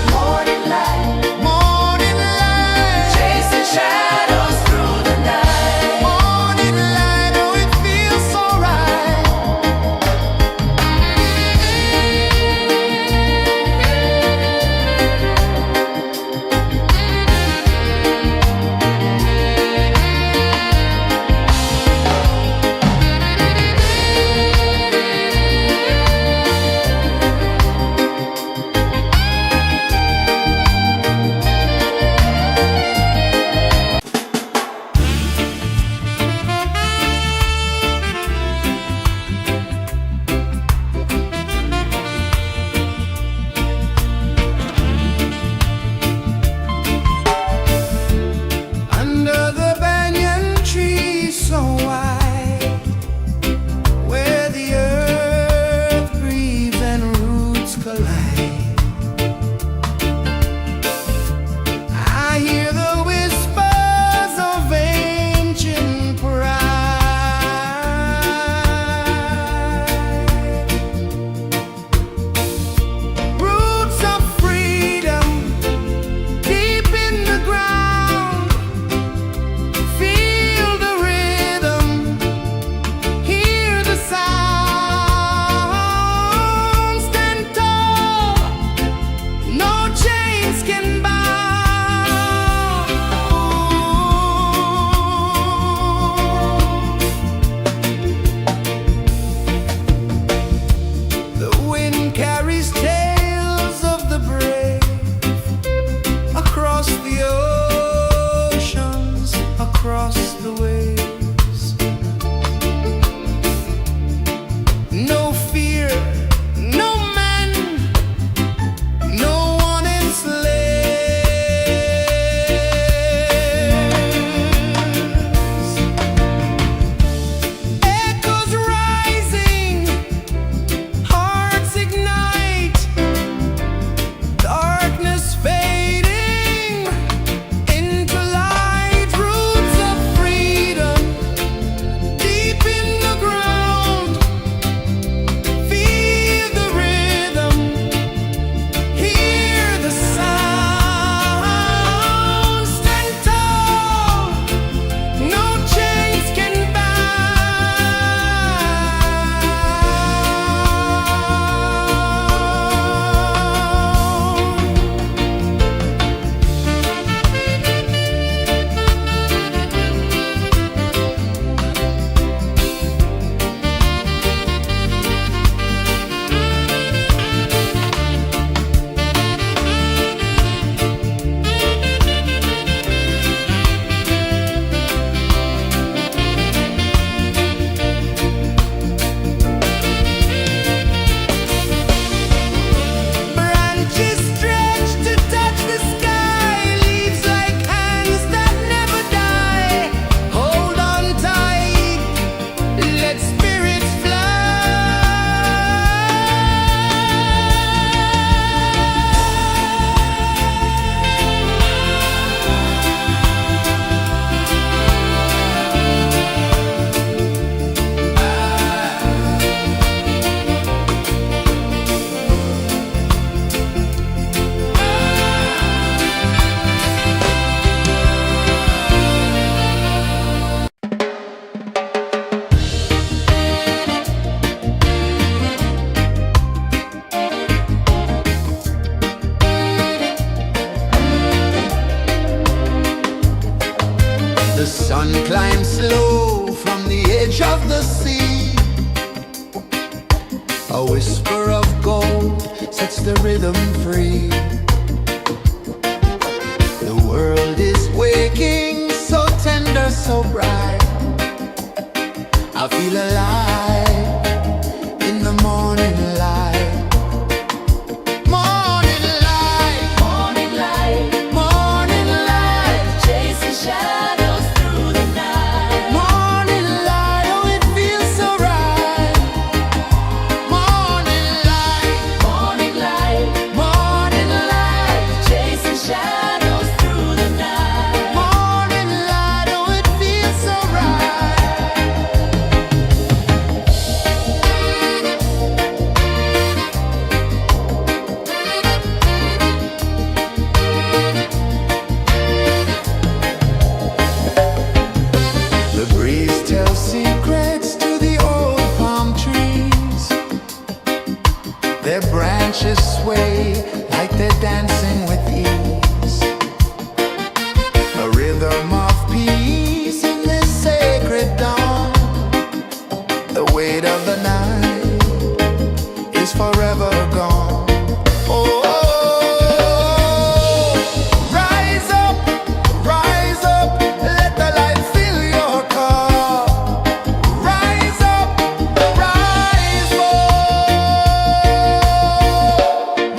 sun climbs slow from the edge of the sea. A whisper of gold sets the rhythm free. The world is waking, so tender, so bright. I feel alive in the morning light. Morning light, Morning light, morning light, chasing shadows through the night. morning light, oh it feels so right. Morning light, Morning light, morning light, chasing shadows through the night. morning light, oh it feels so right. The breeze tells secrets to the old palm trees. Their branches sway like they're dancing with ease. A rhythm of peace in this sacred dawn. The weight of the night is forever gone. Oh, rise up, let the light fill your cup. Rise up, rise up.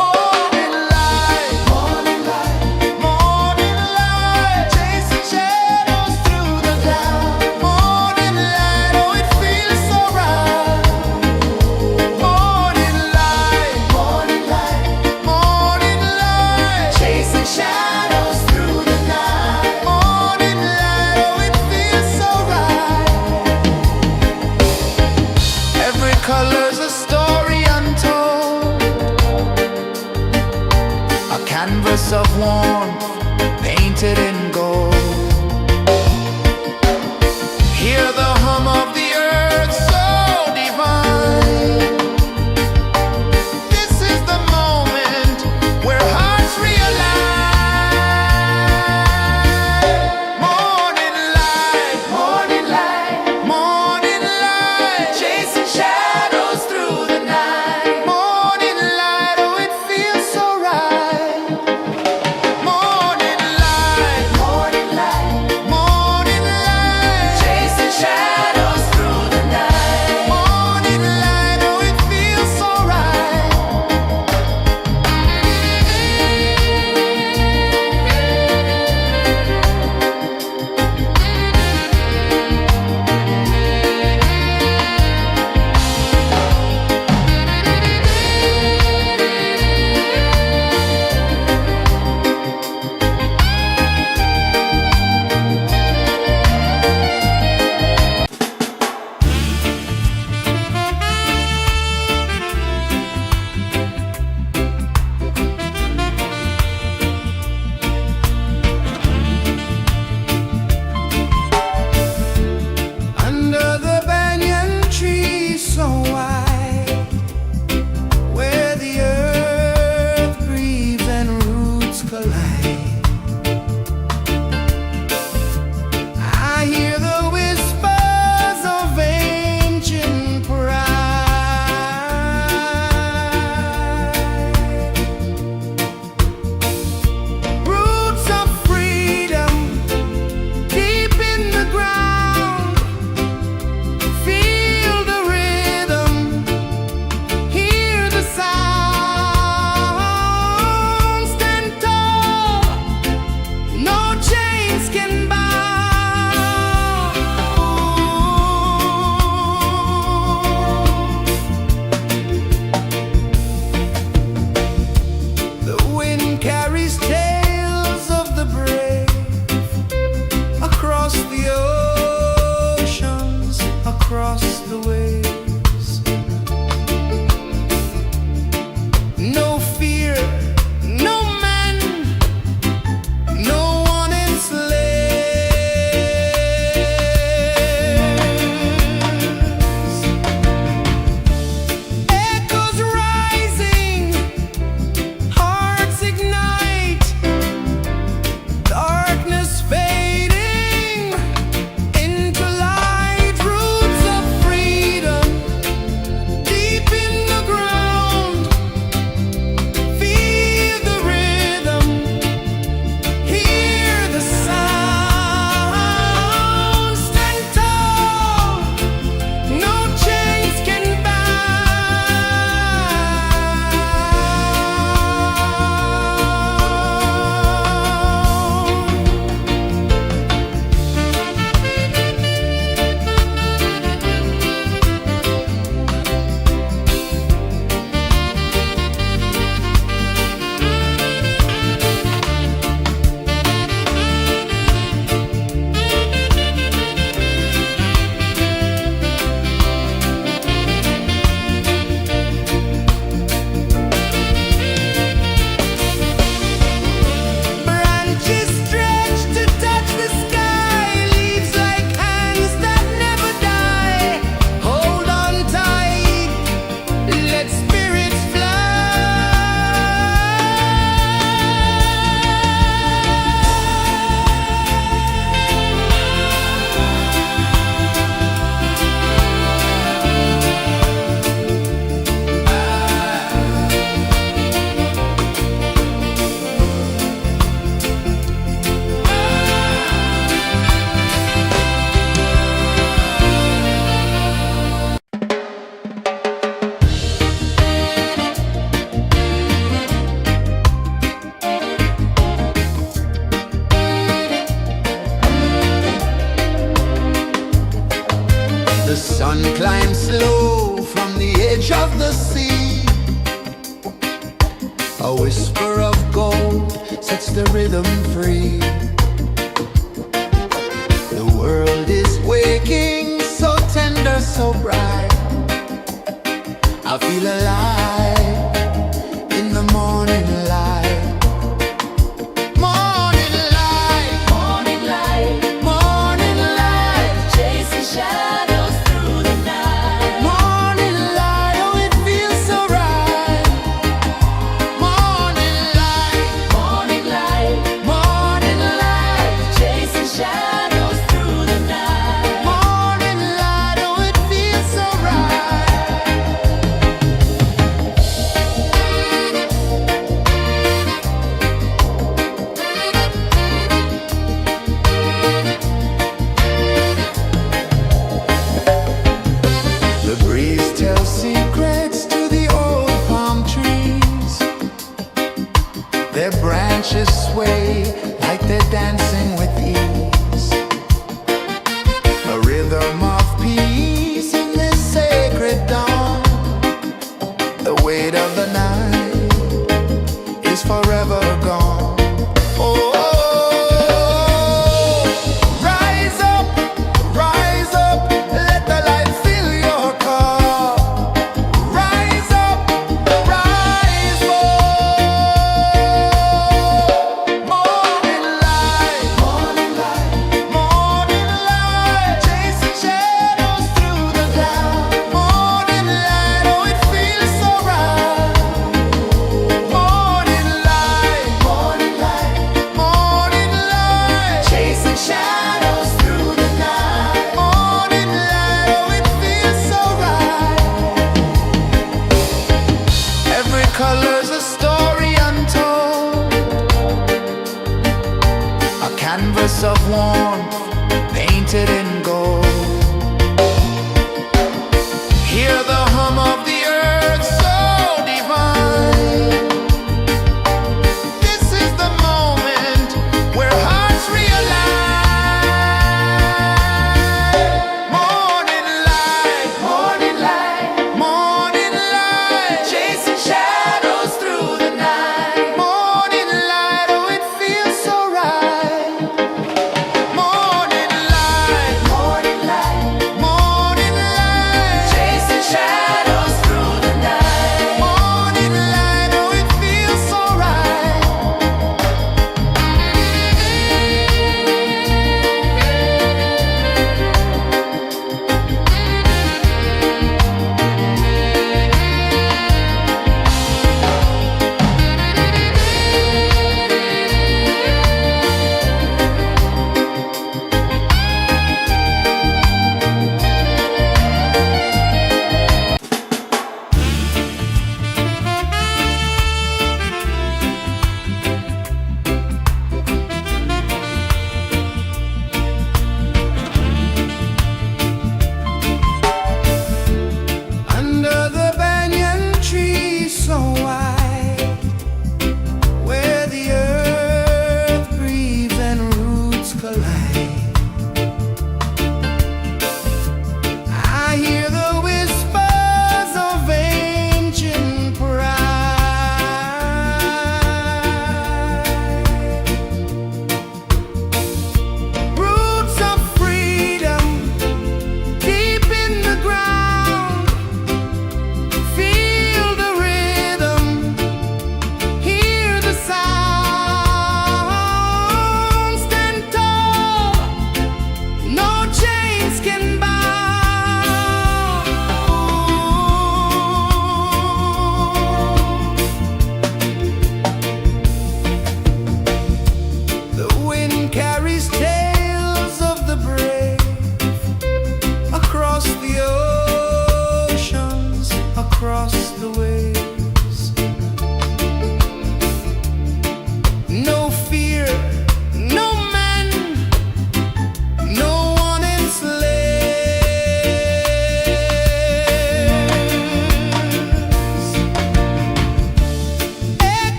Morning light, morning light, morning light, chasing shadows through the cloud. Morning light, oh it feels so right. Morning light, morning light, morning light, chasing shadows through the night. Morning light, oh it feels so right. Every color's a story untold, a canvas of warmth painted in gold. Hear the hum of the earth so divine. This is the moment where hearts realign. Morning light, morning light, morning light, chasing shadows through the night. Morning light, oh it feels so right. Morning light, morning light, morning light, chasing shadows through the night. Morning light, oh it feels so right. Under the banyan tree so wide, where the earth breathes and roots collide, I hear the whispers of ancient pride. Roots of freedom deep in the ground. Feel the rhythm, hear the sound. Stand tall, no chains can bound. The wind carries tales of the brave across the oceans, across the waves. No fear, no man, no one enslaves. Echoes rising, hearts ignite. whisper of gold sets the rhythm free. The world is waking, so tender, so bright. I feel alive in the morning light. Morning light, Morning light, morning light, chasing shadows through the night. morning light, oh it feels so right. Morning light, Morning light, morning light, chasing shadows through the night. morning light, oh it feels so right. The breeze tells secrets to the old palm trees. Their branches sway like they're dancing with ease. A rhythm of peace in this sacred dawn. The weight of the night is forever gone. Oh, rise up, let the light fill your cup. Rise up, rise up. Morning light, morning light, chasing shadows through the cloud. Morning light, oh it feels so right. Morning light, morning light, chasing shadows through the night. Morning light, oh it feels so right. Every color's a story untold, a canvas of warmth painted in gold. Hear the hum of the earth so divine. This is the moment where hearts realign. Morning light, morning light, chasing shadows through the night. Morning light, oh it feels so right. Morning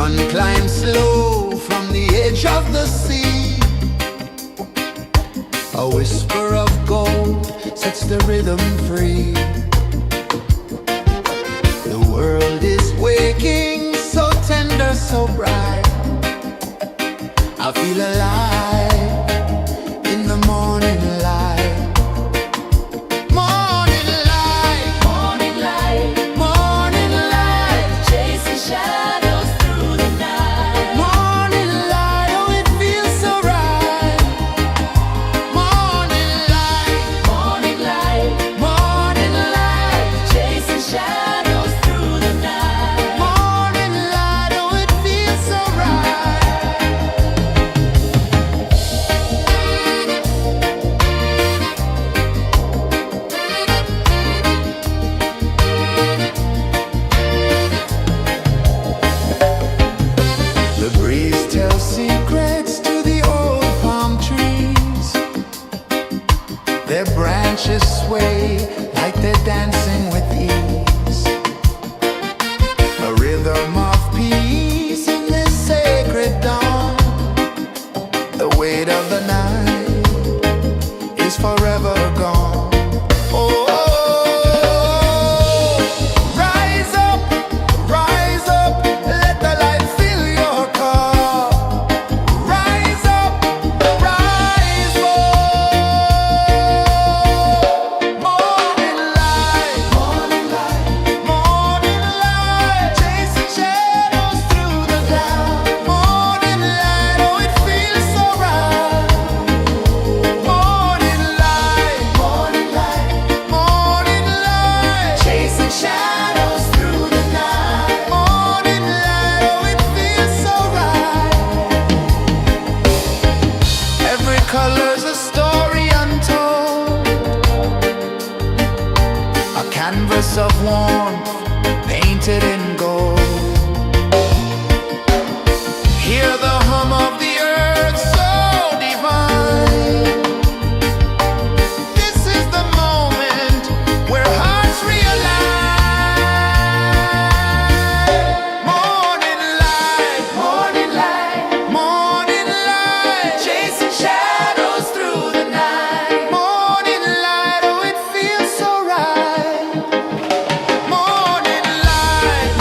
Sun climbs slow from the edge of the sea. A whisper of gold sets the rhythm free. The world is waking, so tender, so bright. I feel alive in the morning light. Morning light, Morning light, morning light, chasing shadows through the night. morning light, oh it feels so right. Morning light, Morning light, morning light, chasing shadows through the night. morning light, oh it feels so right. The breeze tells secrets to the old palm trees. Their branches sway like they're dancing with ease. A rhythm of peace in this sacred dawn. The weight of the night is forever gone. Oh, rise up, let the light fill your cup. Rise up, rise up. Morning light, morning light, chasing shadows through the cloud. Morning light, oh it feels so right. Morning light, morning light, chasing shadows through the night. Morning light, oh it feels so right. Every color's a story untold, a canvas of warmth painted in gold. Hear the hum of the earth so divine. This is the moment where hearts realign. Morning light, morning light, chasing shadows through the night. Morning light, oh it feels so right. Morning light,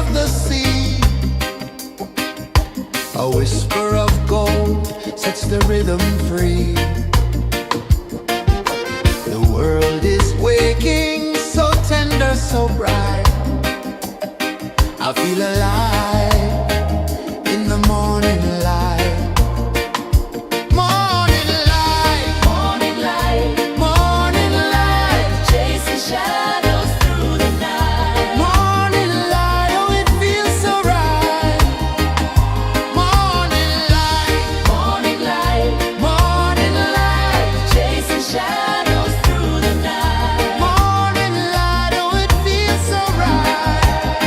of the sea. A whisper of gold sets the rhythm free. The world is waking, so tender, so bright. I feel alive in the morning light. Morning light, Morning light, morning light, chasing shadows through the night. morning light, oh it feels so right. Morning light, Morning light, morning light, chasing shadows through the night. morning light, oh it feels so right.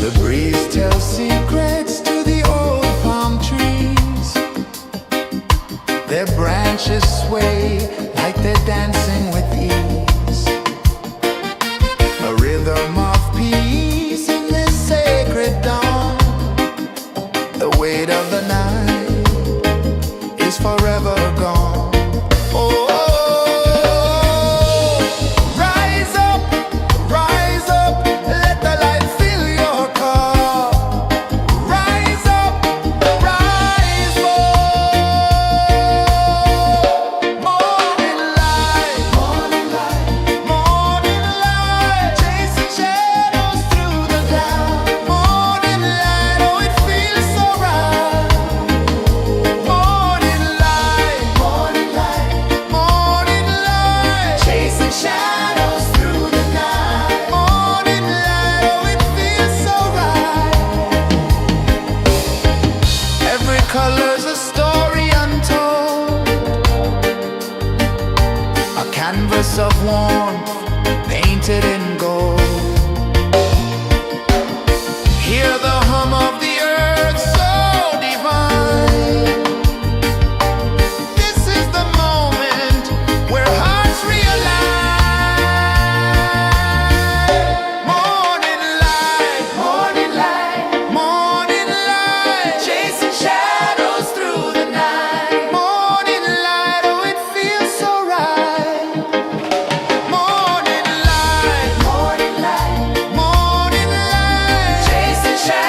The breeze tells secrets to the old palm trees. Their branches sway like they're dancing with ease. A rhythm of peace in this sacred dawn. The weight of the night is forever gone. Oh, rise up, let the light fill your cup. Rise up, rise up. Morning light, morning light, chasing shadows through the cloud. Morning light, oh it feels so right. Morning light, morning light, chasing shadows through the night. Morning light, oh it feels so right. Every color's a story untold, a canvas of warmth painted in gold. Hear the hum of the earth so divine. This is the moment where hearts realign. Morning light, morning light, chasing shadows through the night. Morning light, oh it feels so right. Morning light, chasing shadows.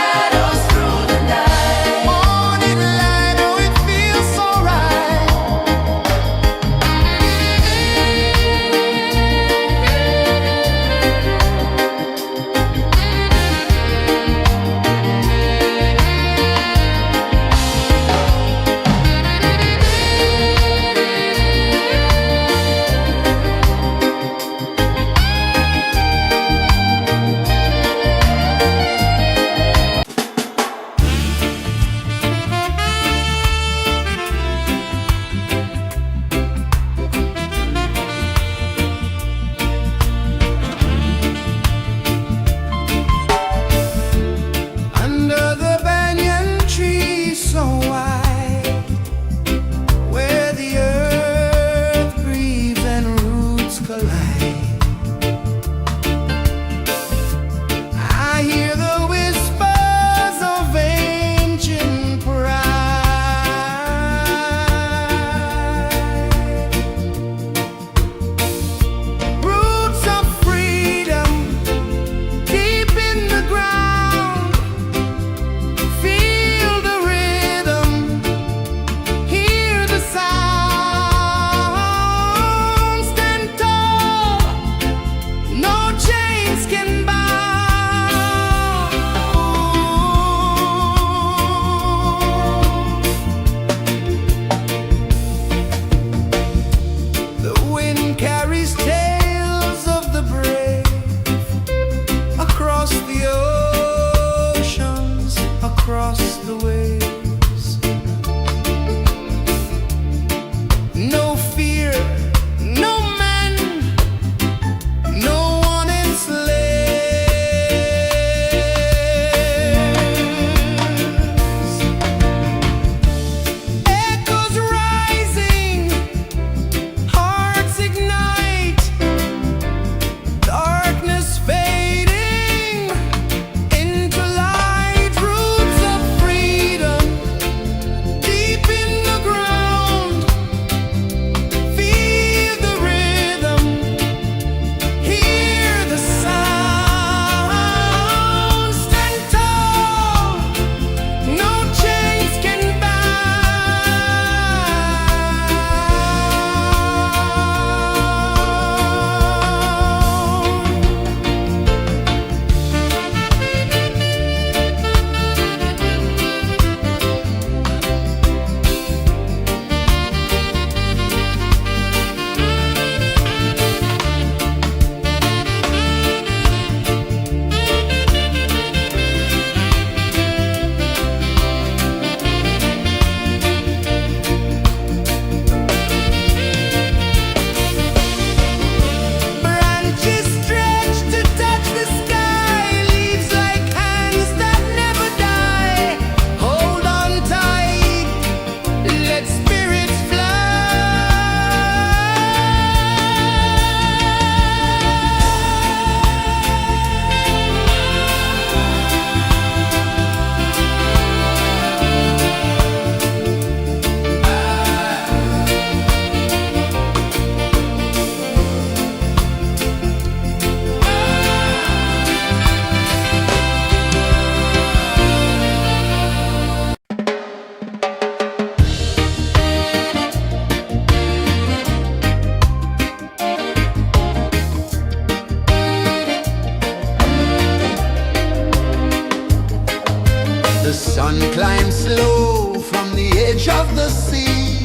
The sun climbs slow from the edge of the sea.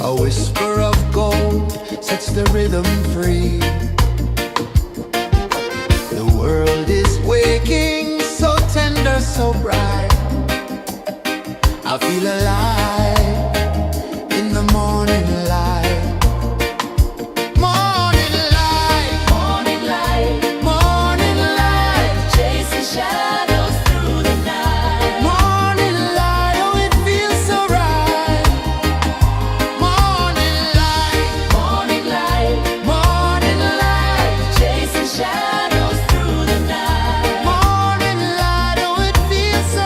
A whisper of gold sets the rhythm free. The world is waking, so tender, so bright. I feel alive in the morning light. Morning light, Morning light, morning light, chasing shadows through the night. morning light, oh it feels so right. Morning light, Morning light, morning light, chasing shadows through the night. morning light, oh it feels so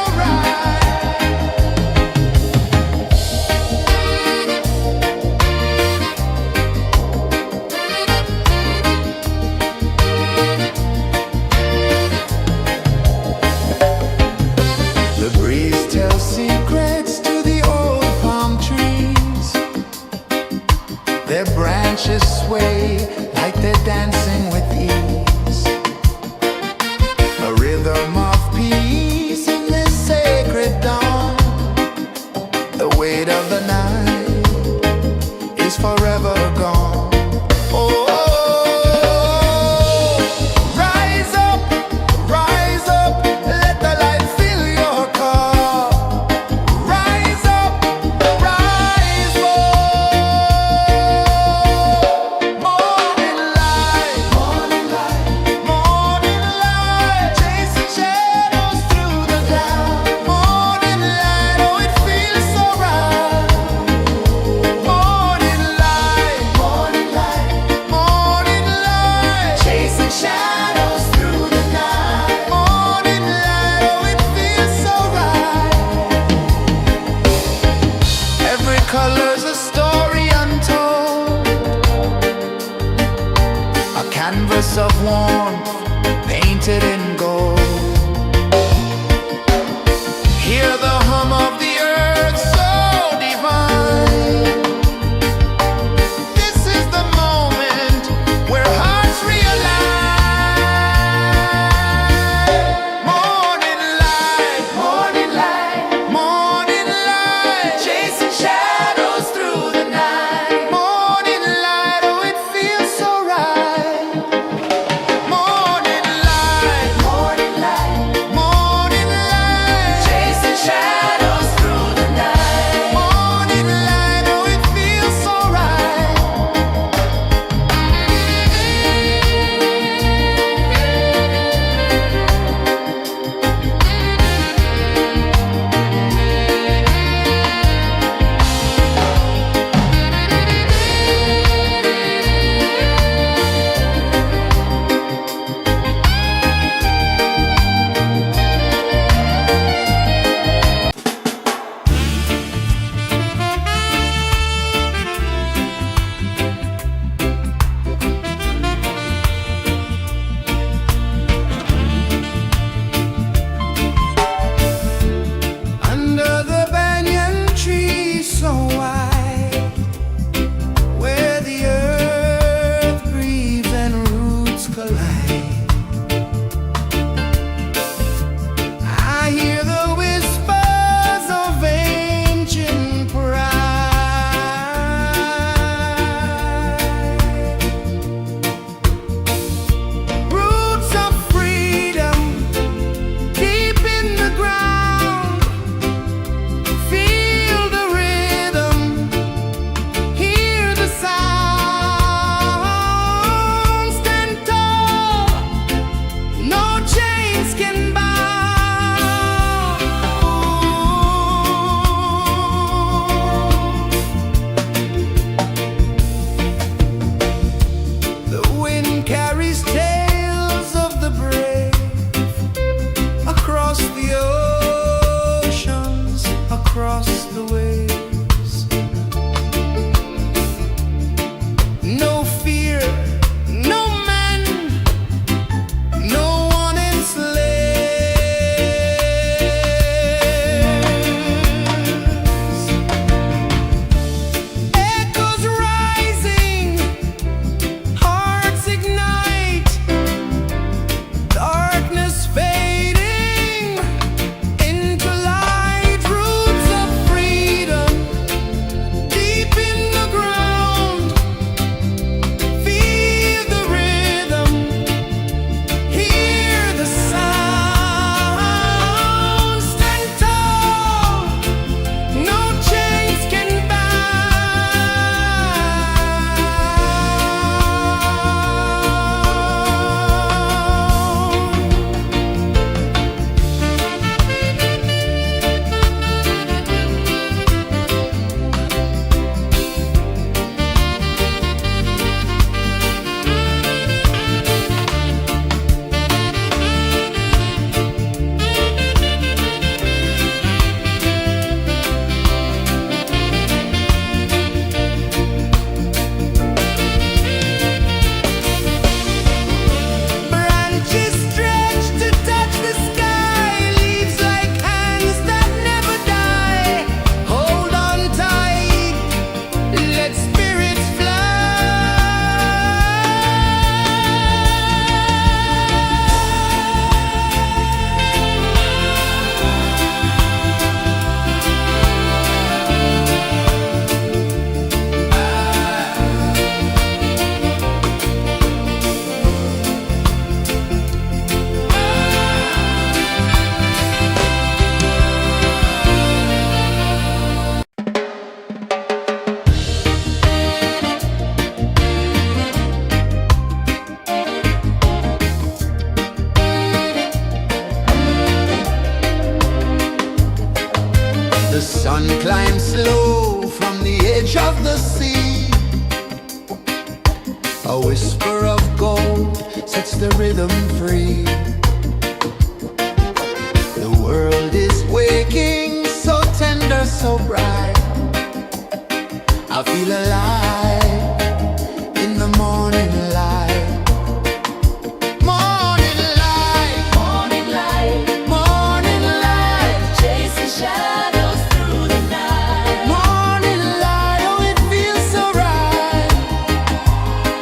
sun climbs slow from the edge of the sea. A whisper of gold sets the rhythm free. The world is waking, so tender, so bright. I feel alive in the morning light. Morning light, Morning light, morning light, chasing shadows through the night. morning light, oh it feels so right.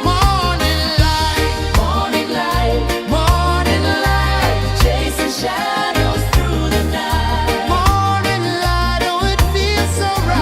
Morning light, Morning light, morning light, chasing shadows through the night. morning light, oh it feels so right.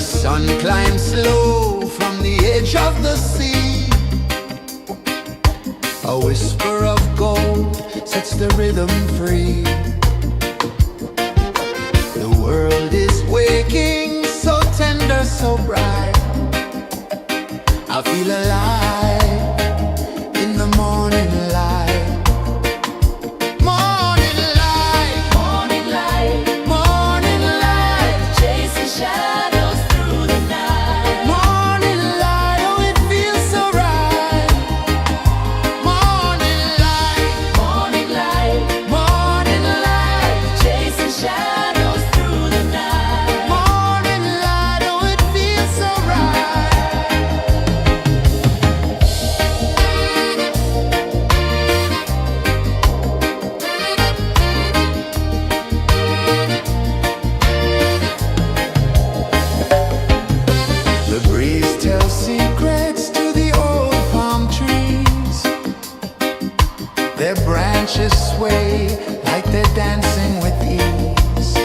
sun climbs slow from the edge of the sea. A whisper of gold sets the rhythm free. The world is waking, so tender, so bright. I feel alive in the morning light. Morning light, Morning light, morning light, chasing shadows through the night. morning light, oh it feels so right. Morning light, Morning light, morning light, chasing shadows through the night. morning light, oh it feels so right. The breeze tells secrets to the old palm trees. Their branches sway like they're dancing with ease.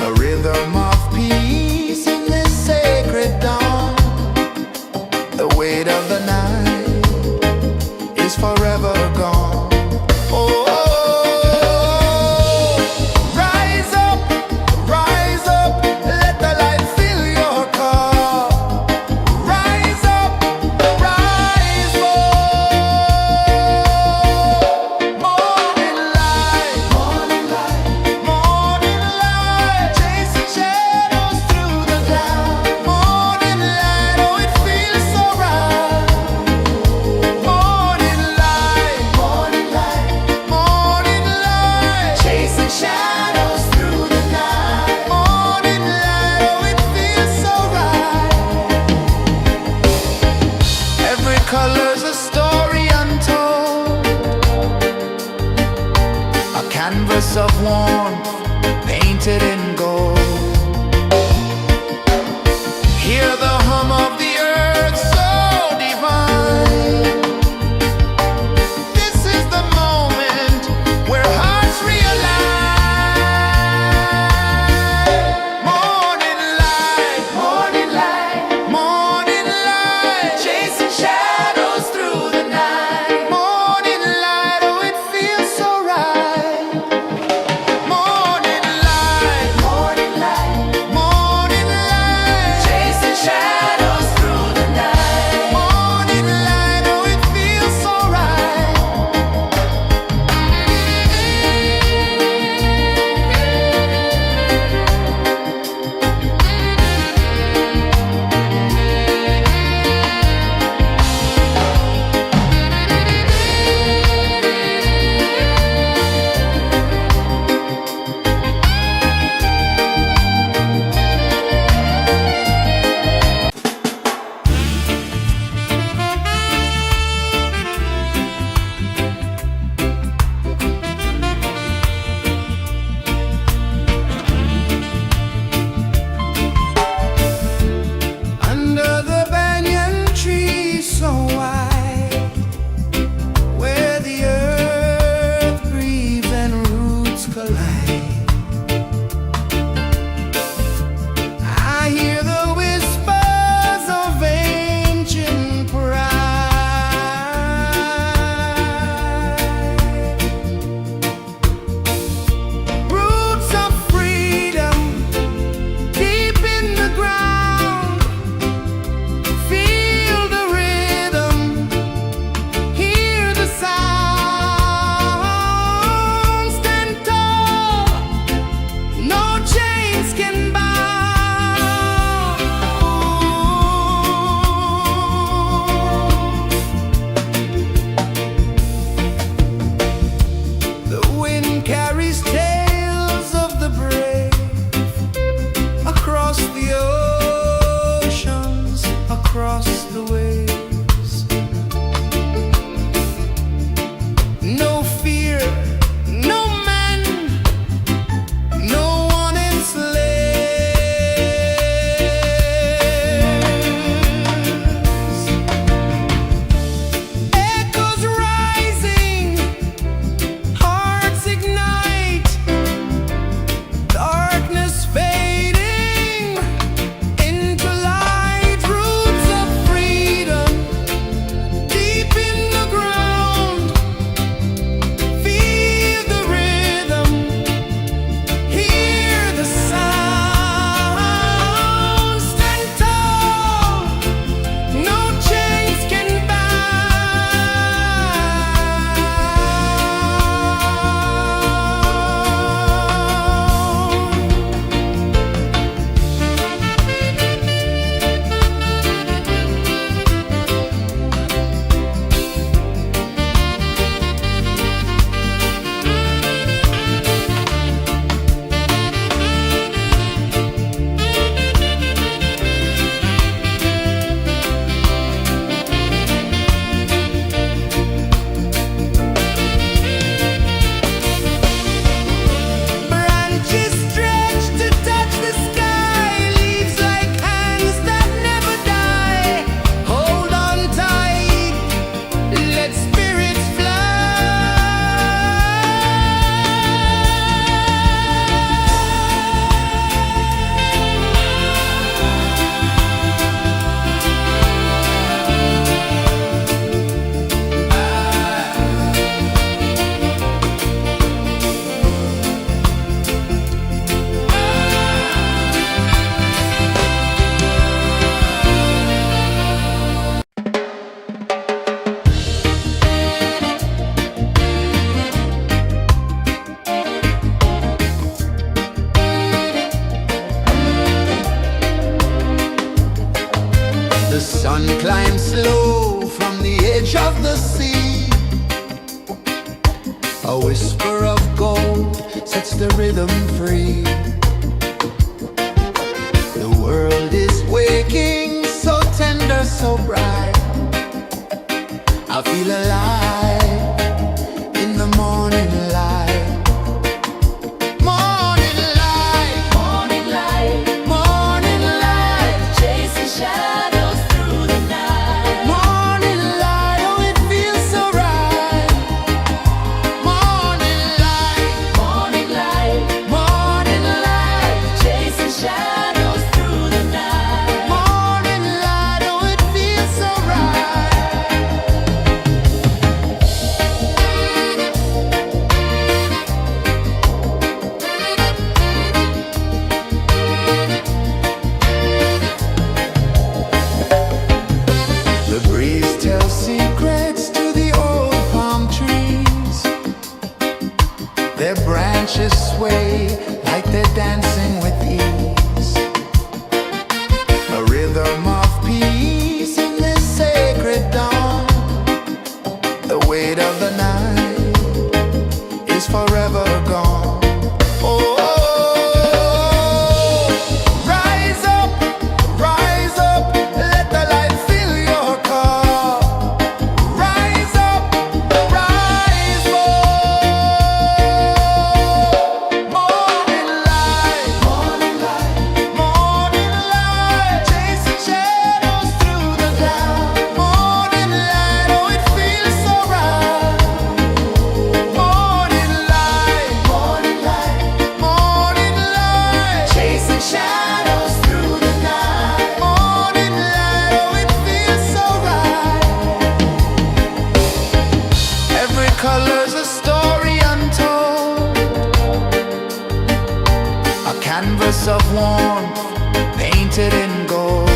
A rhythm of peace in this sacred dawn. The weight of the night is forever gone. Oh, rise up, let the light fill your car. Rise up, rise up. Morning light, morning light, morning light, chasing shadows through the cloud. Morning light, oh it feels so right. Morning light, morning light, morning light, chasing shadows through the night. Morning light, oh it feels so right. Every color's a story untold, a canvas of warmth painted in gold. Hear the hum of the earth so divine. This is the moment where hearts realign. Morning light, morning light, morning light, chasing shadows through the night. Morning light, oh it feels so right. Morning light, morning light, morning light, chasing shadows through the night. Morning light, oh it feels so right. A whisper of gold sets the rhythm free. The world is waking, so tender, so bright. I feel alive in the morning light. Morning light, Morning light, morning light, chasing shadows through the night. morning light, oh it feels so right. Morning light, Morning light, morning light, chasing shadows through the night. morning light, oh it feels so right. The breeze tells secrets to the old palm trees. Their branches sway like they're dancing with ease. A rhythm of peace in this sacred dawn. The weight of the night is forever gone. Oh, rise up, let the light fill your cup. Rise up, rise up. Morning light, morning light, morning light, chasing shadows through the cloud. Morning light, oh it feels so right. Morning light, morning light, morning light, chasing shadows through the night. Morning light, oh it feels so right. Every color's a story untold, a canvas of warmth painted in gold.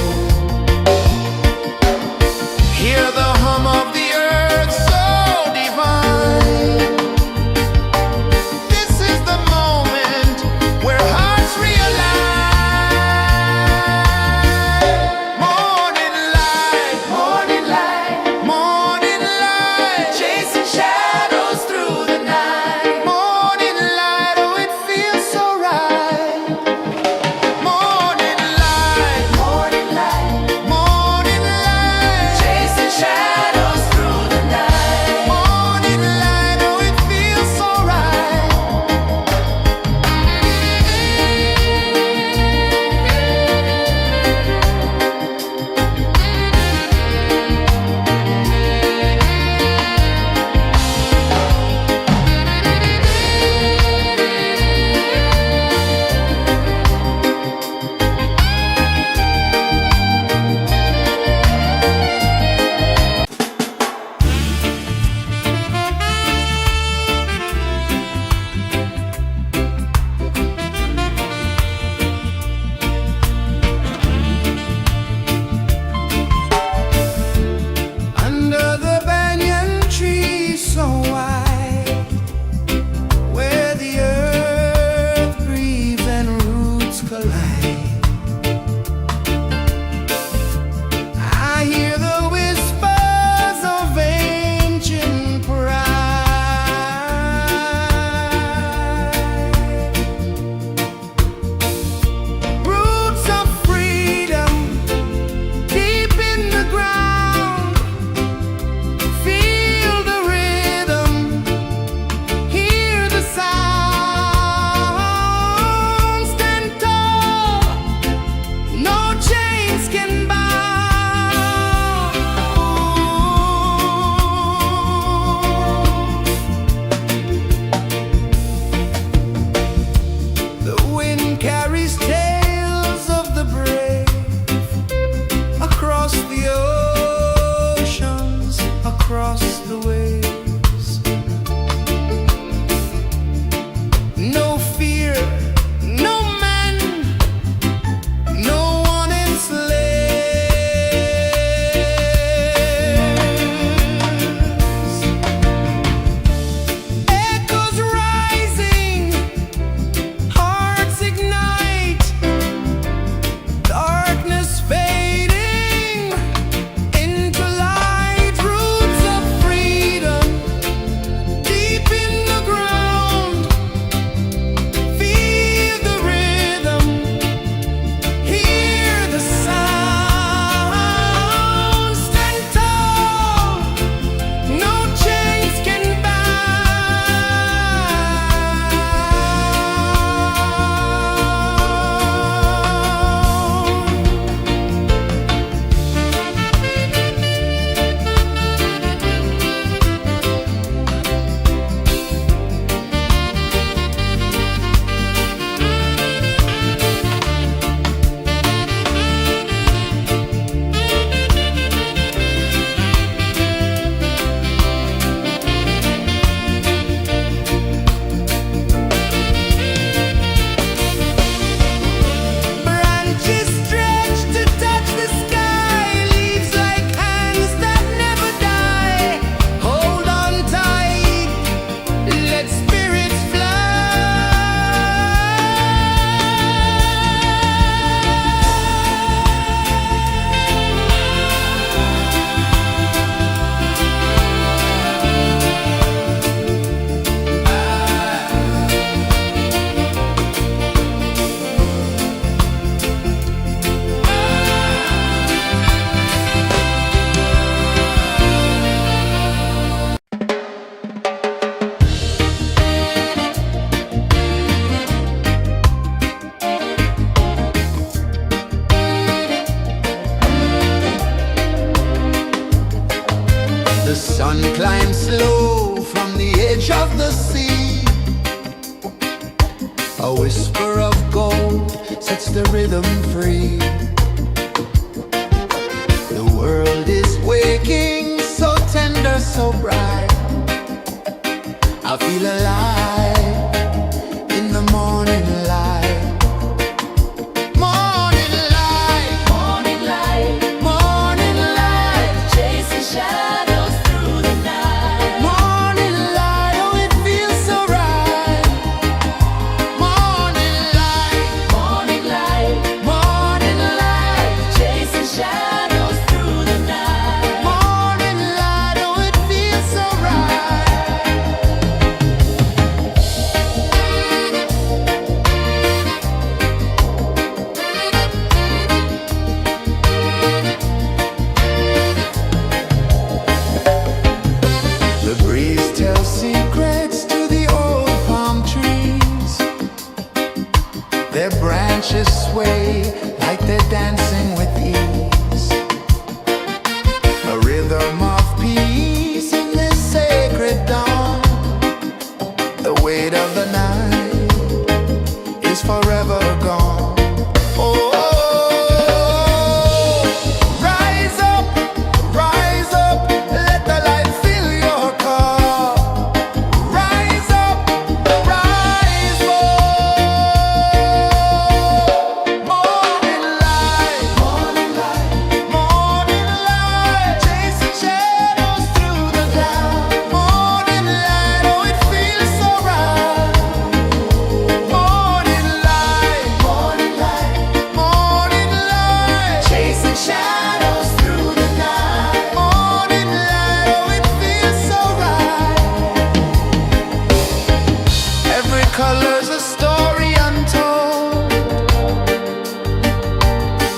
Hear the hum of the earth so divine. This is the moment where hearts realign. Morning light, morning light, morning light, chasing shadows through the night. Morning light, oh it feels so right. Morning light, A whisper of gold sets the rhythm free. The world is waking, so tender, so bright. I feel alive in the morning light. Morning light, Morning light, morning light, chasing shadows through the night. morning light. Oh, it feels so right. Morning light, Morning light, morning light, chasing shadows through the night. morning light. Oh, it feels so right. The breeze tells secrets to the old palm trees. Their branches sway like they're dancing with ease. A rhythm of peace in this sacred dawn. The weight of the night is forever gone. Oh, rise up, let the light fill your cup. Rise up, rise up. Morning light, morning light, morning light, chasing shadows through the cloud. Morning light, oh, it feels so right. Morning light, morning light, morning light, chasing shadows through the night. Morning light, oh, it feels so right. Every color's a story untold,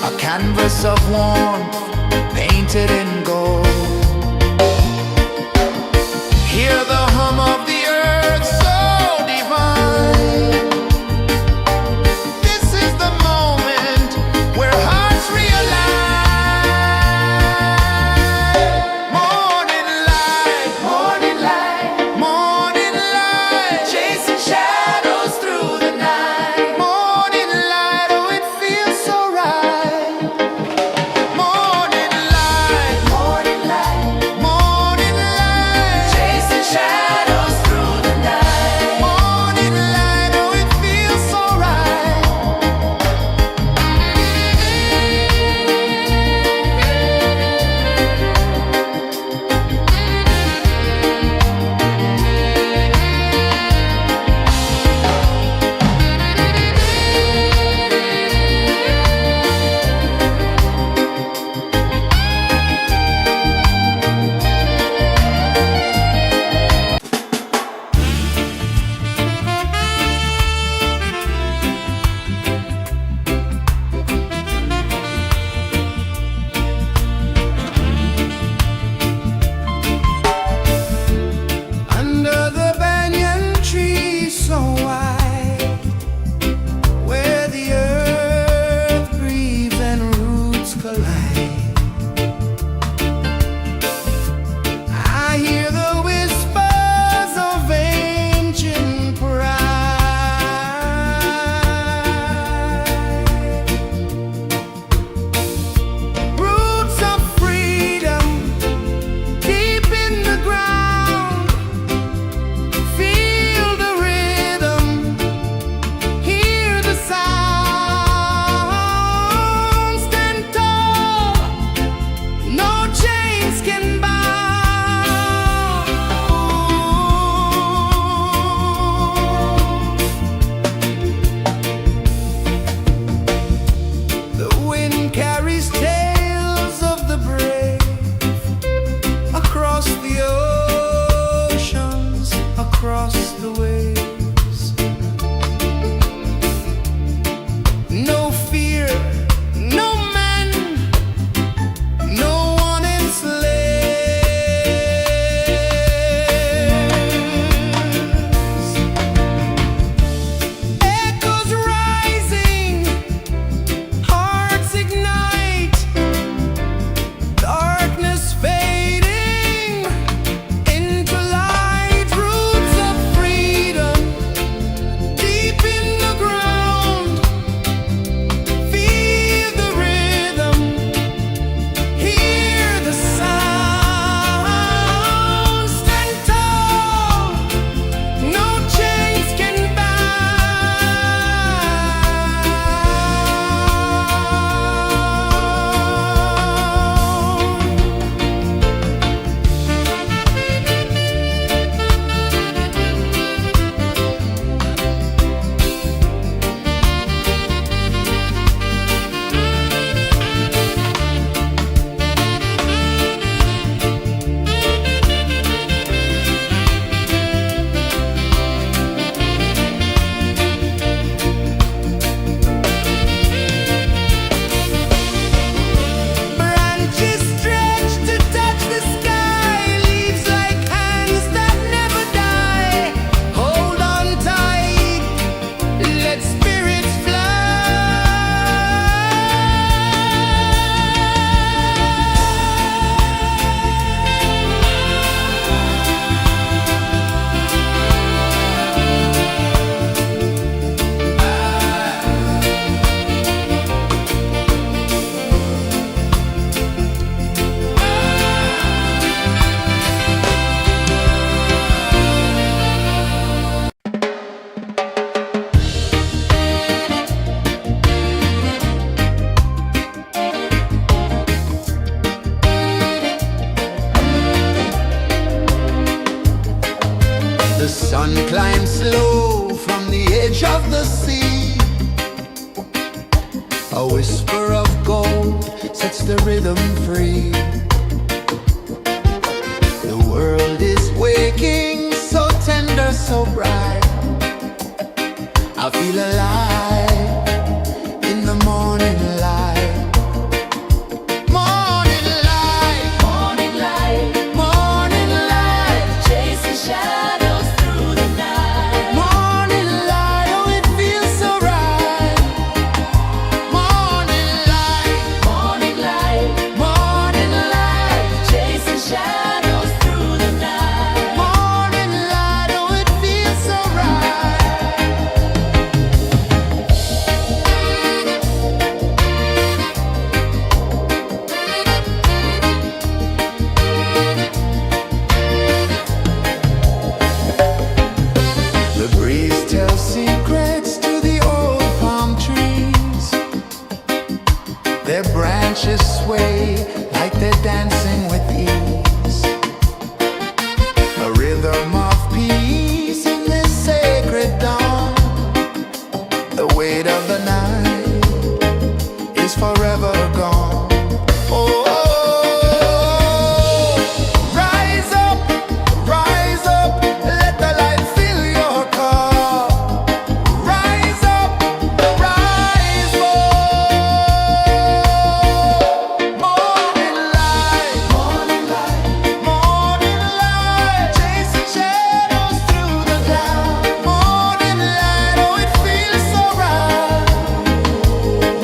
a canvas of warmth painted in gold. Hear the hum of the earth so divine. This is the moment where hearts realign. Morning light, morning light, morning light, chasing shadows through the night. Morning light, oh, it feels so right. Morning light, of the sea. A whisper of gold sets the rhythm free. The world is waking, so tender, so bright. I feel alive in the morning light. Morning light, Morning light, morning light, chasing shadows through the night. morning light, oh it feels so right. Morning light, Morning light, morning light, chasing shadows through the night. morning light, oh it feels so right. The breeze tells secrets to the old palm trees. Their branches sway like they're dancing with ease. A rhythm of peace in this sacred dawn. The weight of the night is forever gone. Oh, rise up, let the light fill your cup. Rise up, rise up. Morning light, morning light, morning light, chasing shadows through the cloud. Morning light, oh it feels so right.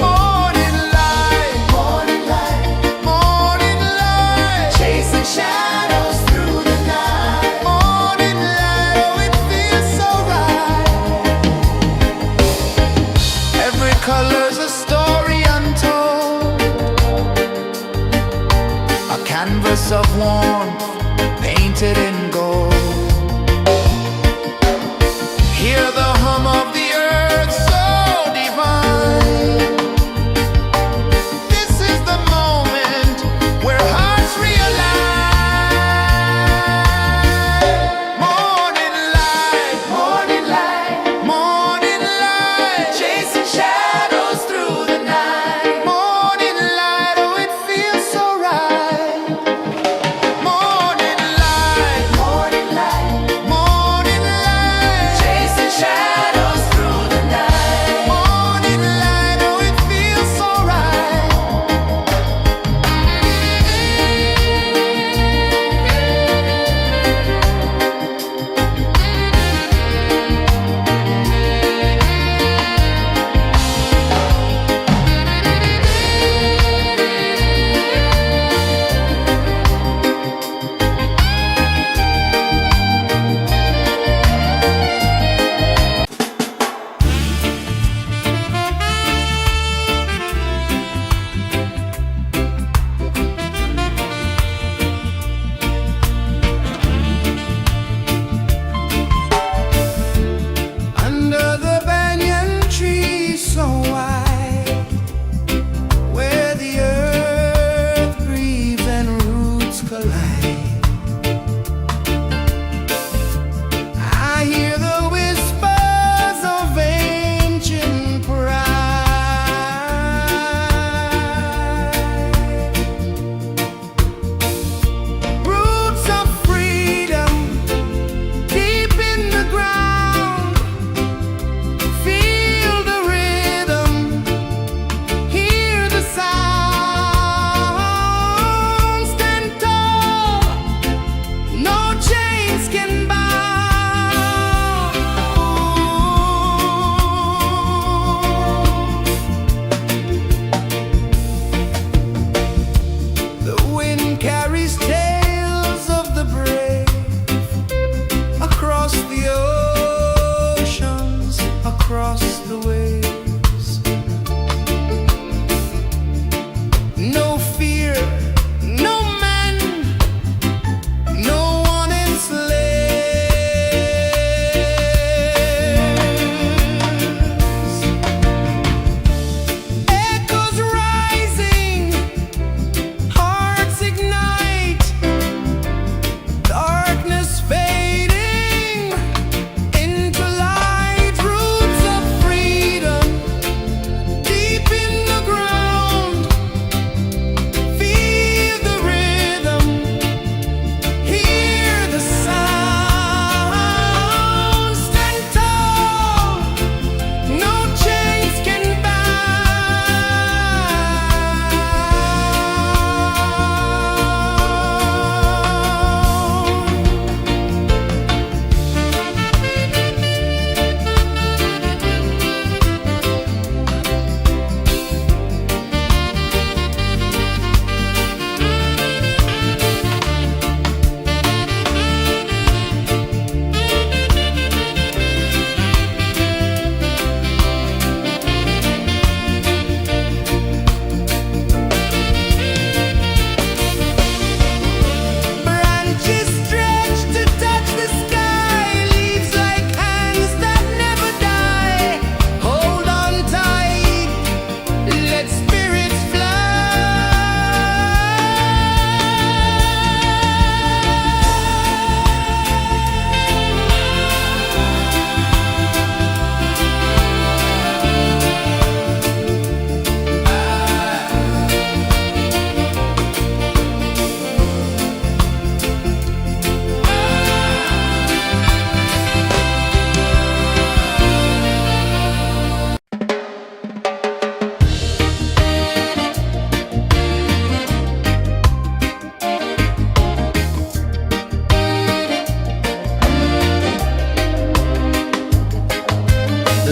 Morning light, morning light, morning light, chasing shadows through the night. Morning light, oh it feels so right. Every color's a story untold, a canvas of warmth painted in gold. Hear the hum of the earth so divine. This is the moment where hearts realign. Morning light, morning light, morning light, chasing shadows through the night. Morning light, oh it feels so right. Morning light,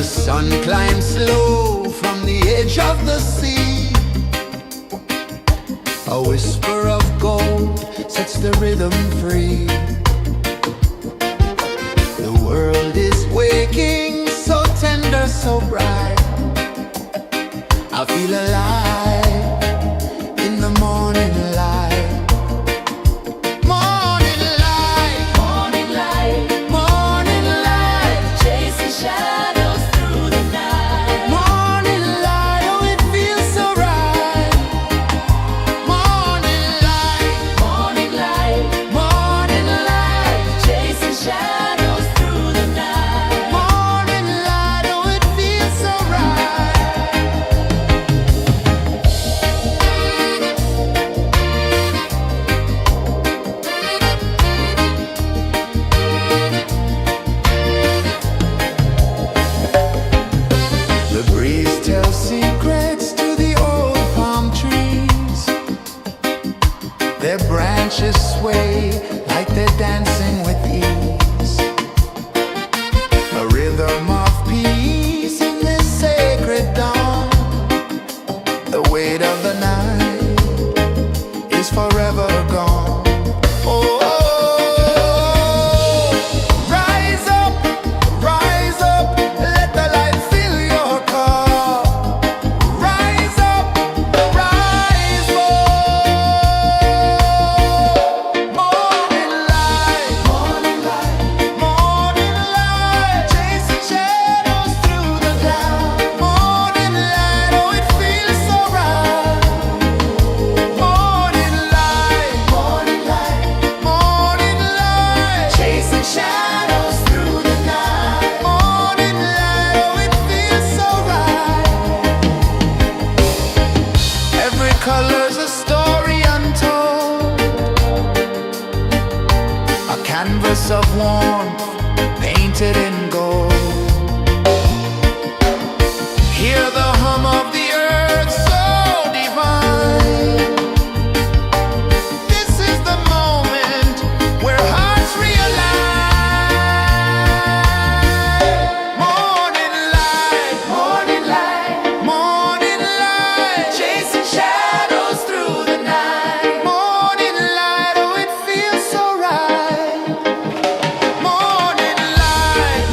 The sun climbs slow from the edge of the sea. A whisper of gold sets the rhythm free. The world is waking, so tender, so bright. I feel alive in the morning light. Morning light, Morning light, morning light, chasing shadows through the night. morning light, oh it feels so right. Morning light, Morning light, morning light, chasing shadows through the night. morning light, oh it feels so right. The breeze tells secrets to the old palm trees. Their branches sway like they're dancing with ease. A rhythm of peace in this sacred dawn. The weight of the night is forever gone. Oh, rise up, let the light fill your cup. Rise up, rise up. Morning light, morning light, morning light, chasing shadows through the cloud. Morning light, oh it feels so right. Morning light, morning light, morning light, chasing shadows through the night. Morning light, oh it feels so right. Every color's a story untold, a canvas of warmth painted in gold. Hear the hum of the earth so divine. This is the moment where hearts realign. Morning light, morning light, morning light, chasing shadows through the night. Morning light, oh it feels so right. Morning light,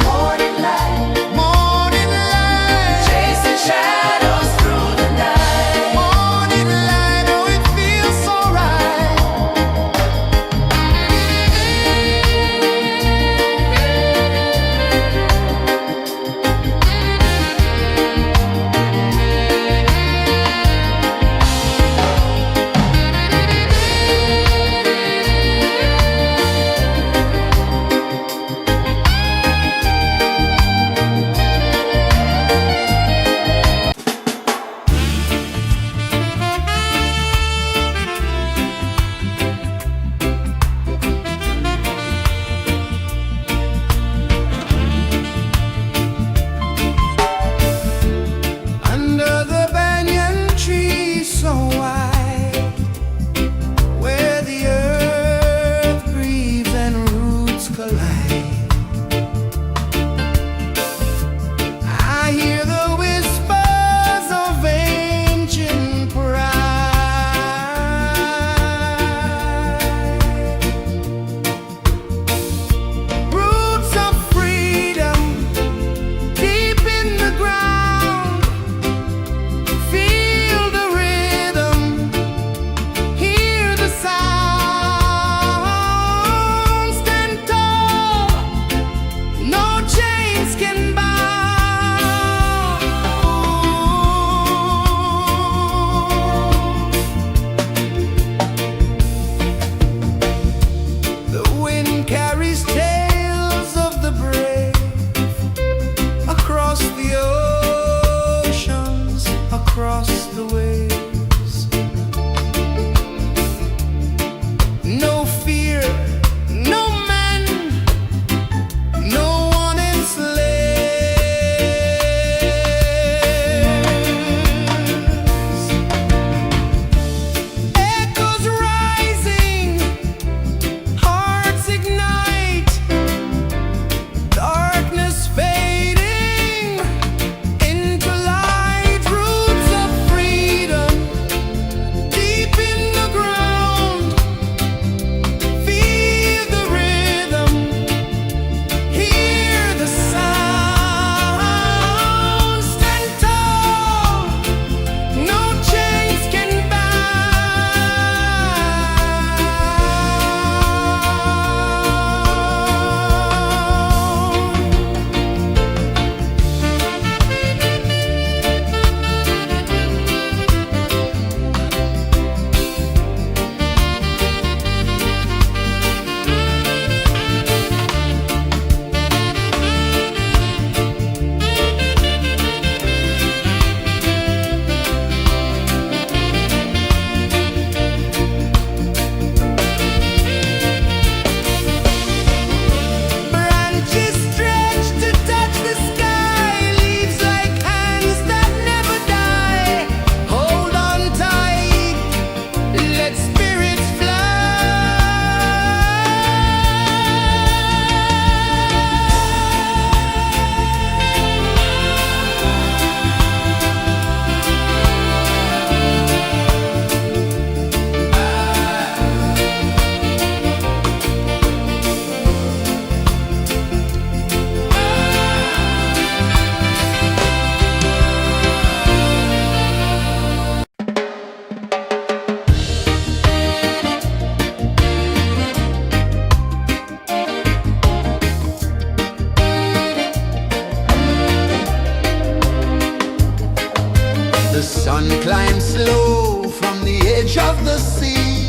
The sun climbs slow from the edge of the sea.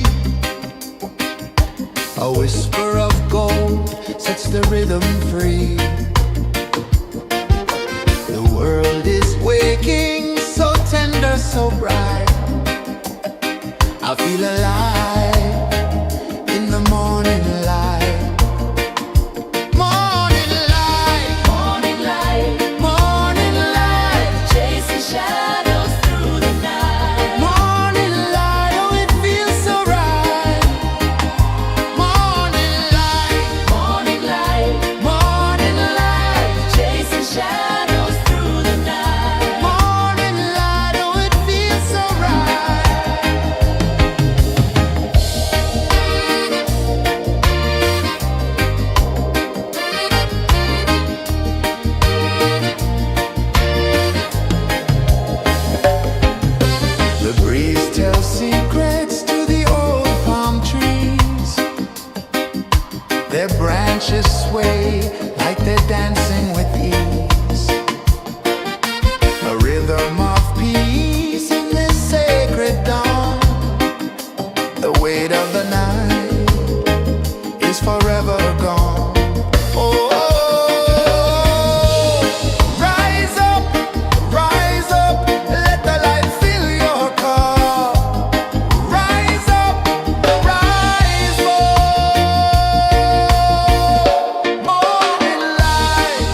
A whisper of gold sets the rhythm free. The world is waking, so tender, so bright. I feel alive in the morning light. Morning light, Morning light, morning light, chasing shadows through the night. morning light, oh it feels so right. Morning light, Morning light, morning light, chasing shadows through the night. morning light, oh it feels so right. The breeze tells secrets to the old palm trees. Their branches sway like they're dancing with ease. A rhythm of peace in this sacred dawn. The weight of the night is forever gone. Oh, rise up, let the light fill your cup. Rise up, rise up. Morning light,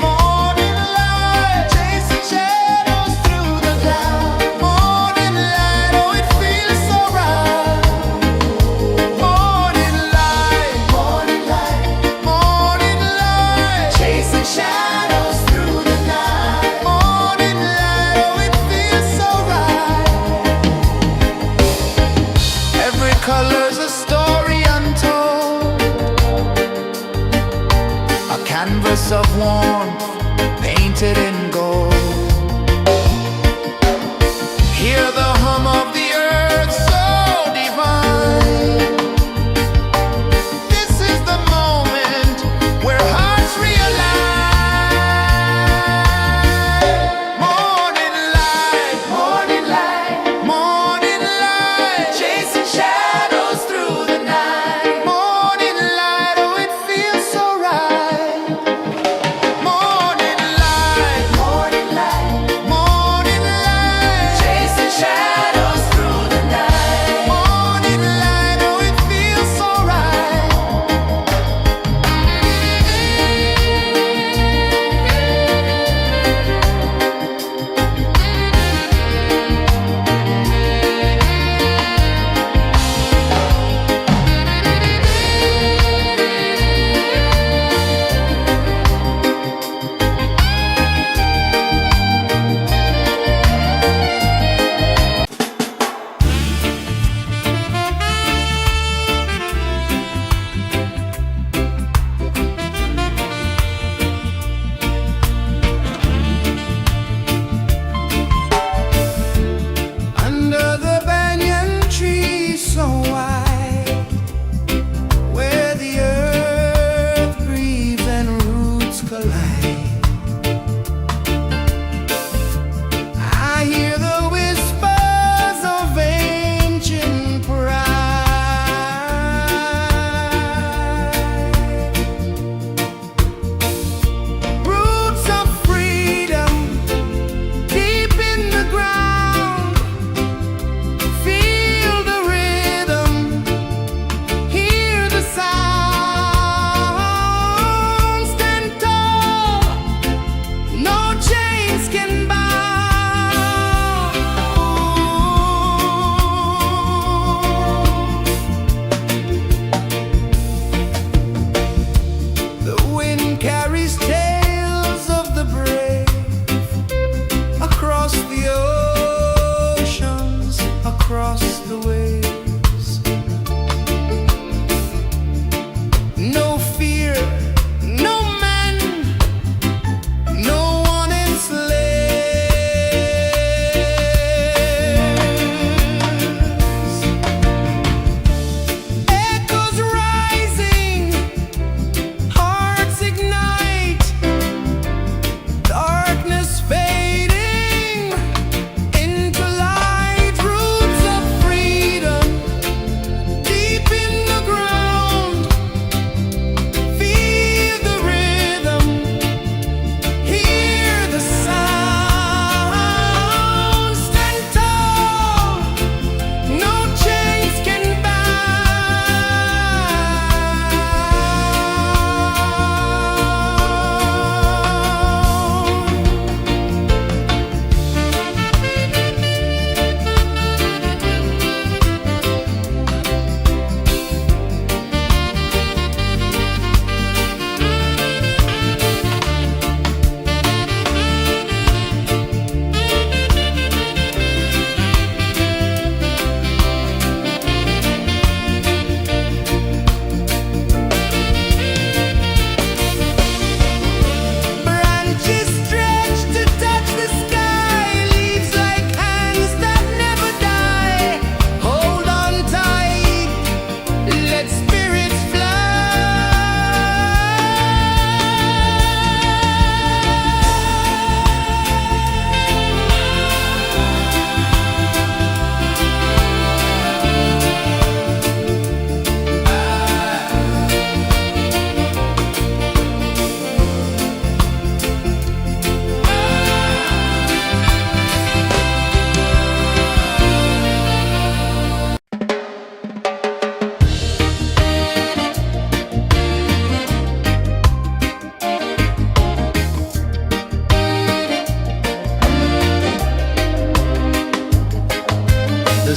morning light, chasing shadows through the cloud. Morning light, oh it feels so right. Morning light, morning light, chasing shadows through the night. Morning light, oh it feels so right. Every color's a story untold, a canvas of warmth painted in gold. Hear the hum of the earth so divine. This is the moment where hearts realign. Morning light, morning light, chasing shadows through the night. Morning light, oh it feels so right. Morning light,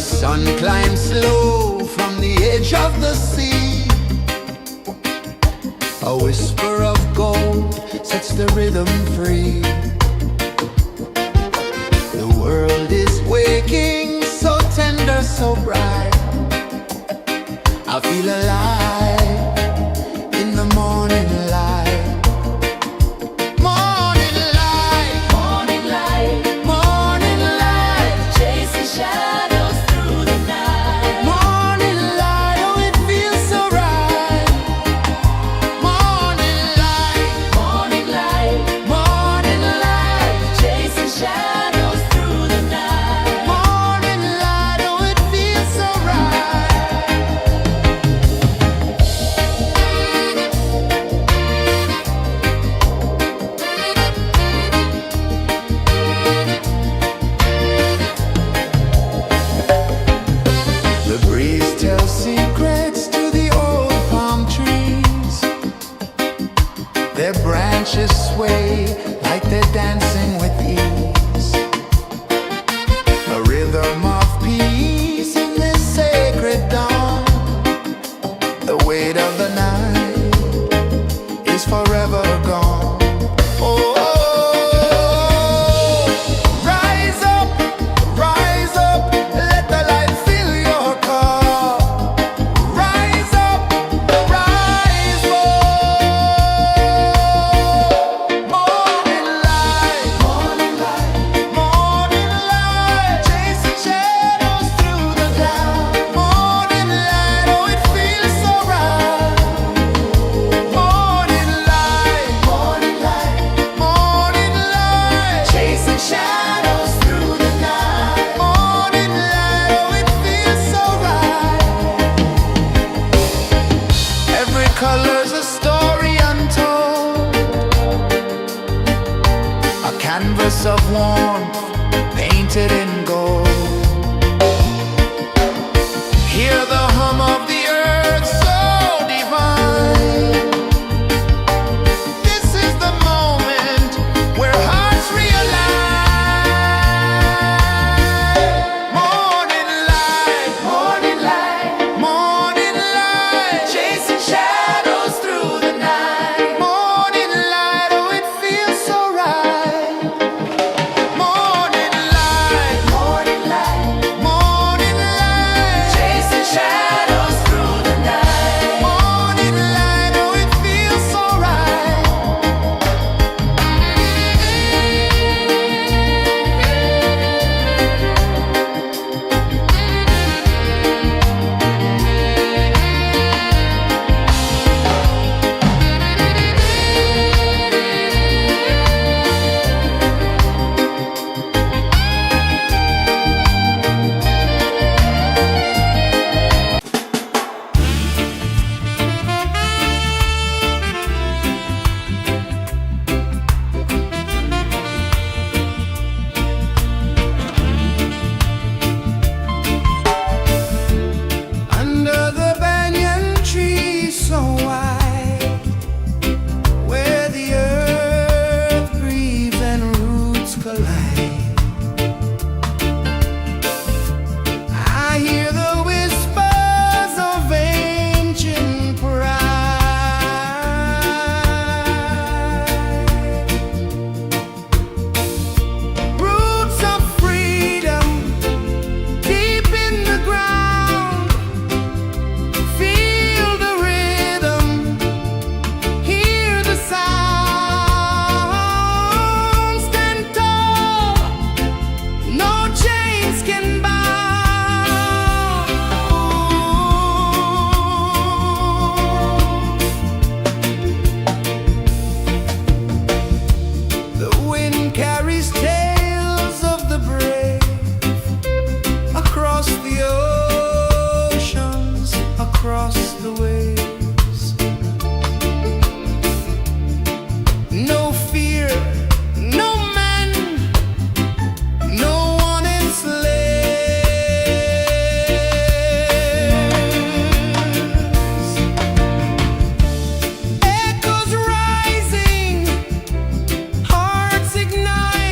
sun climbs slow from the edge of the sea. A whisper of gold sets the rhythm free. The world is waking, so tender, so bright. I feel alive in the morning light. Morning light, Morning light, morning light, chasing shadows through the night. morning light, oh it feels so right. Morning light, Morning light, morning light, chasing shadows through the night. morning light, oh it feels so right. The breeze tells secrets to the old palm trees. Their branches sway like they're dancing with ease. A rhythm of peace in this sacred dawn. The weight of the night is forever gone. Oh, rise up, let the light fill your cup. Rise up, rise up. Morning light, morning light, chasing shadows through the cloud. Morning light, oh it feels so right. Morning light, morning light, chasing shadows through the night. Morning light, oh it feels so right. Every color's a story untold, a canvas of warmth painted in gold. Hear the hum of the earth so divine. This is the moment where hearts realign. Morning light, morning light, chasing shadows through the night. Morning light, oh it feels so right. Morning light, chasing shadows through the night. Morning light, oh it feels so right. Under the banyan tree so wide, where the earth breathes and roots collide, I hear the whispers of ancient pride. Roots of freedom deep in the ground. Feel the rhythm, hear the sound. Stand tall, no chains can bound. The wind carries tales of the brave across the oceans, across the waves. No fear, no man, no one enslaves. Echoes rising, hearts ignite.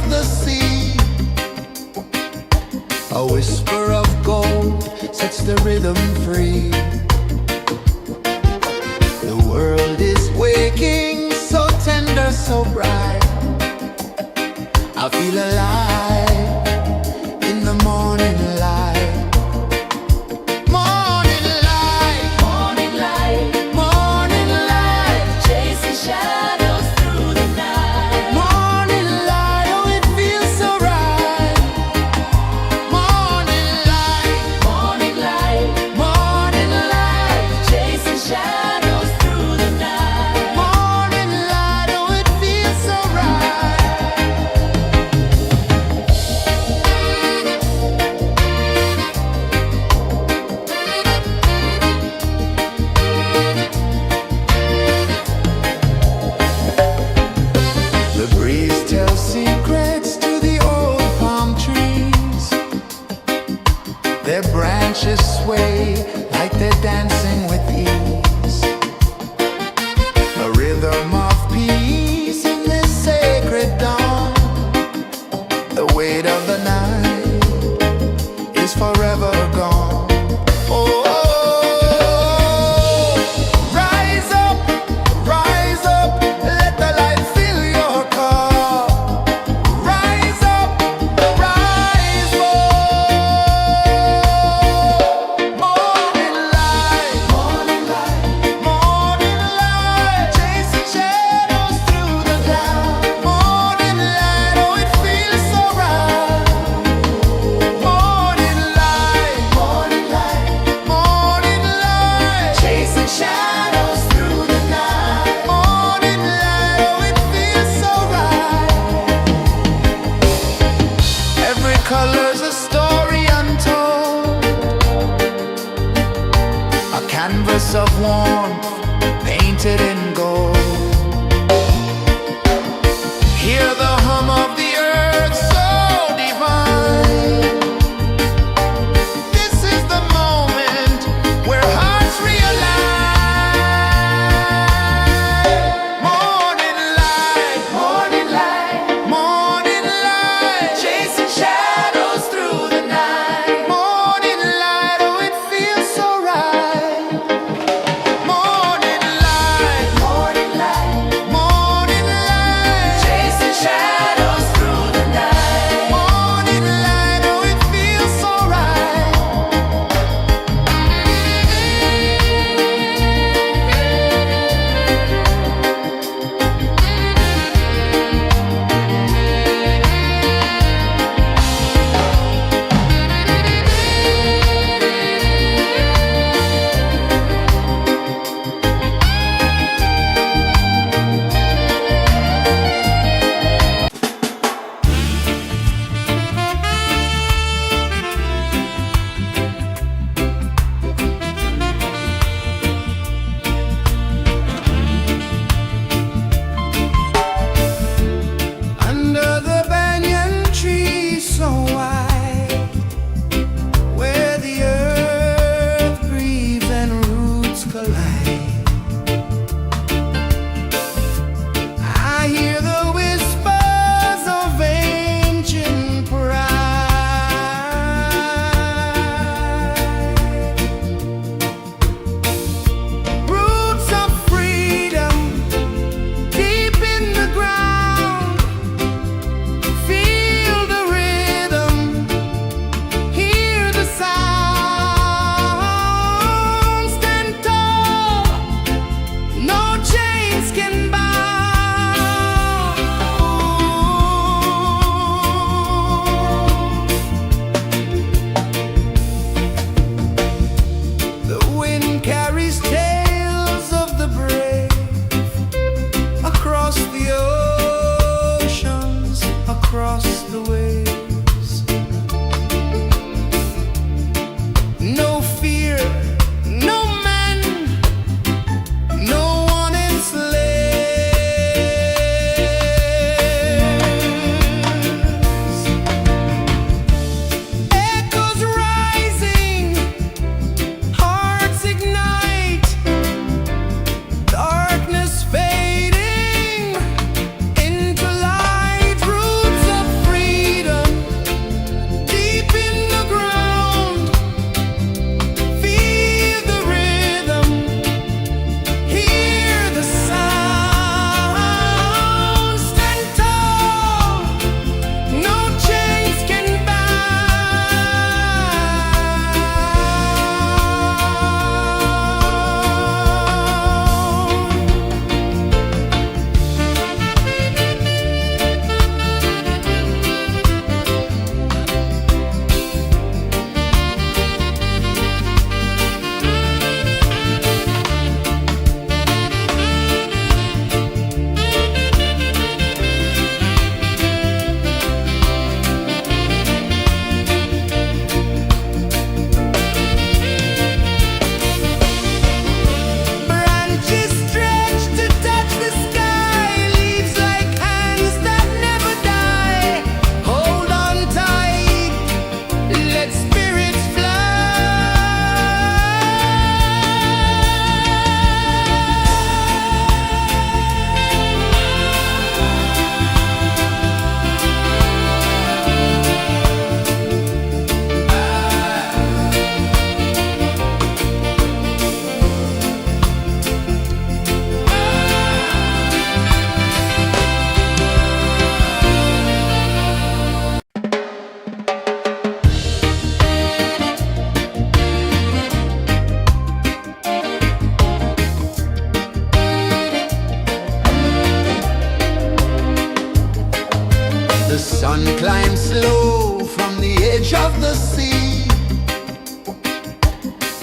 of the sea. A whisper of gold sets the rhythm free. The world is waking, so tender, so bright. I feel alive in the morning light. Morning light, Morning light, morning light, chasing shadows through the night. morning light, oh it feels so right. Morning light, Morning light, morning light, chasing shadows through the night. morning light, oh it feels so right. The breeze tells secrets to the old palm trees. Their branches sway like they're dancing with ease. A rhythm of peace in this sacred dawn. The weight of the night is forever gone. Oh, rise up, let the light fill your cup. Rise up, rise up. Morning light, morning light, morning light, chasing shadows through the cloud. Morning light, oh it feels so right. Morning light, morning light, morning light, chasing shadows through the night. Morning light, oh it feels so right. Every color's a story untold, a canvas of warmth painted in gold. Hear the hum of the earth so divine. This is the moment where hearts realign. Morning light, morning light, morning light, chasing shadows through the night. Morning light, oh it feels so right. Morning light, morning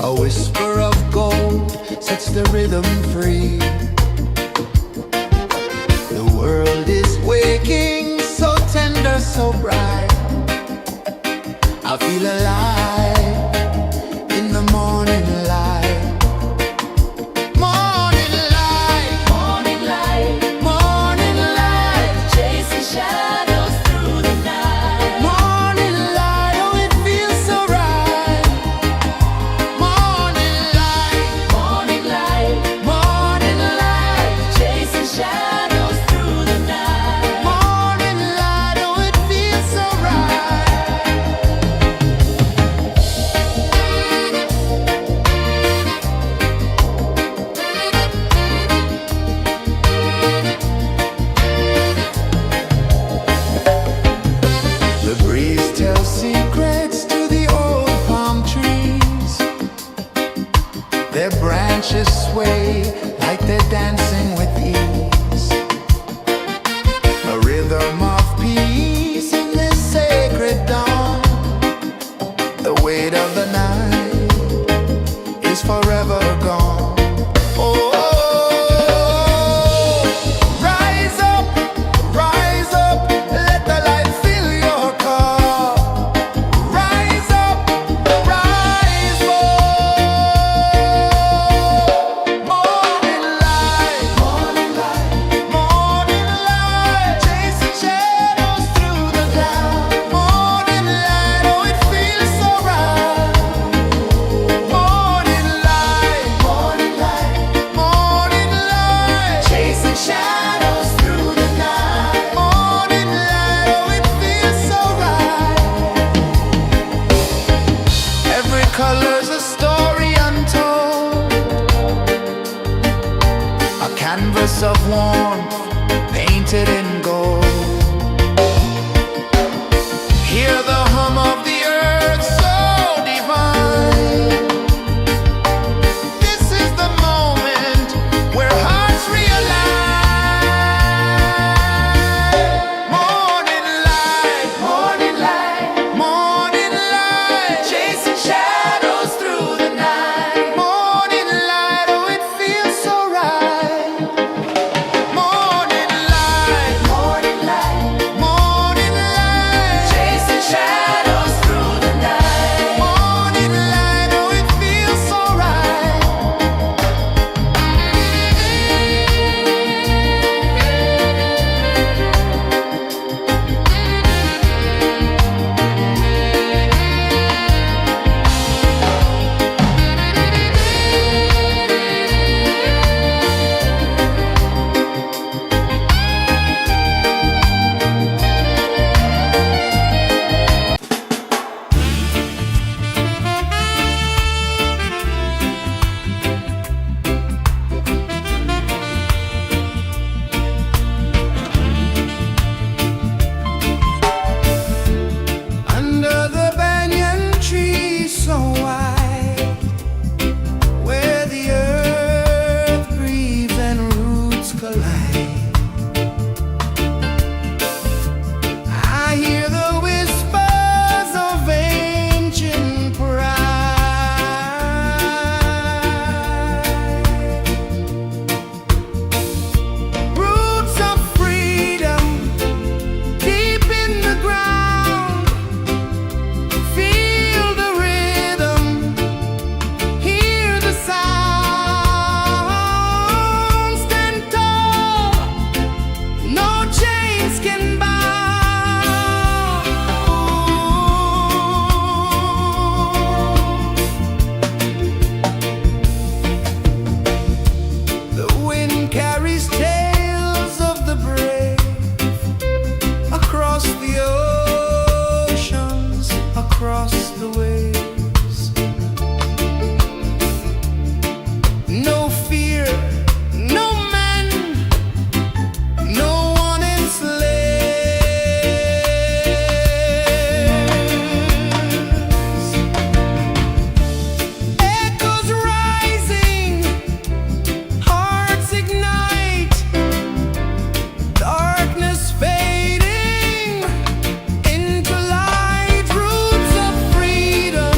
A whisper of gold sets the rhythm free. The world is waking, so tender, so bright. I feel alive in the morning light. Morning light, Morning light, morning light, chasing shadows through the night. morning light, oh it feels so right. Morning light, Morning light, morning light, chasing shadows through the night. morning light, oh it feels so right. The breeze tells secrets to the old palm trees. Their branches sway like they're dancing with ease. A rhythm of peace in this sacred dawn. The weight of the night is forever gone. Oh, rise up, let the light fill your cup. Rise up, rise up. Morning light, morning light, morning light, chasing shadows through the cloud. Morning light, oh it feels so right. Morning light, morning light, morning light, chasing shadows through the night. Morning light, oh it feels so right. Every color's a story untold, a canvas of warmth painted in gold. Hear the hum of the earth so divine. This is the moment where hearts realign. Morning light, morning light, morning light, chasing shadows through the night. Morning light, oh it feels so right. Morning light, morning light, morning light, chasing shadows through the night. Morning light, oh it feels so right. Under the banyan tree so wide, where the earth breathes and roots collide, I hear the whispers of ancient pride. Roots of freedom deep in the ground. Feel the rhythm, hear the sound. Stand tall, no chains can bound. The wind carries tales of the brave across the oceans, across the waves. No fear, no man, no one enslaves. Echoes rising, hearts ignite, darkness fading into light. Roots of freedom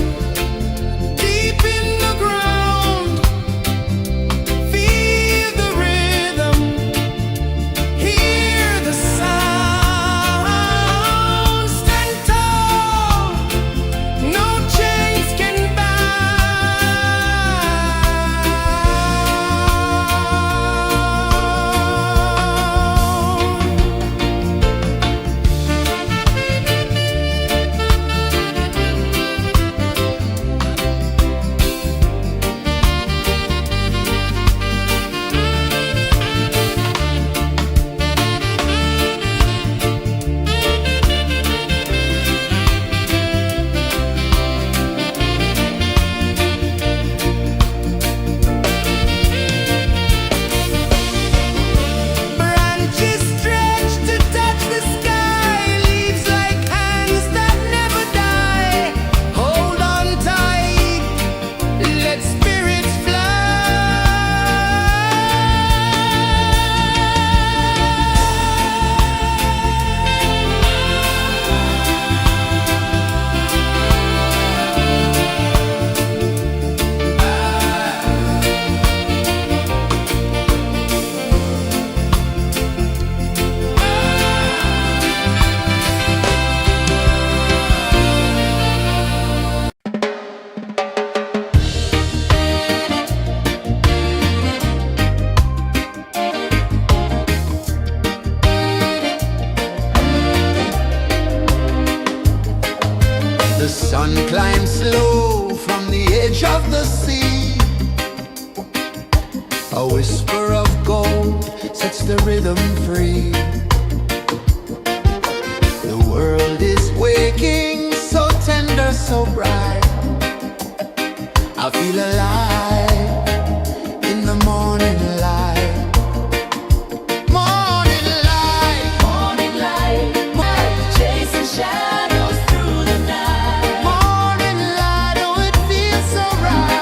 so bright. I feel alive in the morning light. Morning light, Morning light, chasing shadows through the night. morning light, oh it feels so right.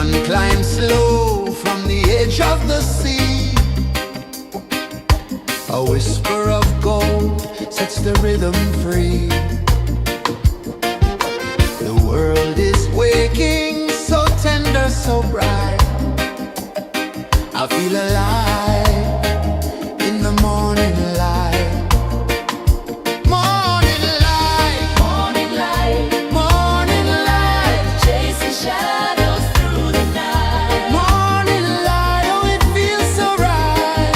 sun climbs slow from the edge of the sea. A whisper of gold sets the rhythm free. The world is waking, so tender, so bright. I feel alive in the morning light. Morning light, Morning light, morning light, chasing shadows through the night. morning light, oh it feels so right.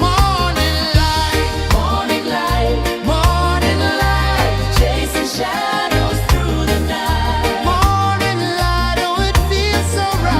Morning light, Morning light, morning light, chasing shadows through the night. morning light, oh it feels so right.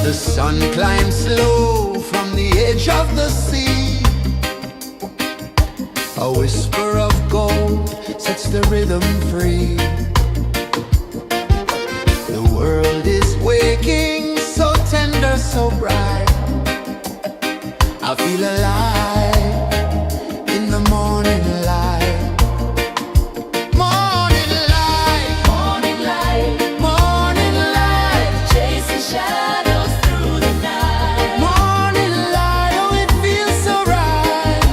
The sun climbs slow from the edge of the sea. A whisper of gold sets the rhythm free. The world is waking, so tender, so bright. I feel alive in the morning light. Morning light, Morning light, morning light, chasing shadows through the night. morning light, oh it feels so right.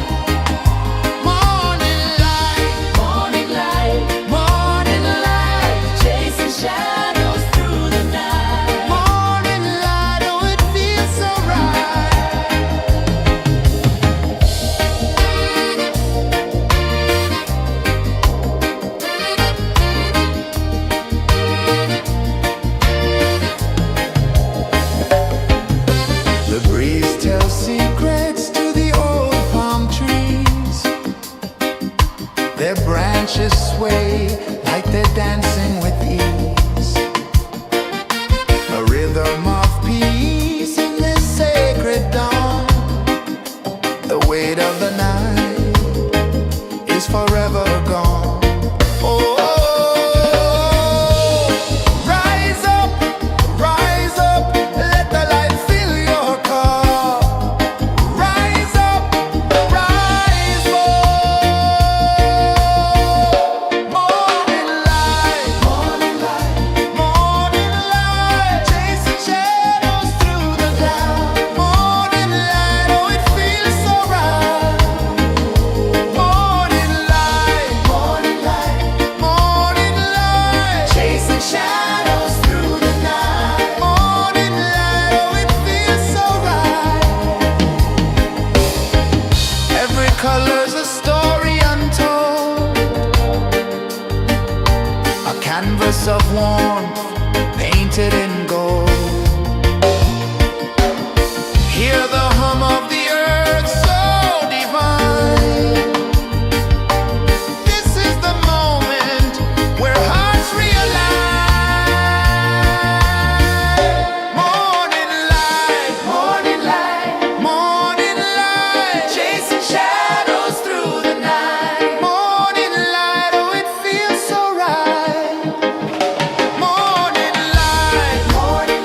Morning light, Morning light, morning light, chasing shadows through the night. morning light, oh it feels so right. The breeze tells secrets to the old palm trees. Their branches sway like they're dancing with ease. A rhythm of peace in this sacred dawn. The weight of the night is forever gone. Oh, rise up, let the light fill your car. Rise up, rise up. Morning light, morning light, morning light, chasing shadows through the cloud. Morning light, oh it feels so right. Morning light, morning light, morning light, chasing shadows through the night. Morning light, oh it feels so right. Every color's a story untold, a canvas of warmth painted in gold. Hear the hum of the earth so divine. This is the moment where hearts realign. Morning light, morning light, morning light, chasing shadows through the night. Morning light, oh it feels so right. Morning light, morning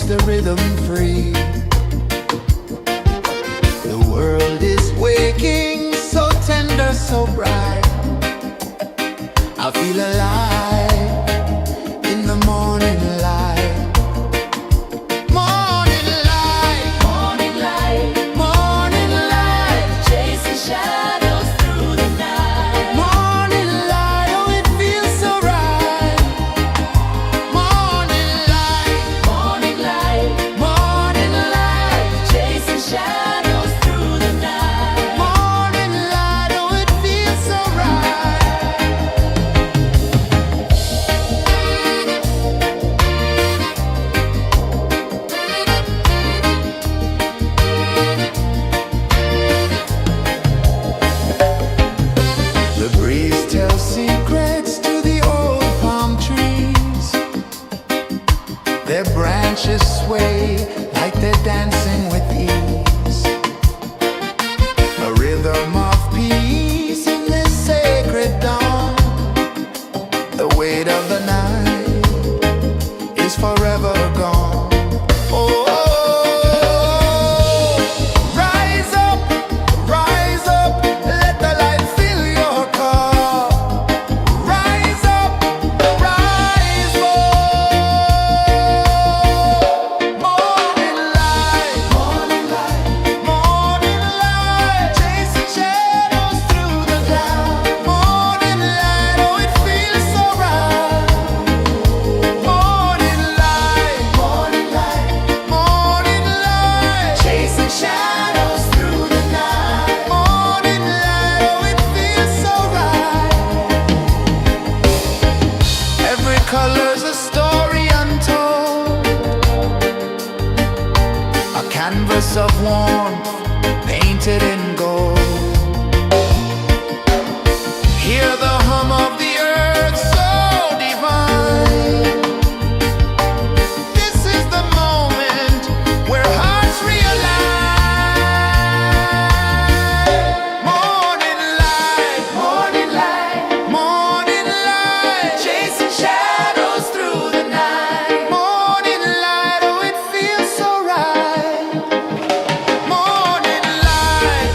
sets the rhythm free. The world is waking, so tender, so bright. I feel alive in the morning light. Morning light, Morning light, morning light, chasing shadows through the night. morning light, oh it feels so right. Morning light, Morning light, morning light, chasing shadows through the night. morning light, oh it feels so right. The breeze tells secrets to the old palm trees. Their branches sway like they're dancing with ease. A rhythm of peace in this sacred dawn. The weight of the night is forever gone. Oh, rise up, let the light fill your car. Rise up, rise up. Morning light, morning light, morning light, chasing shadows through the cloud. Morning light, oh it feels so right. Morning light, morning light, morning light, chasing shadows through the night. Morning light, oh it feels so right. Every color's a story untold, a canvas of warmth painted in gold. Hear the hum of the earth so divine. This is the moment where hearts realign. Morning light, morning light, morning light, chasing shadows through the night. Morning light, oh it feels so right. Morning light,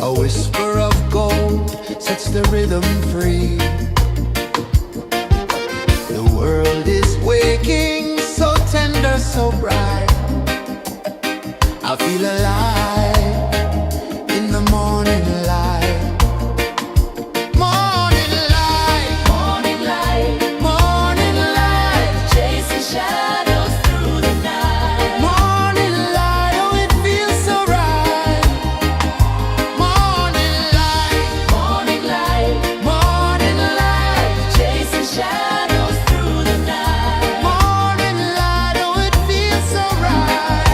A whisper of gold sets the rhythm free. The world is waking, so tender, so bright. I feel alive in the morning light. Morning light, Morning light, morning light, chasing shadows through the night. morning light, oh it feels so right. Morning light, Morning light, morning light, chasing shadows through the night. morning light, oh it feels so right.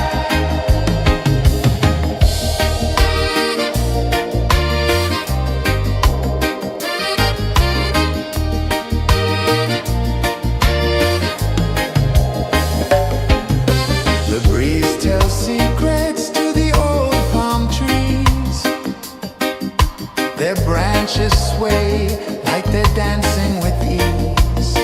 The breeze tells secrets to the old palm trees. Their branches sway like they're dancing with ease.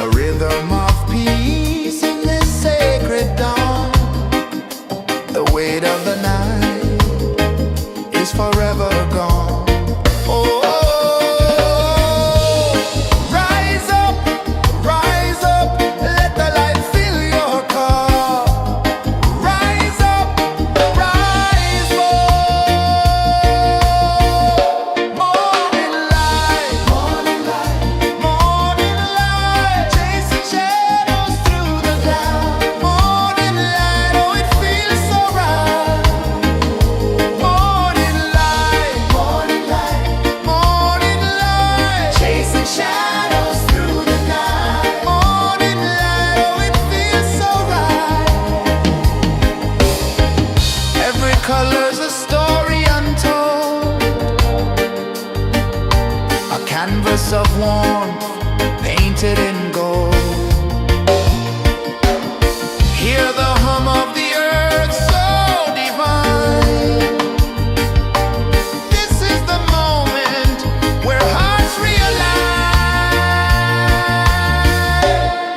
A rhythm of peace in this sacred dawn. The weight of the night is forever gone. Oh, rise up, let the light fill your cup. Rise up, rise up. Morning light, morning light, morning light, chasing shadows through the cloud. Morning light, oh it feels so right. Morning light, morning light, morning light, chasing shadows through the night. Morning light, oh it feels so right. Every color's a story untold, a canvas of warmth painted in gold. Hear the hum of the earth so divine. This is the moment where hearts realign.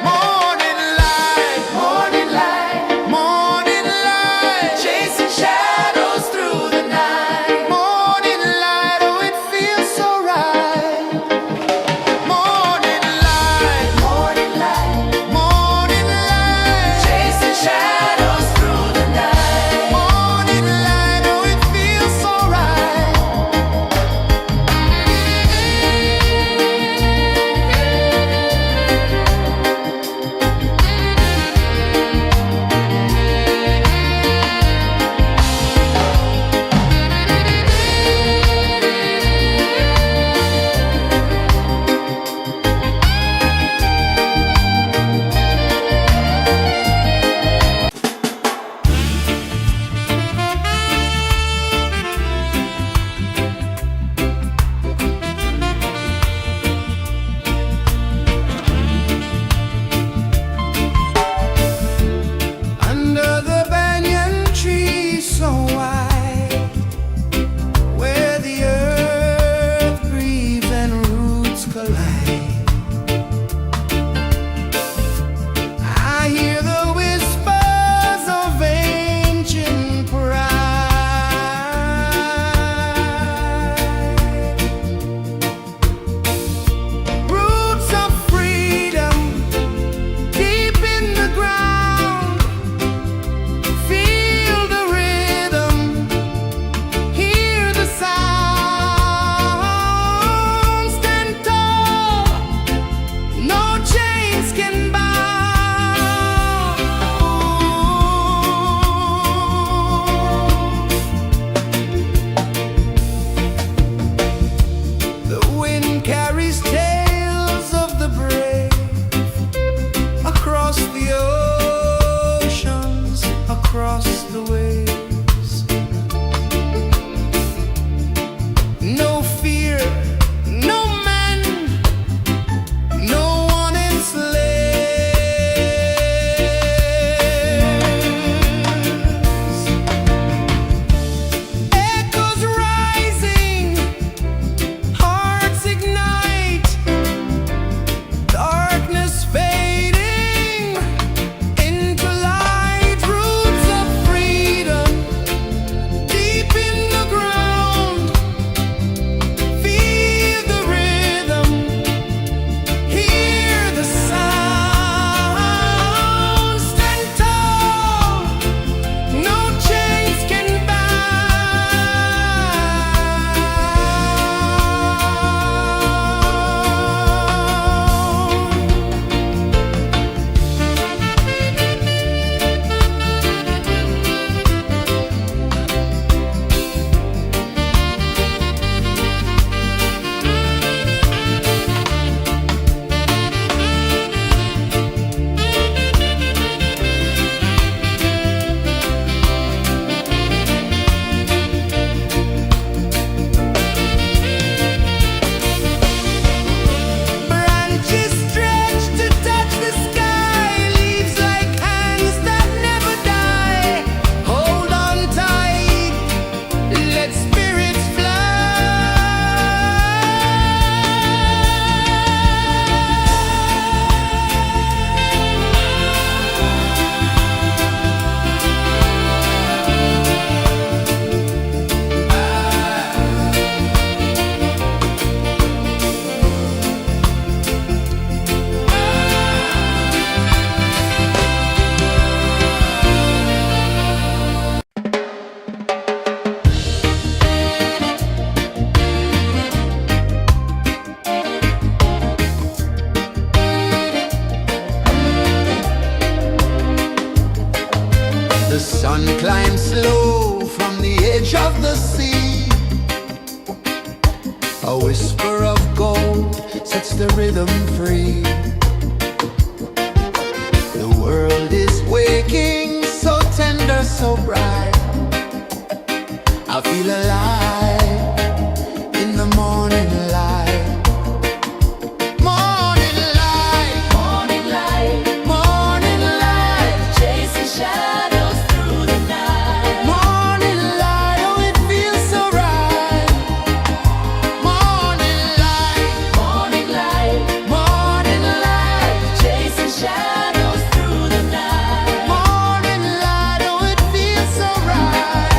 Morning light, morning light, morning light, chasing shadows through the night. Morning light, oh it feels so right. Morning edge of the sea. A whisper of gold sets the rhythm free. The world is waking, so tender, so bright. I feel alive in the morning light. Morning light, Morning light, morning light, chasing shadows through the night. morning light, oh it feels so right. Morning light, Morning light, morning light, chasing shadows through the night. morning light, oh it feels so right.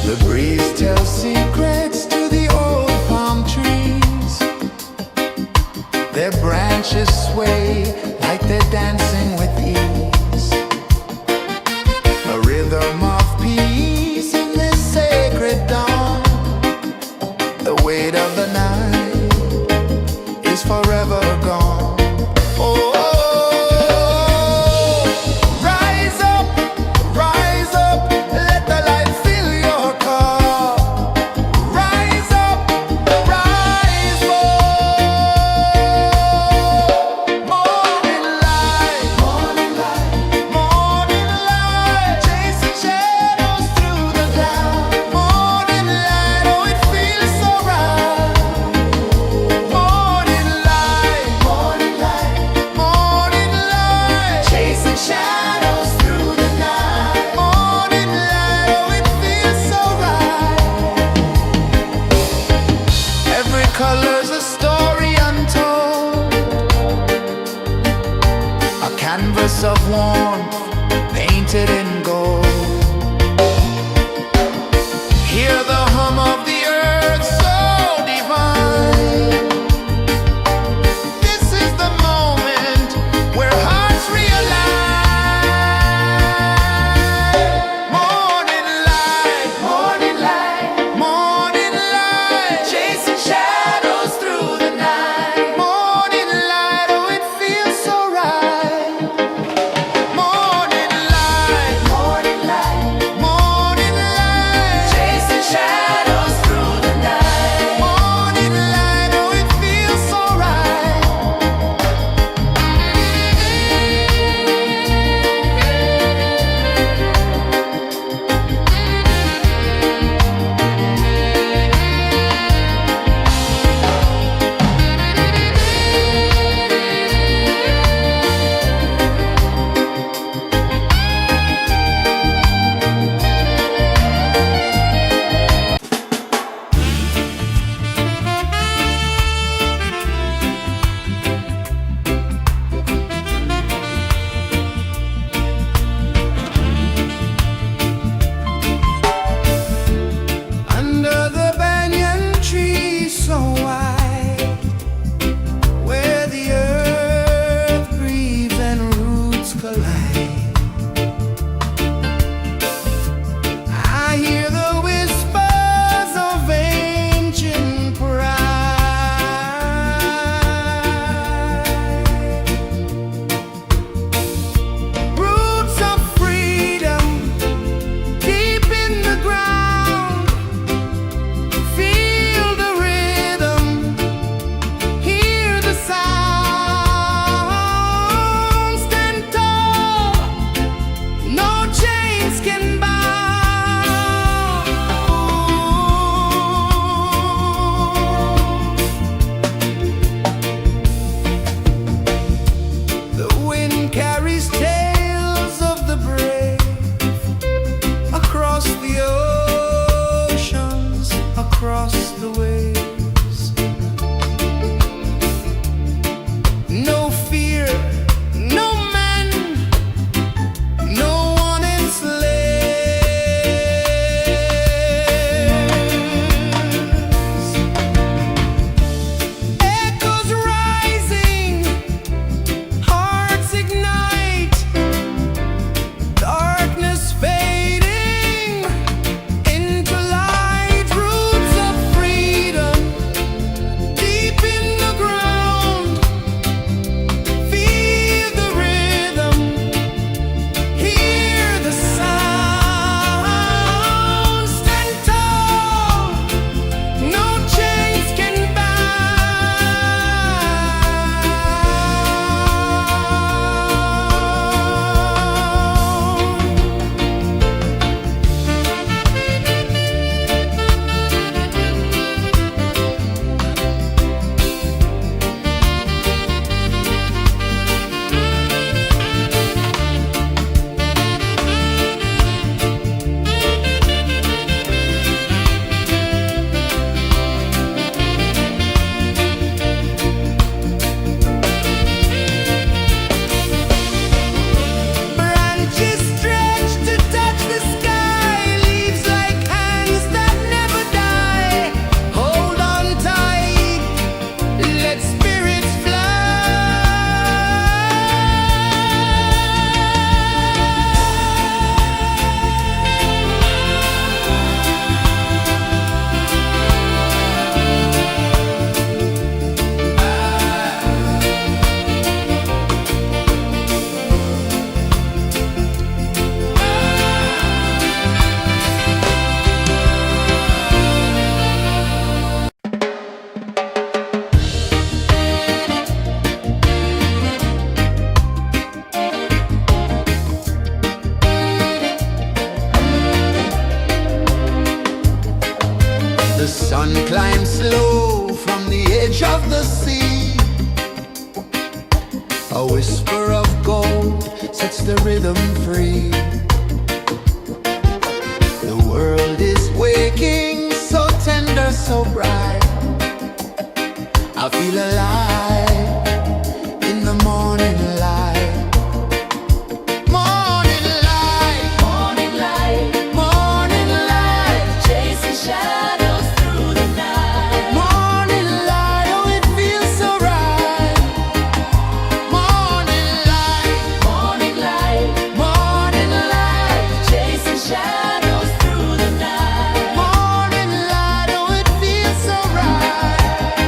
The breeze tells secrets to the old palm trees. Their branches sway like they're dancing with ease. A rhythm of peace in this sacred dawn. The weight of the night is forever gone. Oh, rise up, let the light fill your cup. Rise up, rise up. Morning light, morning light, morning light, chasing shadows through the cloud. Morning light, oh it feels so right. Morning light, morning light, morning light, chasing shadows through the night. Morning light, oh it feels so right. Every color's a story untold, a canvas of warmth painted in gold. Hear the hum of the earth so divine. This is the moment where hearts realign. Morning light, morning light, morning light, chasing shadows through the night. Morning light, oh it feels so right. Morning light, sun climbs slow from the edge of the sea. A whisper of gold sets the rhythm free. The world is waking, so tender, so bright. I feel alive in the morning light. Morning light, Morning light, morning light, chasing shadows through the night. morning light, oh it feels so right. Morning light, Morning light, morning light, chasing shadows through the night. morning light, oh it feels so right.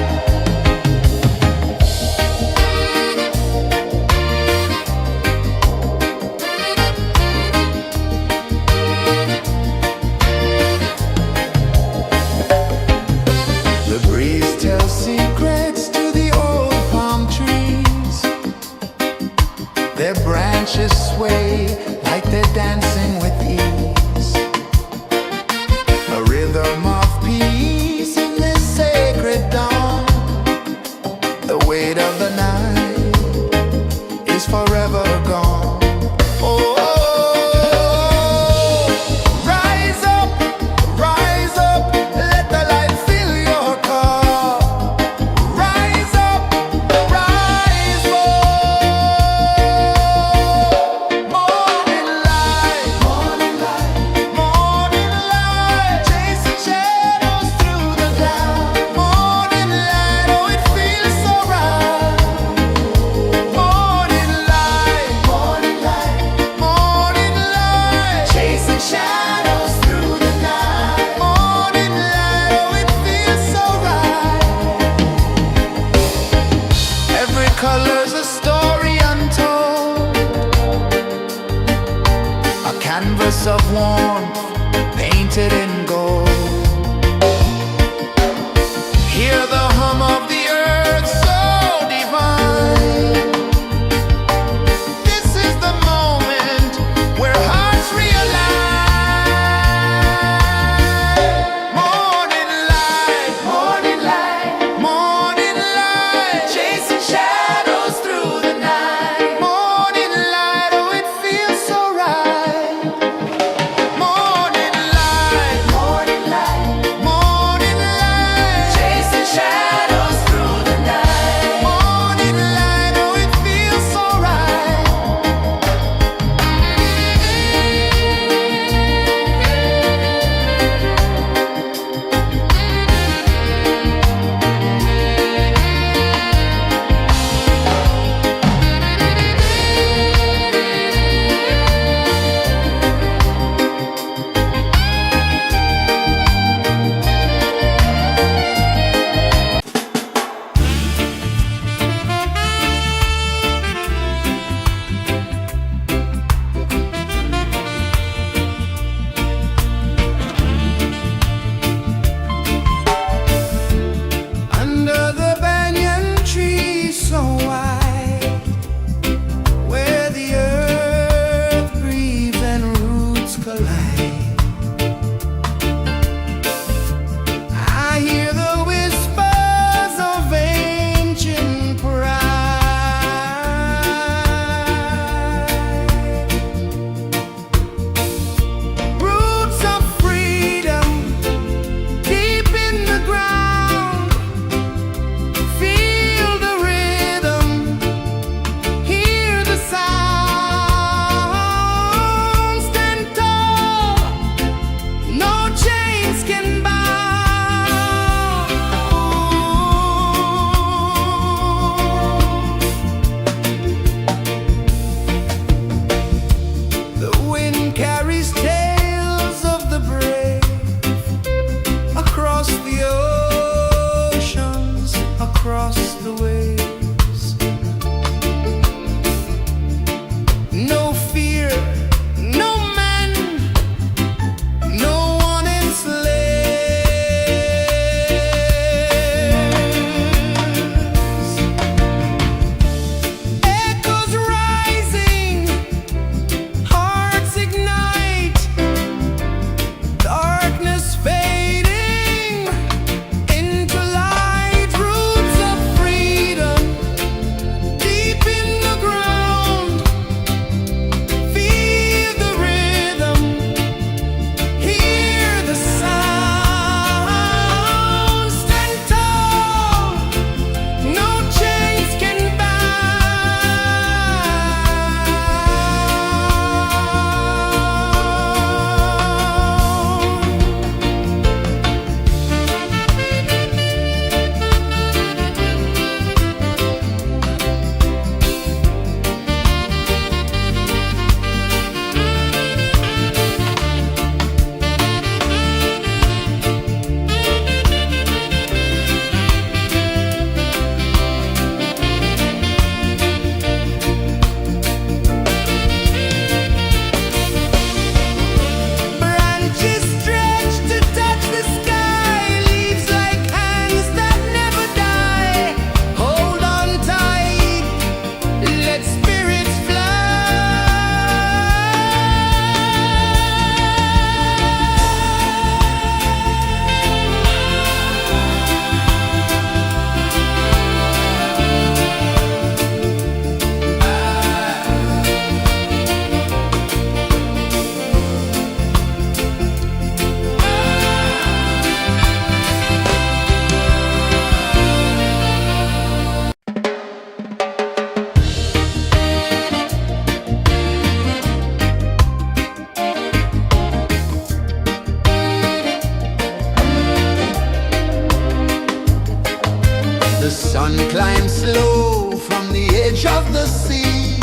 sun climbs slow from the edge of the sea.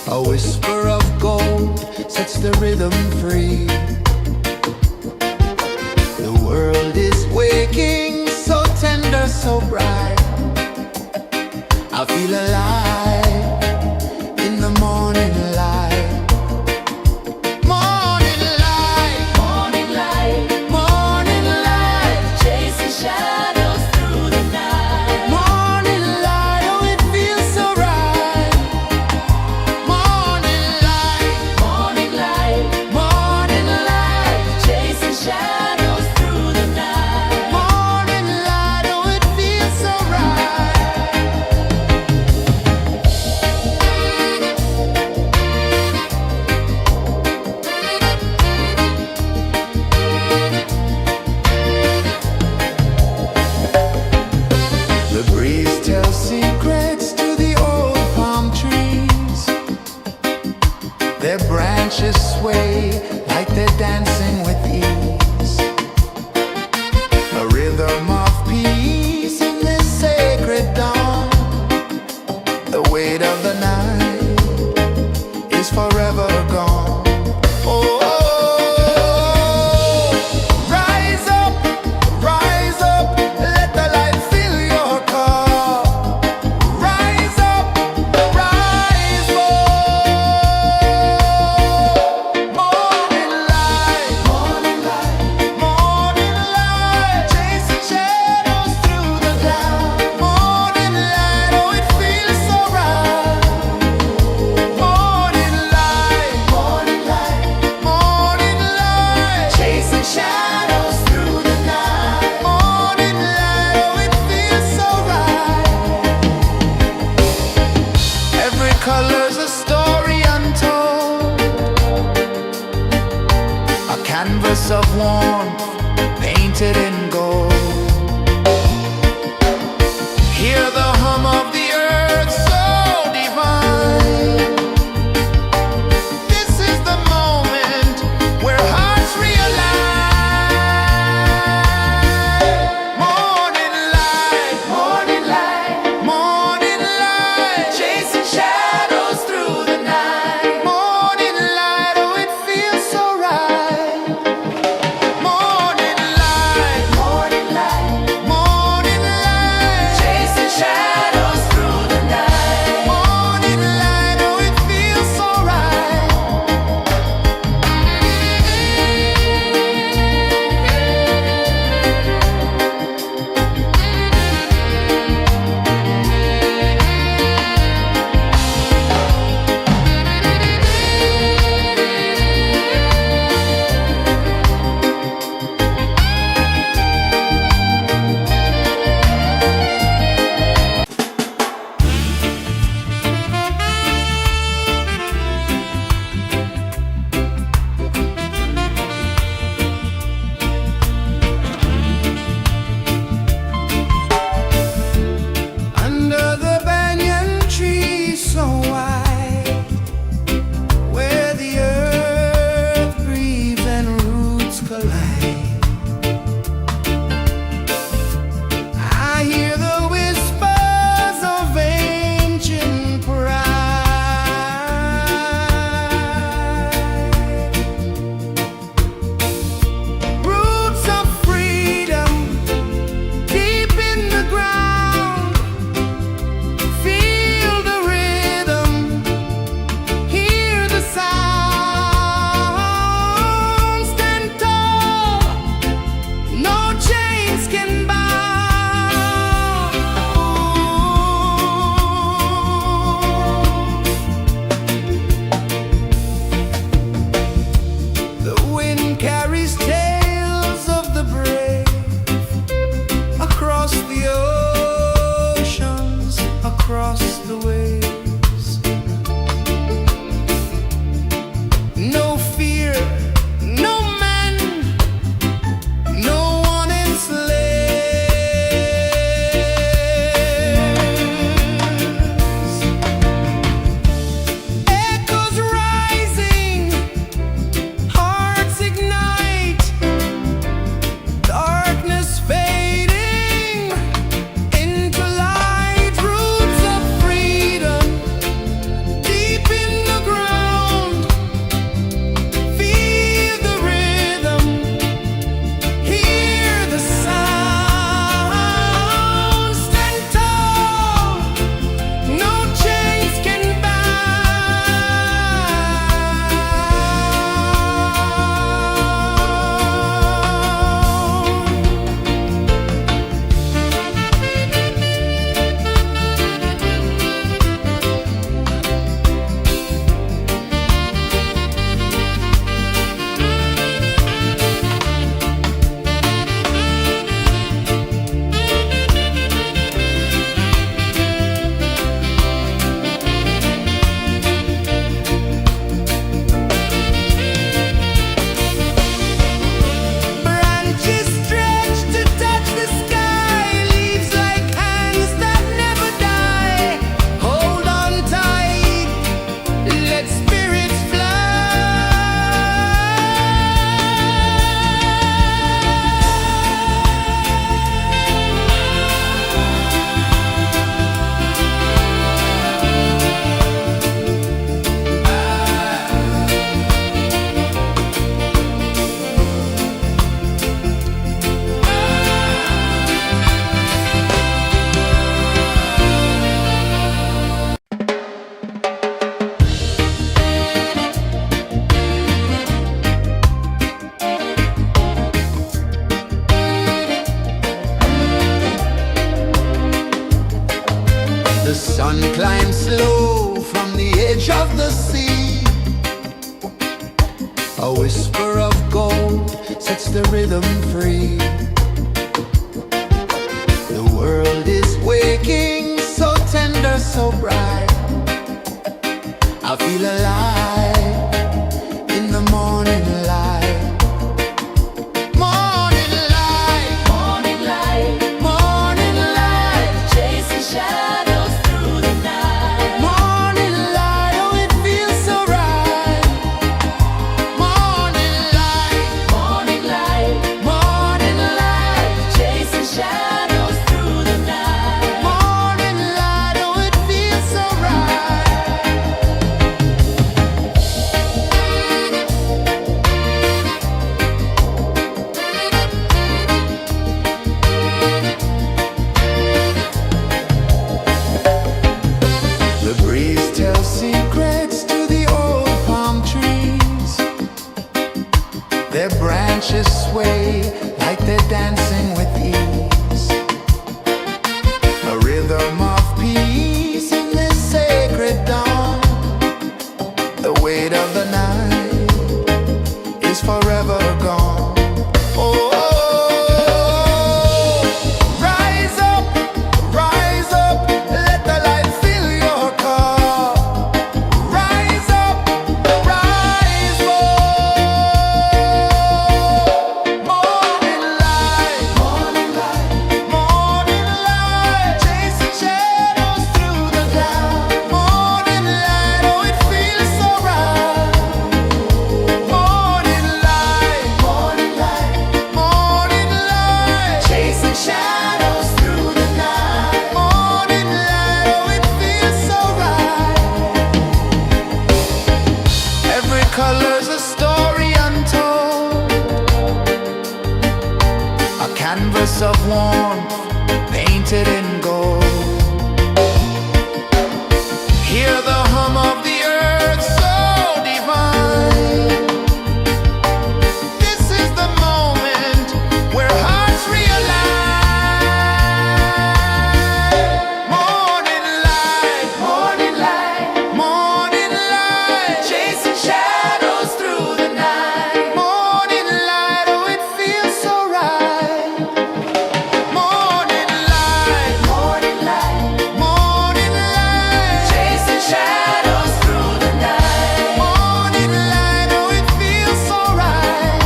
A whisper of gold sets the rhythm free. The world is waking, so tender, so bright. I feel alive in the morning light. Morning light, Morning light, morning light, chasing shadows through the night. morning light, oh it feels so right. Morning light, Morning light, morning light, chasing shadows through the night. morning light, oh it feels so right. The sun climbs slow from the edge of the sea. A whisper of gold sets the rhythm free. The world is waking, so tender, so bright. I feel alive in the morning light. Morning light, Morning light, morning light, chasing shadows through the night. morning light, oh it feels so right. Morning light, Morning light, morning light, chasing shadows through the night. morning light, oh it feels so right. The breeze tells secrets to the old palm trees. Their branches sway like they're dancing with ease. A rhythm of peace in this sacred dawn. The weight of the night is forever gone. Oh, rise up, let the light fill your cup. Rise up, rise up. Morning light, morning light, morning light, chasing shadows through the cloud. Morning light, oh it feels so right. Morning light, morning light, morning light, chasing shadows through the night. Morning light, oh it feels so right. Every color's a story untold, a canvas of warmth painted in gold. Hear the hum of the earth so divine. This is the moment where hearts realign. Morning light, morning light, morning light, chasing shadows through the night. Morning light, oh it feels so right. Morning light, morning light, morning light, chasing shadows through the night. Morning light, oh it feels so right.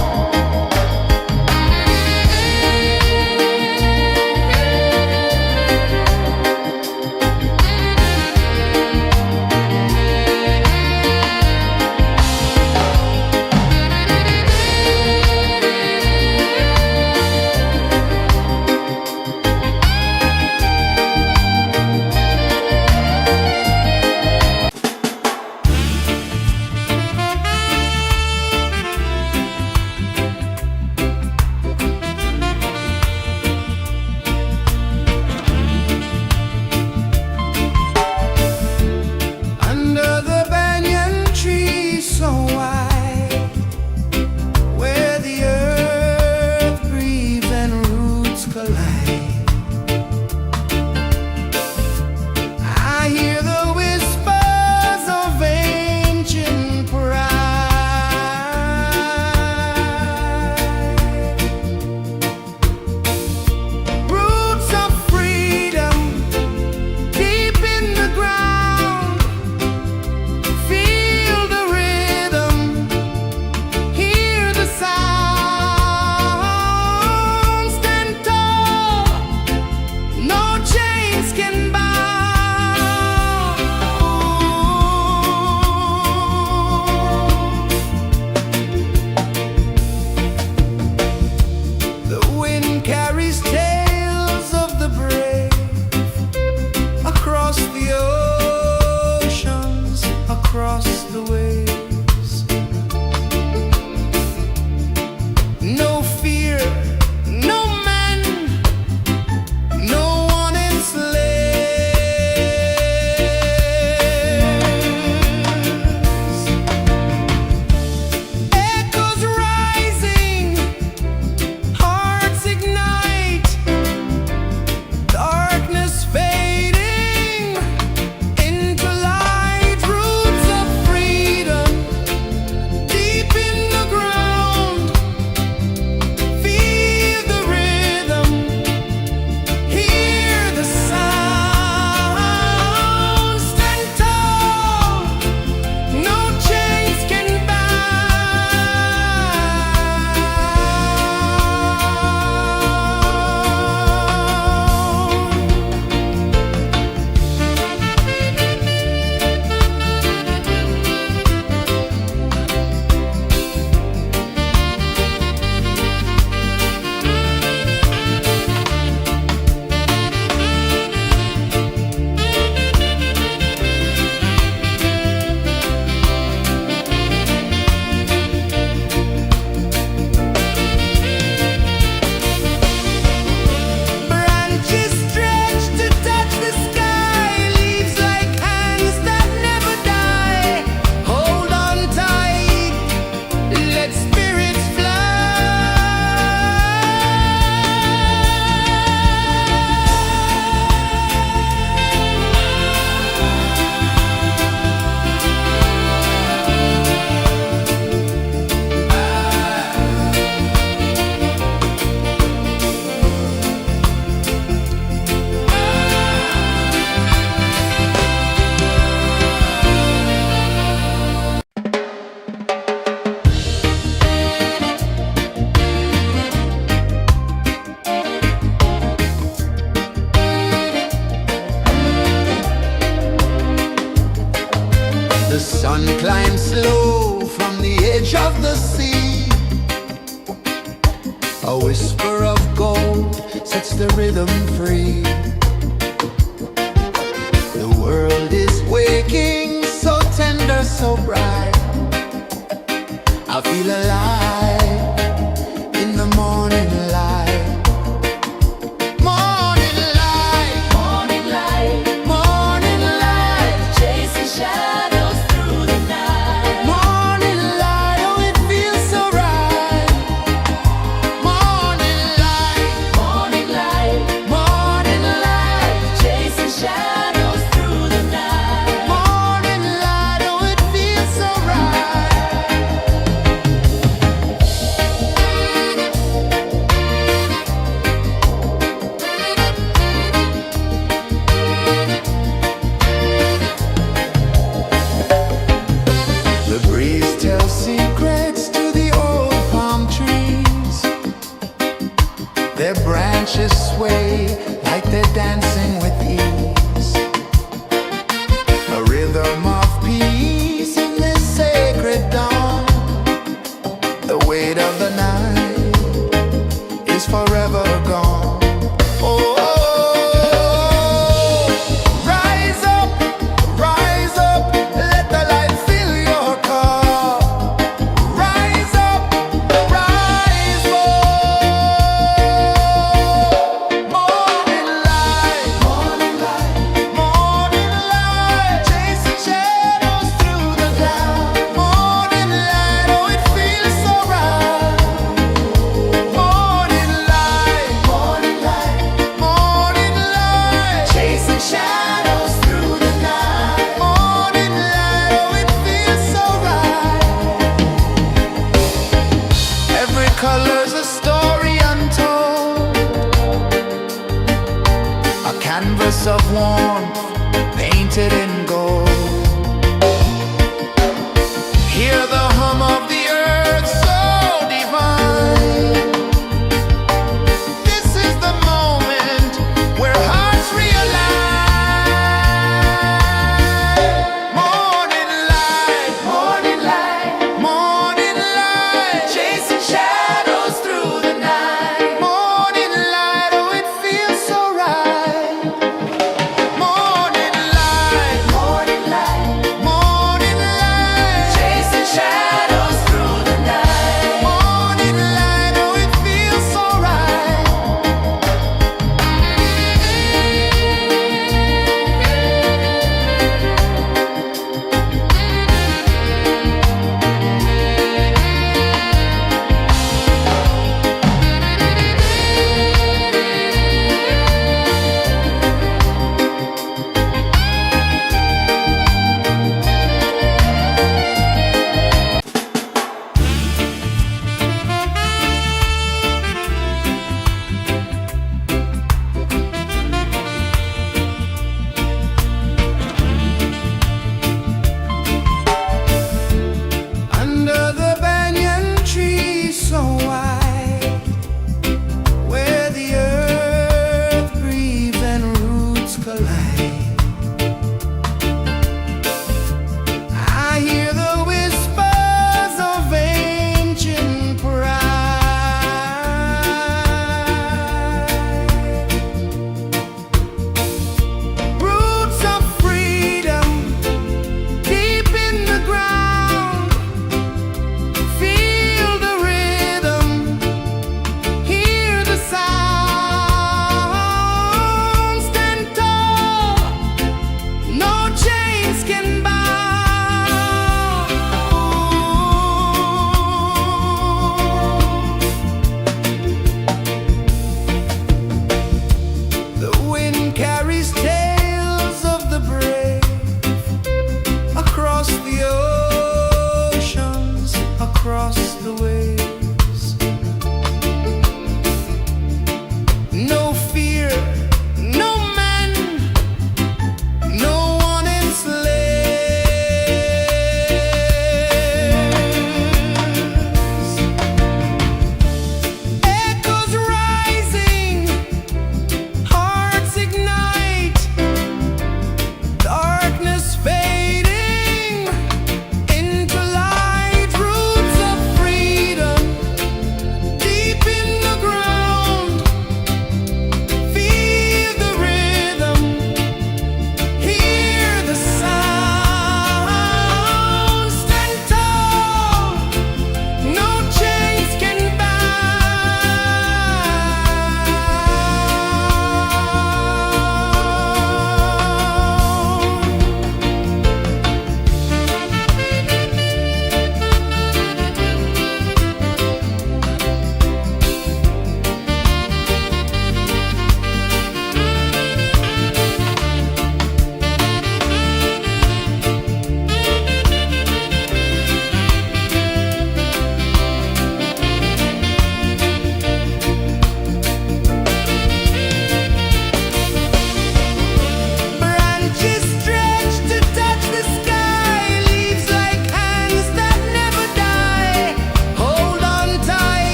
Under the banyan tree so wide, where the earth breathes and roots collide, I hear the whispers of ancient pride. Roots of freedom deep in the ground. Feel the rhythm, hear the sound. Stand tall, no chains can bound. The wind carries tales of the brave across the oceans, across the waves. No fear, no man, no one enslaves. Echoes rising, hearts ignite. Sun climbs slow from the edge of the sea. A whisper of gold sets the rhythm free. The world is waking, so tender, so bright. I feel alive in the morning light. Morning light, Morning light, morning light, chasing shadows through the night. morning light, oh it feels so right. Morning light, Morning light, morning light, chasing shadows through the night. morning light, oh it feels so right. The breeze tells secrets to the old palm trees. Their branches sway like they're dancing with ease. A rhythm of peace in this sacred dawn. The weight of the night is forever gone. Oh, rise up, let the light fill your cup. Rise up, rise up. Morning light, morning light, chasing shadows through the cloud. Morning light, oh it feels so right. Morning light, morning light, chasing shadows through the night. Morning light, oh it feels so right. Every color's a story untold, a canvas of warmth painted in gold. Hear the hum of the earth so divine. This is the moment where hearts realign. Morning light, morning light, chasing shadows through the night. Morning light, oh it feels so right. Morning light,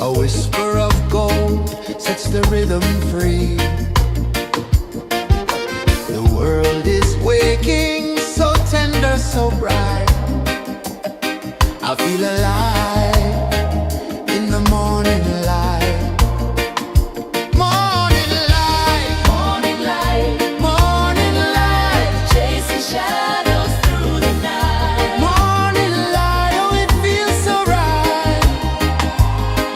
A whisper of gold sets the rhythm free. The world is waking, so tender, so bright. I feel alive in the morning light. Morning light, Morning light, morning light, chasing shadows through the night. morning light. Oh, it feels so right.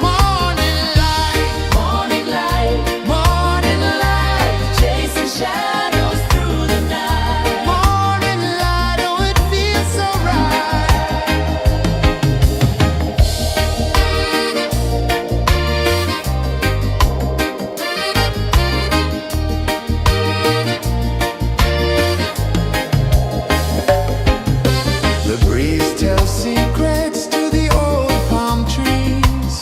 Morning light, Morning light, morning light, chasing shadows through the night. morning light. Oh, it feels so right. The breeze tells secrets to the old palm trees.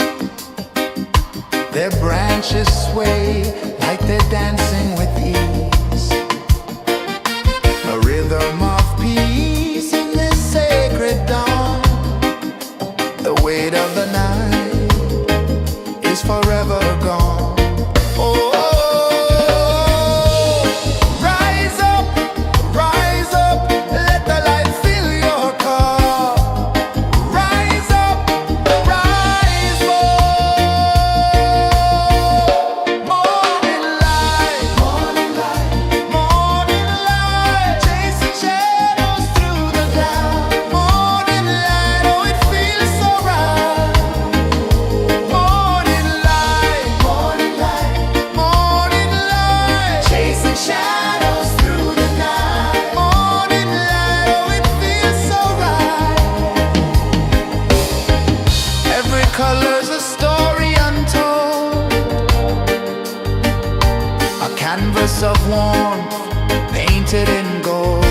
Their branches sway like they're dancing with ease. A rhythm of peace in this sacred dawn. The weight of the night is forever gone. Oh, rise up, let the light fill your cup. Rise up, rise more. Morning light, morning light, chasing shadows through the cloud. Morning light, oh, it feels so right. Morning light, morning light, chasing shadows through the night. Morning light, oh, it feels so right. Every color's a story untold, a canvas of warmth painted in gold.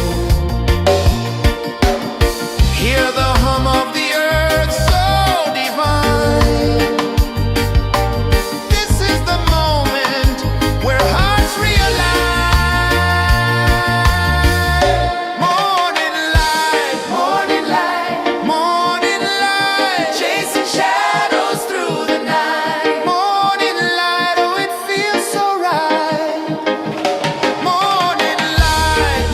Hear the hum of the earth so divine. This is the moment where hearts realign. Morning light, morning light, chasing shadows through the night. Morning light, oh, it feels so right. Morning light,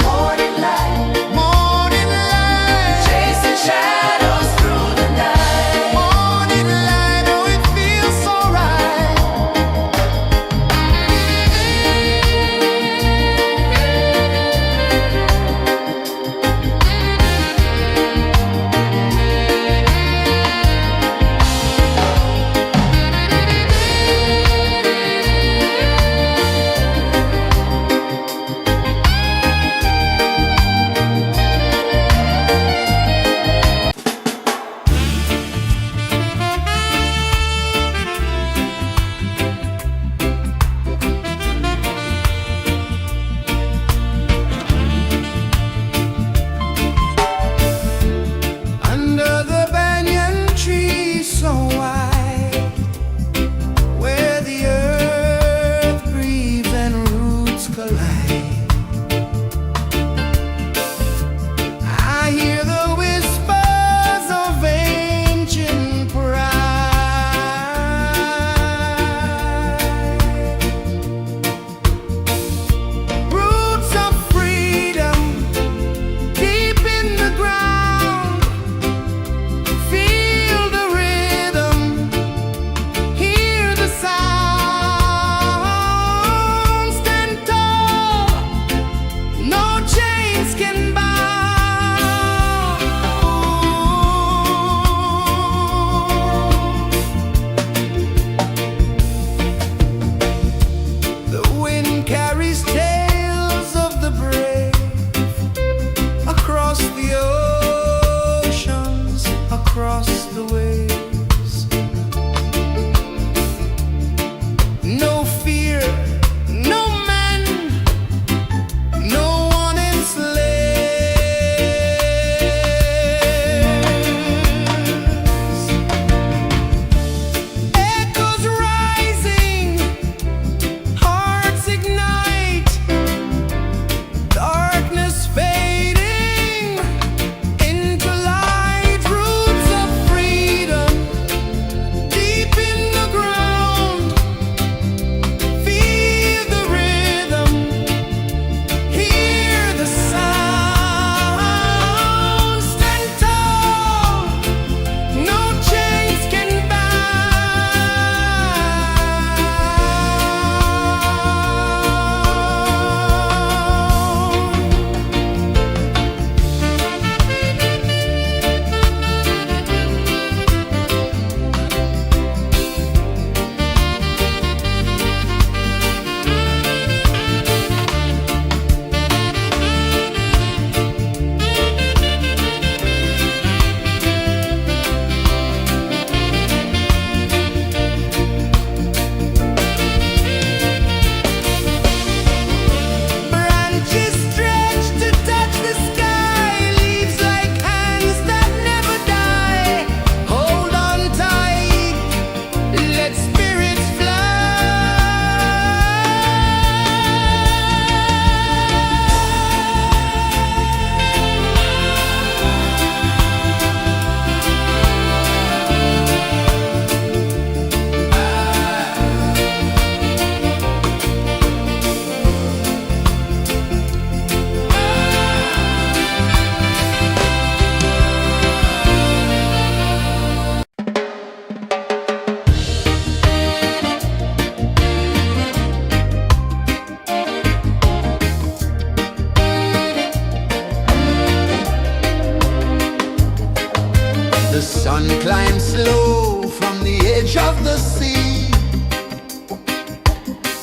edge of the sea.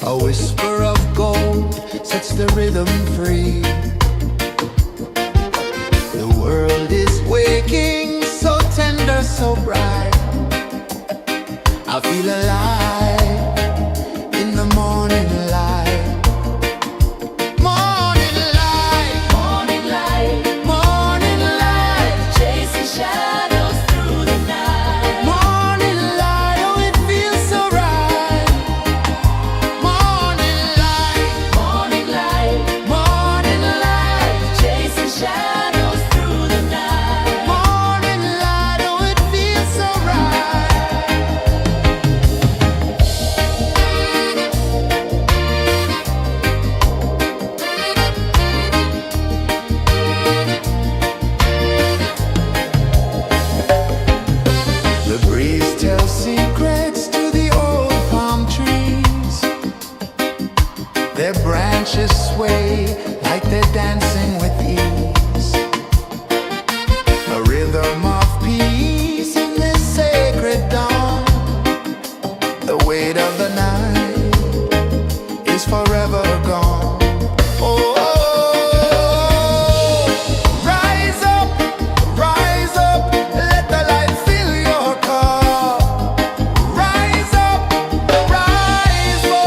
A whisper of gold sets the rhythm free. The world is waking, so tender, so bright. I feel alive in the morning light. Morning light, Morning light, morning light, chasing shadows through the night. morning light, oh it feels so right. Morning light, Morning light, morning light, chasing shadows through the night. morning light, oh it feels so right. The breeze tells secrets to the old palm trees. Their branches sway like they're dancing with ease. A rhythm of peace in this sacred dawn. The weight of the night is forever gone. Oh, rise up, let the light fill your cup. Rise up, rise up.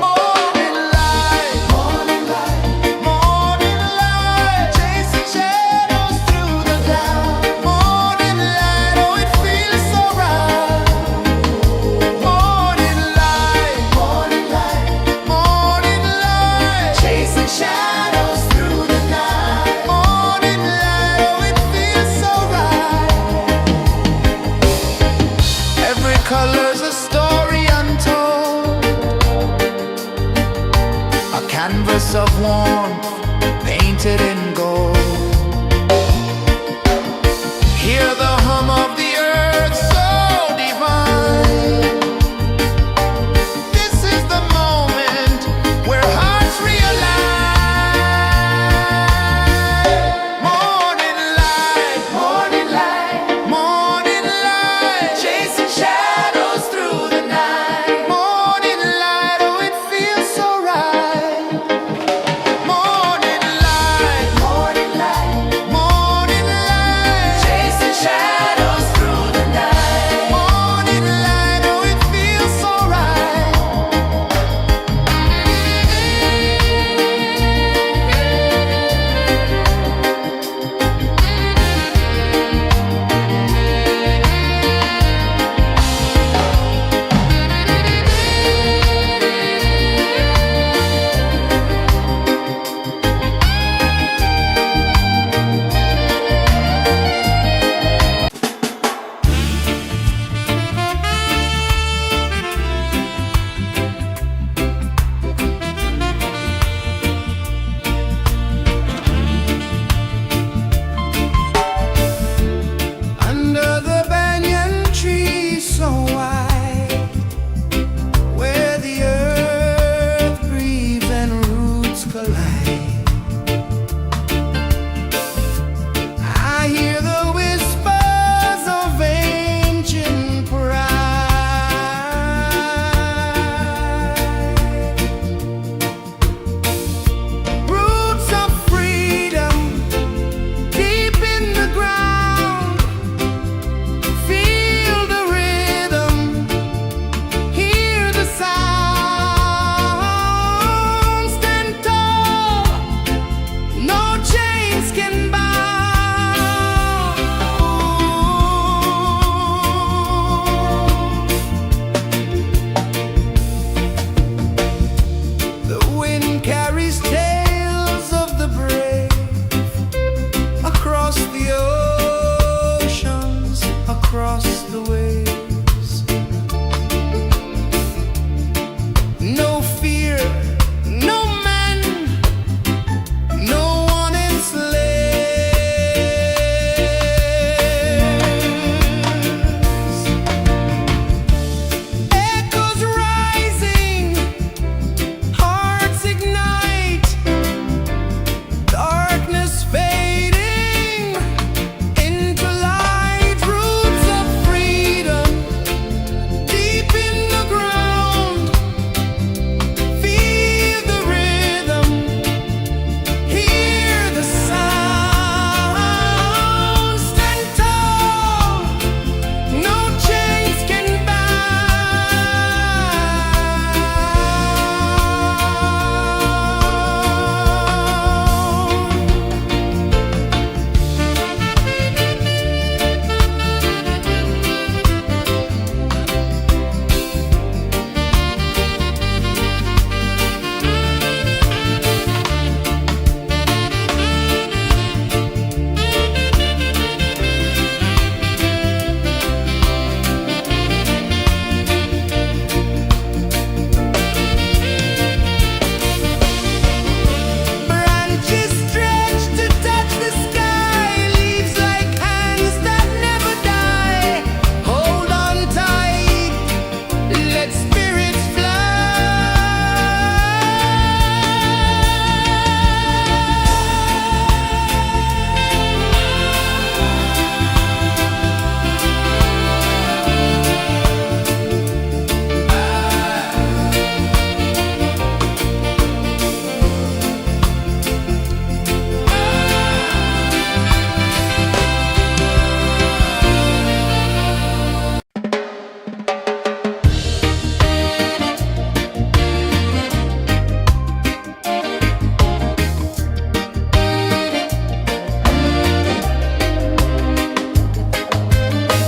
Morning light, morning light, morning light, chasing shadows through the cloud. Morning light, oh it feels so right. Morning light, morning light, morning light, chasing shadows through the night. Morning light, oh it feels so right. Every color's a story untold, a canvas of warmth painted in gold. Hear the hum of the earth so divine. This is the moment where hearts realign. Morning light, morning light, morning light, chasing shadows through the night. Morning light, oh it feels so right. Morning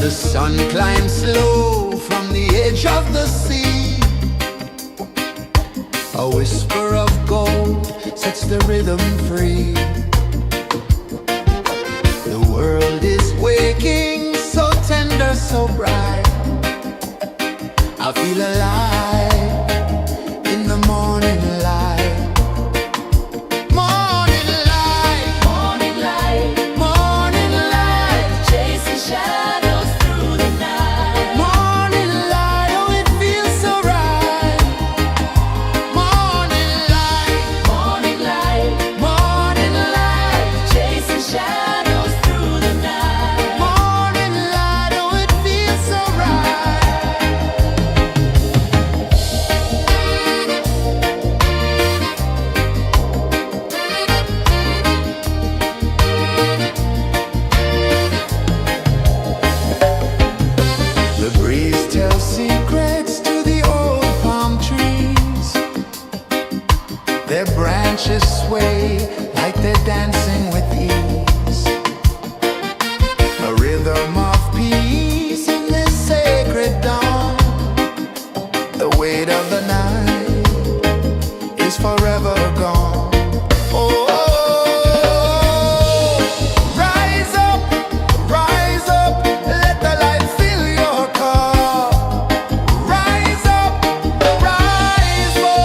The sun climbs slow from the edge of the sea. A whisper of gold sets the rhythm free. The world is waking, so tender, so bright. I feel alive in the morning light. Morning light, Morning light, morning light, chasing shadows through the night. morning light, oh it feels so right. Morning light, Morning light, morning light, chasing shadows through the night. morning light, oh it feels so right. The breeze tells secrets to the old palm trees. Their branches sway like they're dancing with ease. A rhythm of peace in this sacred dawn. The weight of the night is forever gone. Oh, rise up, let the light fill your cup. Rise up, rise up.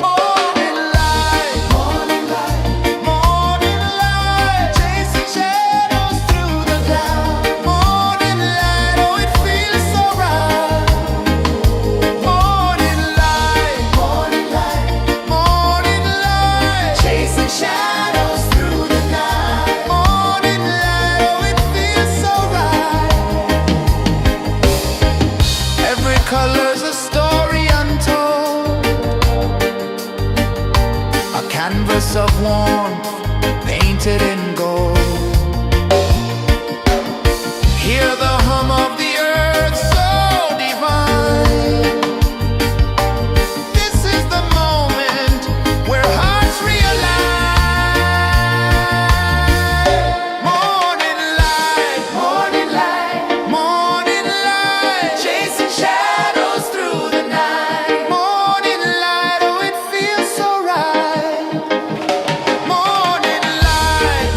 Morning light, morning light, morning light, chasing shadows through the cloud. Morning light, oh it feels so right. Morning light, morning light, morning light, chasing shadows through the night. Morning light, oh it feels so right. Every color's a story untold, a canvas of warmth painted in gold. Hear the hum of the earth so divine. This is the moment where hearts realign. Morning light, morning light, morning light, chasing shadows through the night. Morning light, oh it feels so right. Morning light,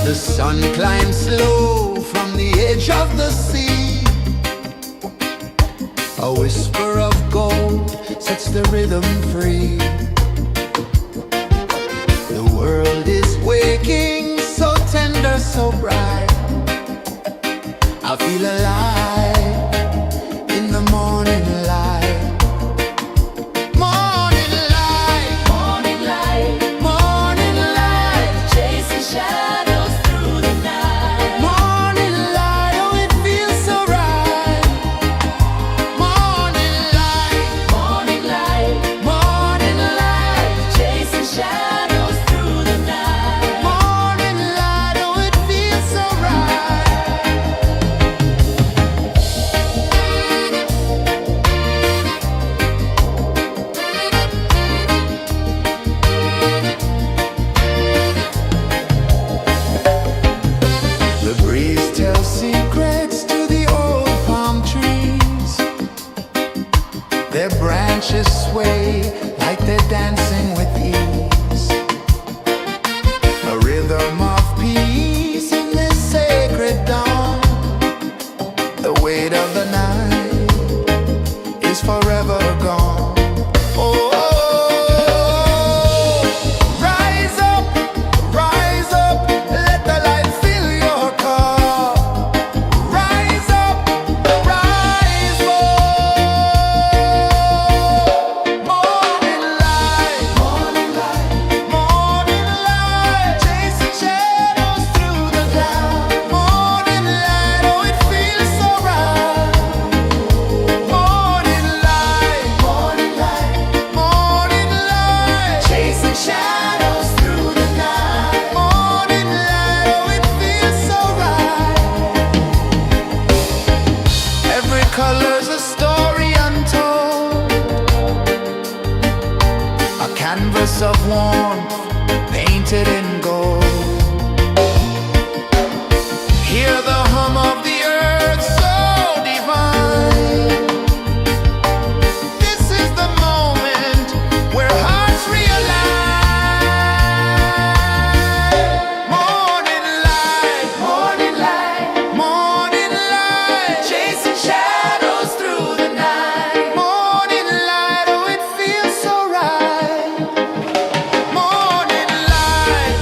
The sun climbs slow from the edge of the sea. A whisper of gold sets the rhythm free. The world is waking, so tender, so bright. I feel alive in the morning light. Morning light, Morning light, morning light, chasing shadows through the night. morning light, oh it feels so right. Morning light, Morning light, morning light, chasing shadows through the night. morning light, oh it feels so right. The breeze tells secrets to the old palm trees. Their branches sway like they're dancing with ease. A rhythm of peace in this sacred dawn. The weight of the night is forever gone. Oh, rise up, let the light fill your car. Rise up, rise up. Morning light, morning light, morning light, chasing shadows through the cloud. Morning light, oh it feels so right. Morning light, morning light, morning light, chasing shadows through the night. Morning light, oh it feels so right. Every color's a story untold, a canvas of warmth painted in gold. Hear the hum of the earth so divine. This is the moment where hearts realign. Morning light, morning light, morning light, chasing shadows through the night. Morning light, oh it feels so right. Morning light,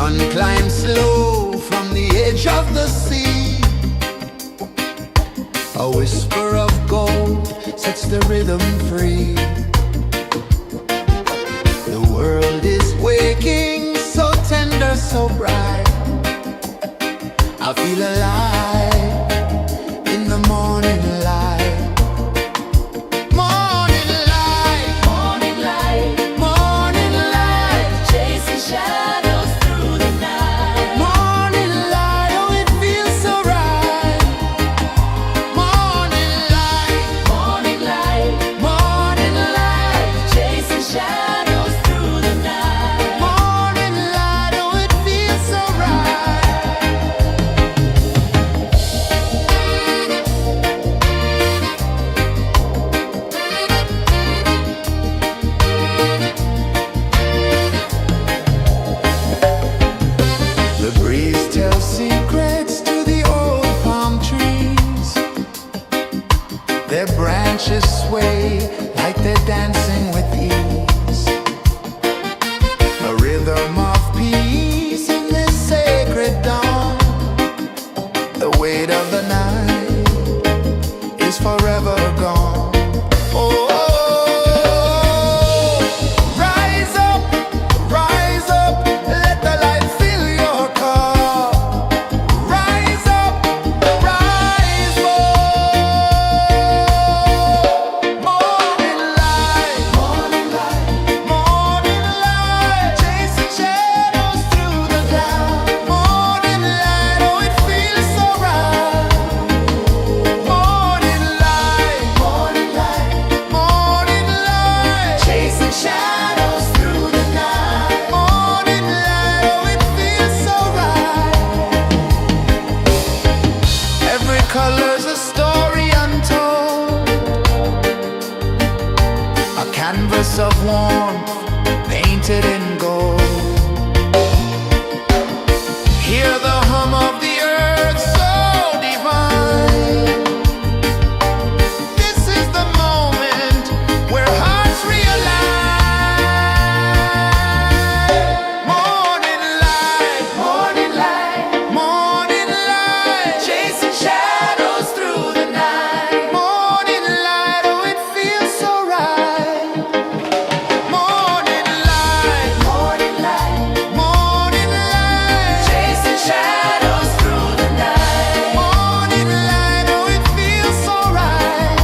sun climbs slow from the edge of the sea. A whisper of gold sets the rhythm free. The world is waking, so tender, so bright. I feel alive in the morning light. Morning light, Morning light, morning light, chasing shadows through the night. morning light, oh it feels so right. Morning light, Morning light, morning light, chasing shadows through the night. morning light, oh it feels so right. The breeze tells secrets to the old palm trees. Their branches sway like they're dancing with ease. A rhythm of peace in this sacred dawn. The weight of the night is forever gone. Oh, rise up, let the light fill your car. Rise up, rise up. Morning light, morning light, morning light, chasing shadows through the cloud. Morning light, oh it feels so right. Morning light, morning light, morning light, chasing shadows through the night. Morning light, oh it feels so right. Every color's a story untold, a canvas of warmth painted in gold. Hear the hum of the earth so divine. This is the moment where hearts realign. Morning light, morning light, morning light, chasing shadows through the night. Morning light, oh it feels so right. Morning light, morning light, morning light, chasing shadows through the night. Morning light, oh it feels so right.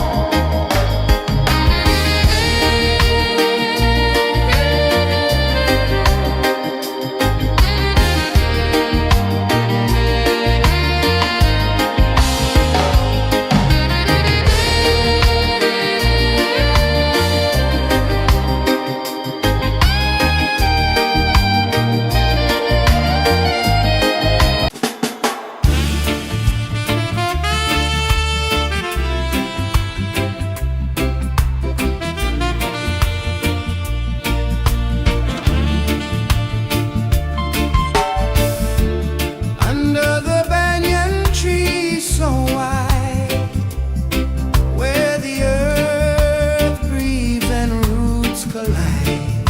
Under the banyan tree so wide, where the earth breathes and roots collide,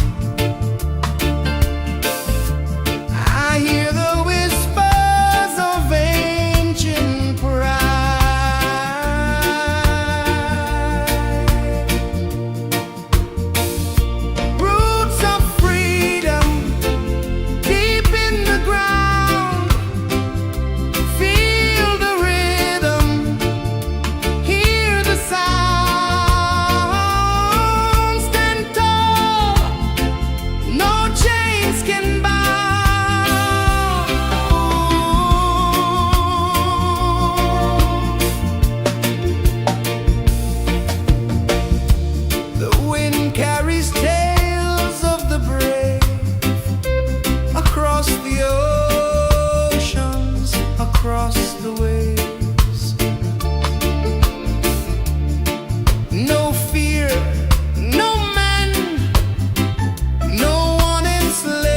I hear the whispers of ancient pride. Roots of freedom deep in the ground. Feel the rhythm, hear the sound. Stand tall, no chains can bound. The wind carries tales of the brave across the oceans, across the waves. No fear, no man, no one enslaves.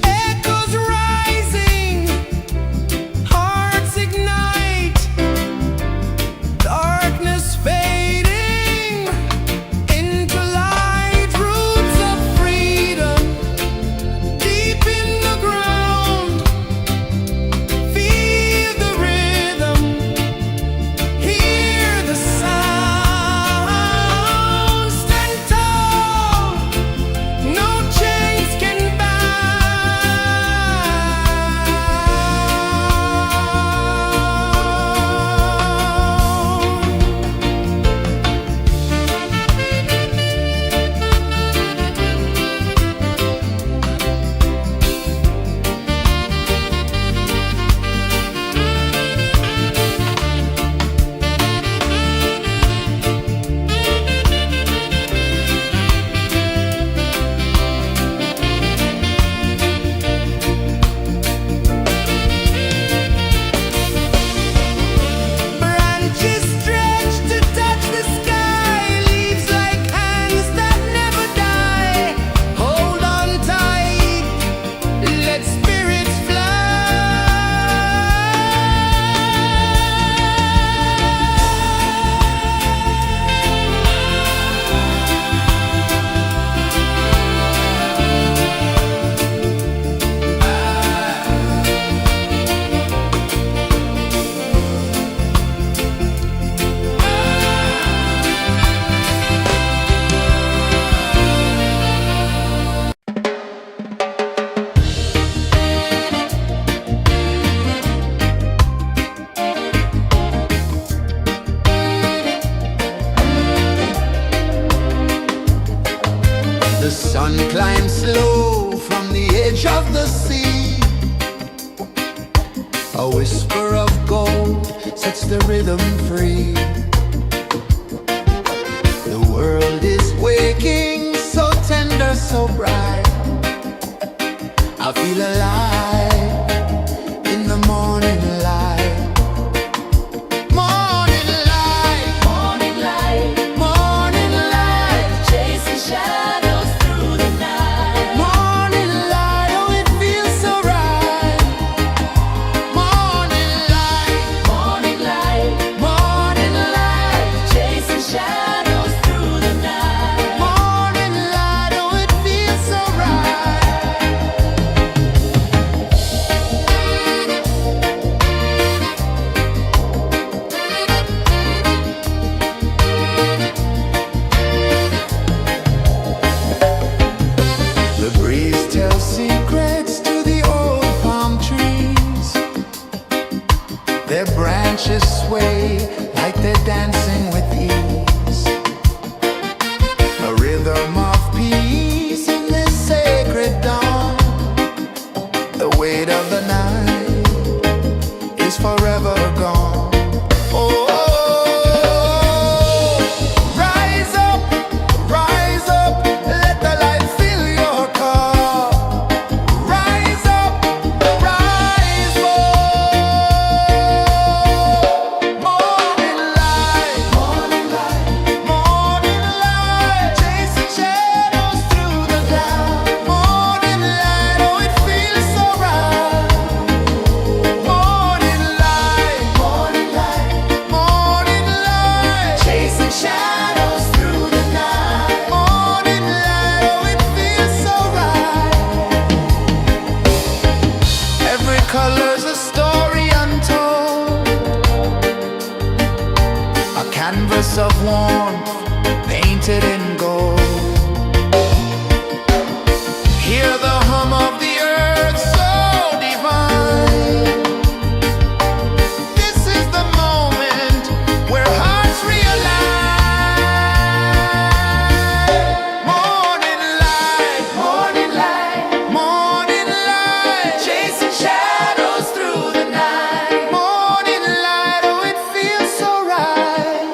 Echoes rising, hearts ignite. sun climbs slow from the edge of the sea. A whisper of gold sets the rhythm free. The world is waking, so tender, so bright. I feel alive in the morning light. Morning light, Morning light, morning light, chasing shadows through the night. morning light, oh it feels so right. Morning light, Morning light, morning light, chasing shadows through the night. morning light, oh it feels so right. The breeze tells secrets to the old palm trees. Their branches sway like they're dancing with ease. A rhythm of peace in this sacred dawn. The weight of the night is forever gone. Oh, rise up, let the light fill your cup. Rise up, rise up. Morning light, morning light, morning light, chasing shadows through the cloud. Morning light, oh it feels so right. Morning light, morning light, morning light, chasing shadows through the night. Morning light, oh it feels so right. Every color's a story untold, a canvas of warmth painted in gold. Hear the hum of the earth so divine. This is the moment where hearts realign. Morning light, morning light, morning light, chasing shadows through the night. Morning light, oh it feels so right.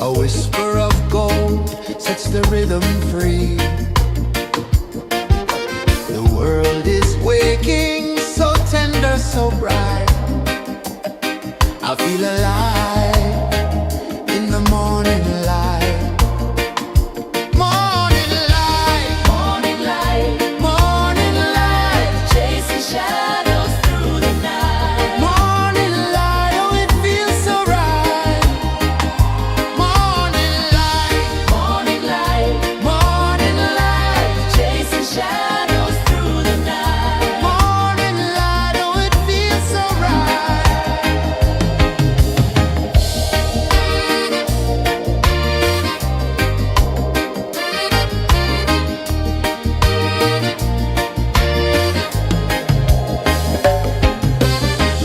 A whisper of gold sets the rhythm free. The world is waking, so tender, so bright. I feel alive in the morning light. Morning light, Morning light, morning light, chasing shadows through the night. morning light, oh it feels so right. Morning light, Morning light, morning light, chasing shadows through the night. morning light, oh it feels so right.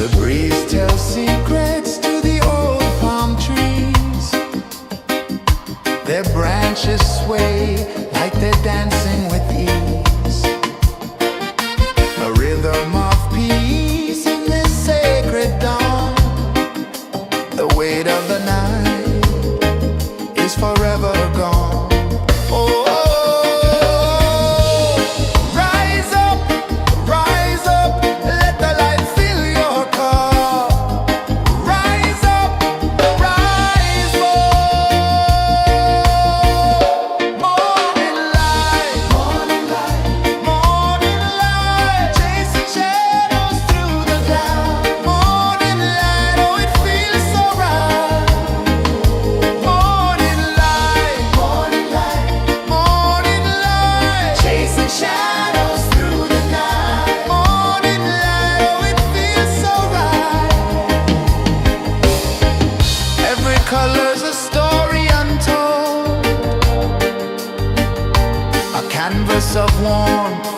The breeze tells secrets to the old palm trees. Their branches sway like they're dancing with ease. A rhythm of peace in this sacred dawn. The weight of the night is forever gone. Oh, rise up, let the light fill your cup. Rise up, rise more. Morning light, morning light, chasing shadows through the cloud. Morning light, oh it feels so right. Morning light, morning light, chasing shadows through the night. Morning light, oh it feels so right. Every color's a story untold, a canvas of warmth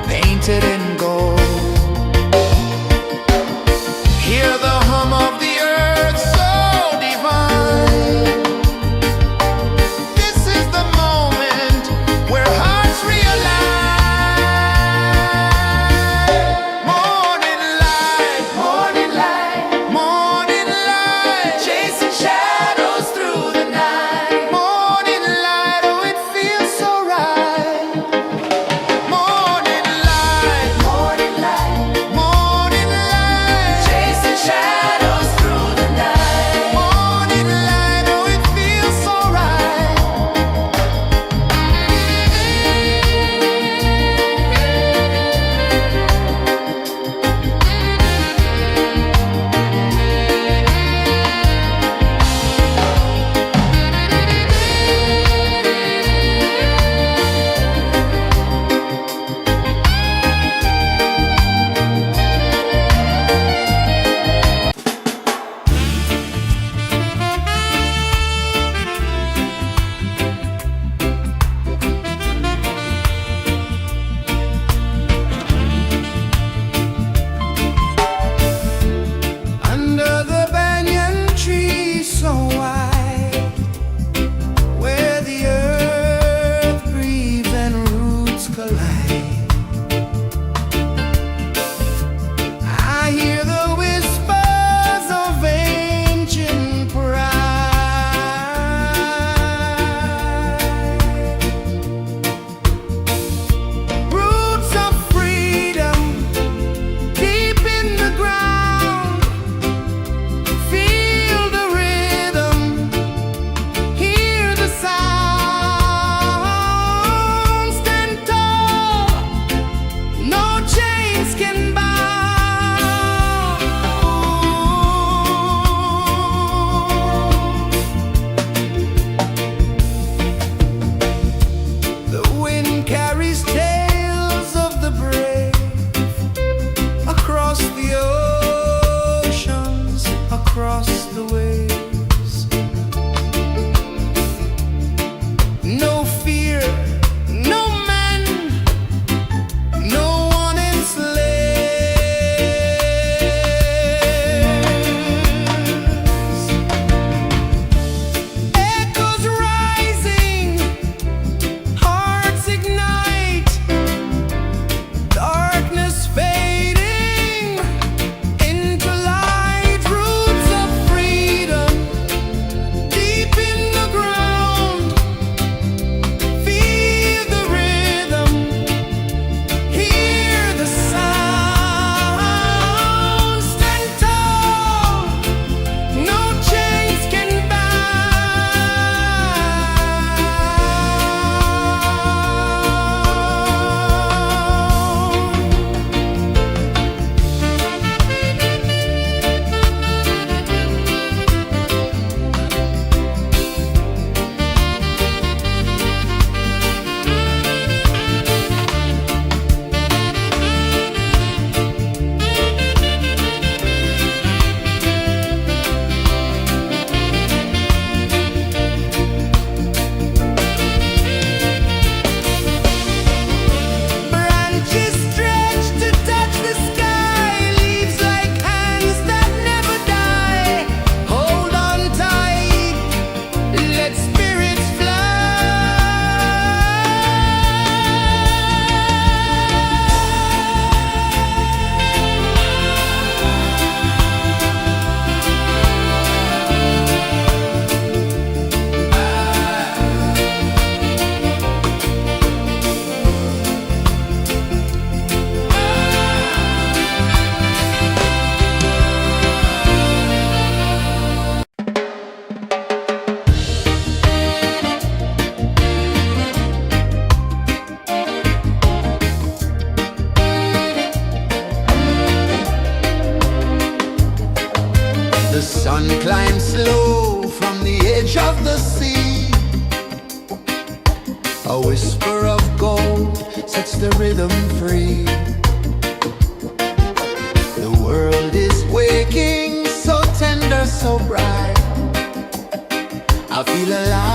painted in gold. Hear the hum of the earth so divine. This is the moment where hearts realign. Morning light, morning light, chasing shadows through the night. Morning light, oh it feels so right. Morning light, feel alive.